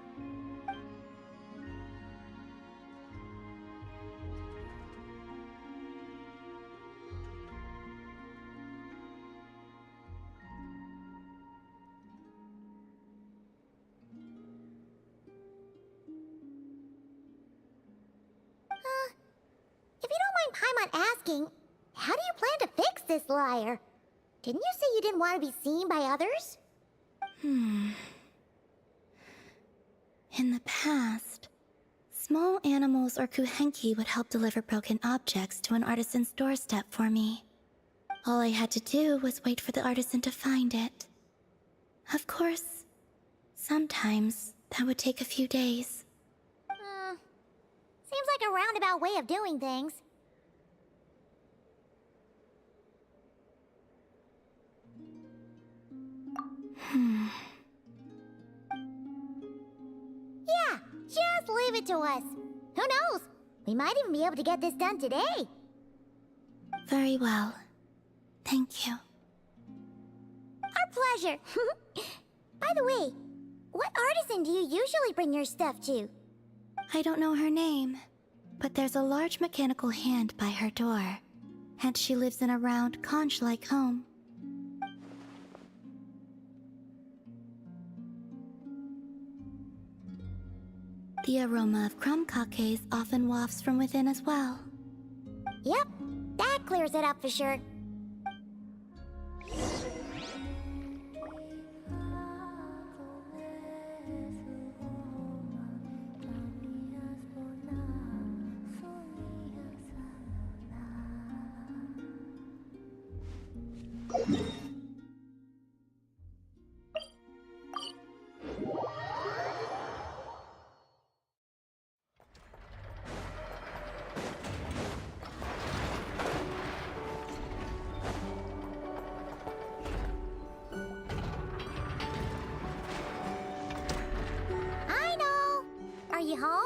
C: asking, how do you plan to fix this liar? Didn't you say you didn't want to be seen by others?
P: In the past, small animals or kuhenki would help deliver broken objects to an artisan's doorstep for me. All I had to do was wait for the artisan to find it. Of course, sometimes that would take a few days.
C: Seems like a roundabout way of doing things. Yeah, just leave it to us. Who knows? We might even be able to get this done today.
P: Very well. Thank you.
C: Our pleasure. By the way, what artisan do you usually bring your stuff to?
P: I don't know her name, but there's a large mechanical hand by her door, and she lives in a round, conch-like home. The aroma of crumb cakes often wafts from within as well.
C: Yep, that clears it up for sure. Are you home?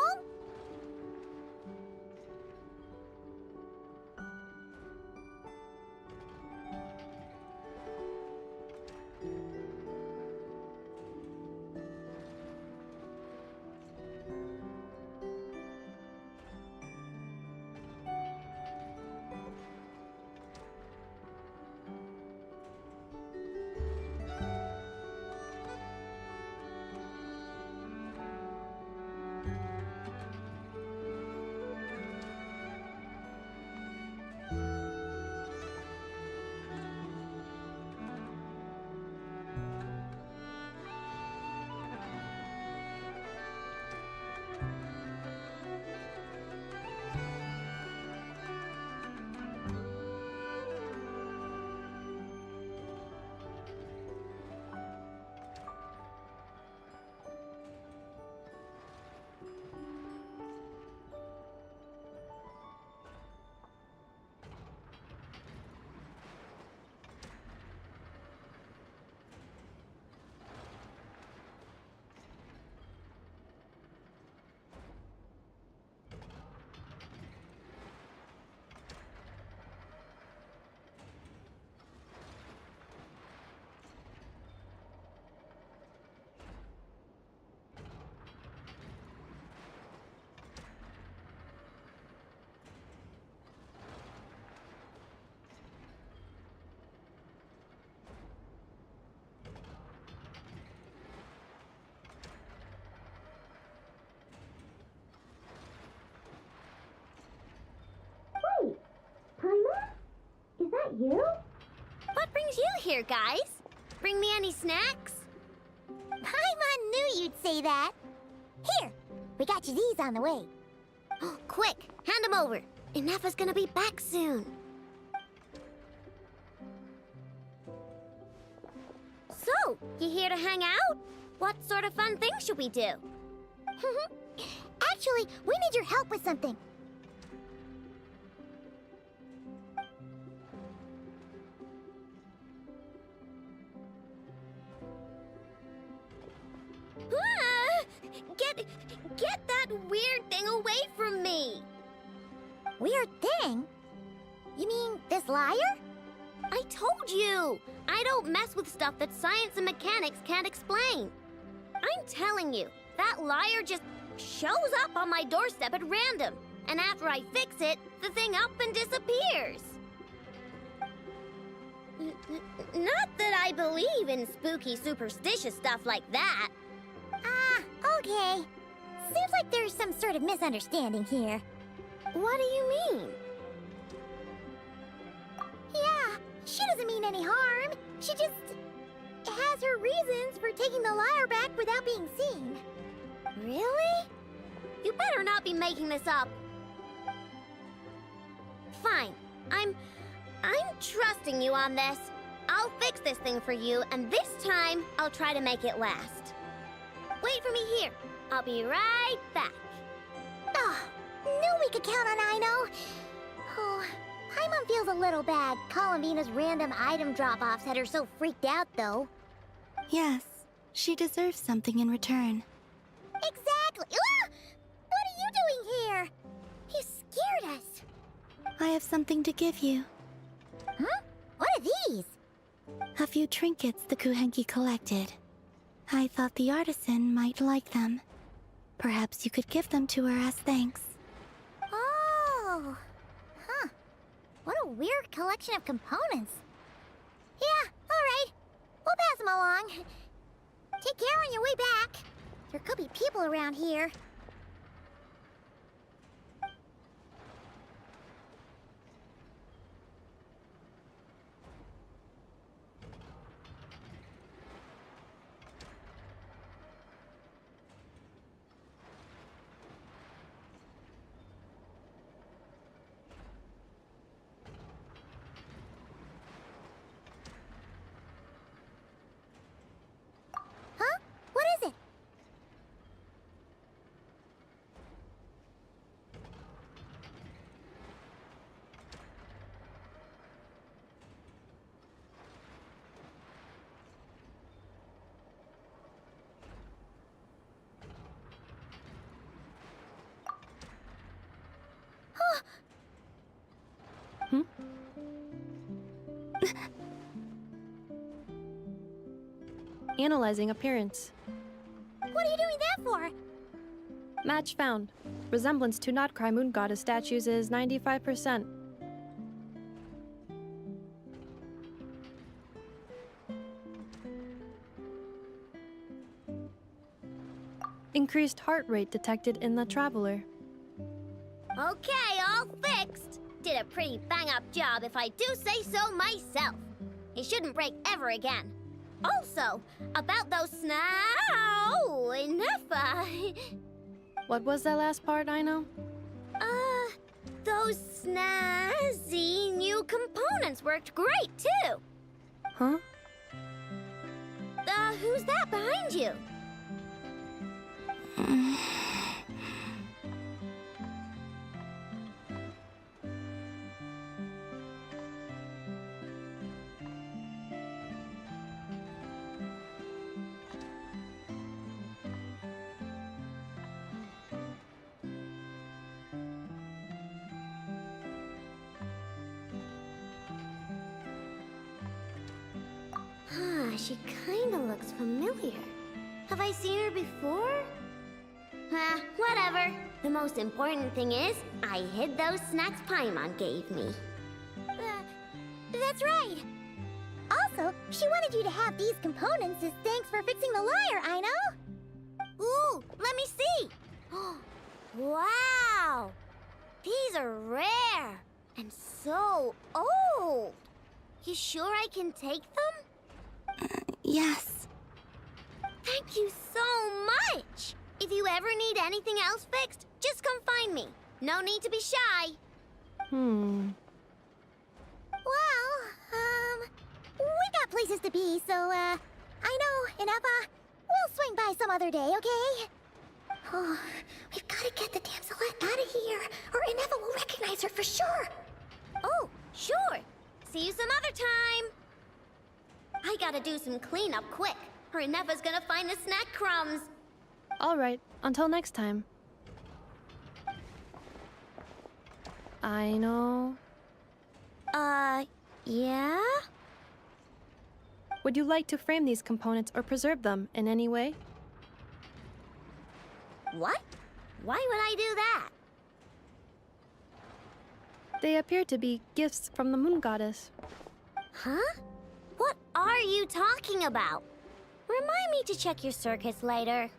C: You? What brings you here, guys? Bring me any snacks? Paimon knew you'd say that. Here, we got you these on the way. Oh, quick, hand them over. Inafa's gonna be back soon. So, you here to hang out? What sort of fun things should we do? Actually, we need your help with something. Get that weird thing away from me! Weird thing? You mean this liar? I told you! I don't mess with stuff that science and mechanics can't explain. I'm telling you, that liar just shows up on my doorstep at random. And after I fix it, the thing up and disappears. Not that I believe in spooky, superstitious stuff like that. Okay. Seems like there's some sort of misunderstanding here. What do you mean? she doesn't mean any harm. She just has her reasons for taking the lyre back without being seen. Really? You better not be making this up. Fine. I'm trusting you on this. I'll fix this thing for you, and this time, I'll try to make it last. Wait for me here. I'll be right back. Oh, knew we could count on Aino. Oh, Paimon feels a little bad. Columbina's random item drop-offs had her so freaked out, though.
P: Yes, she deserves something in return.
C: Exactly. Ah! What are you doing here? You scared us.
P: I have something to give you.
C: Huh? What are these?
P: A few trinkets the Kuhenki collected. I thought the artisan might like them. Perhaps you could give them to her as thanks.
C: Oh. Huh. What a weird collection of components. Yeah, alright. We'll pass them along. Take care on your way back. There could be people around here. Huh? What is it?
D: Hmm? Analyzing appearance.
C: What are you doing that for?
D: Match found. Resemblance to Notcry Moon Goddess statues is 95%. Increased heart rate detected in the traveler.
C: Okay, all fixed. Did a pretty bang-up job if I do say so myself. It shouldn't break ever again. Also, about those Nepha.
D: What was that last part, I know?
C: Those snazzy new components worked great, too.
D: Huh?
C: Who's that behind you? She kinda looks familiar. Have I seen her before? Whatever. The most important thing is, I hid those snacks Paimon gave me. That's right. Also, she wanted you to have these components as thanks for fixing the lyre, I know. Ooh, let me see. Wow. These are rare and so old. You sure I can take them?
P: Yes.
C: Thank you so much! If you ever need anything else fixed, just come find me. No need to be shy. Well, we got places to be, so, I know, Ineppa, we'll swing by some other day, okay? Oh, we've gotta get the damselette out of here, or Ineppa will recognize her for sure. Oh, sure. See you some other time. I gotta do some cleanup quick, or Ineppa's gonna find the snack crumbs.
D: All right, until next time. I know.
C: Yeah?
D: Would you like to frame these components or preserve them in any way?
C: What? Why would I do that?
D: They appear to be gifts from the Moon Goddess.
C: Huh? What are you talking about? Remind me to check your circuits later.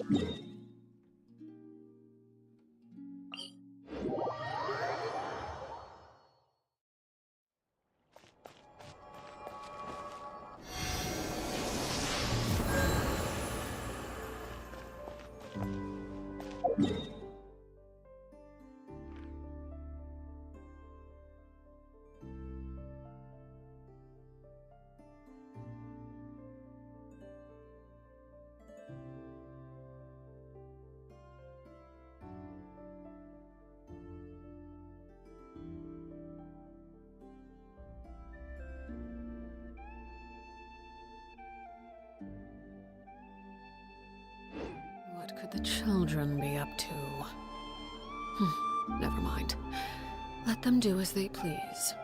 G: What could the children be up to? Never mind. Let them do as they please.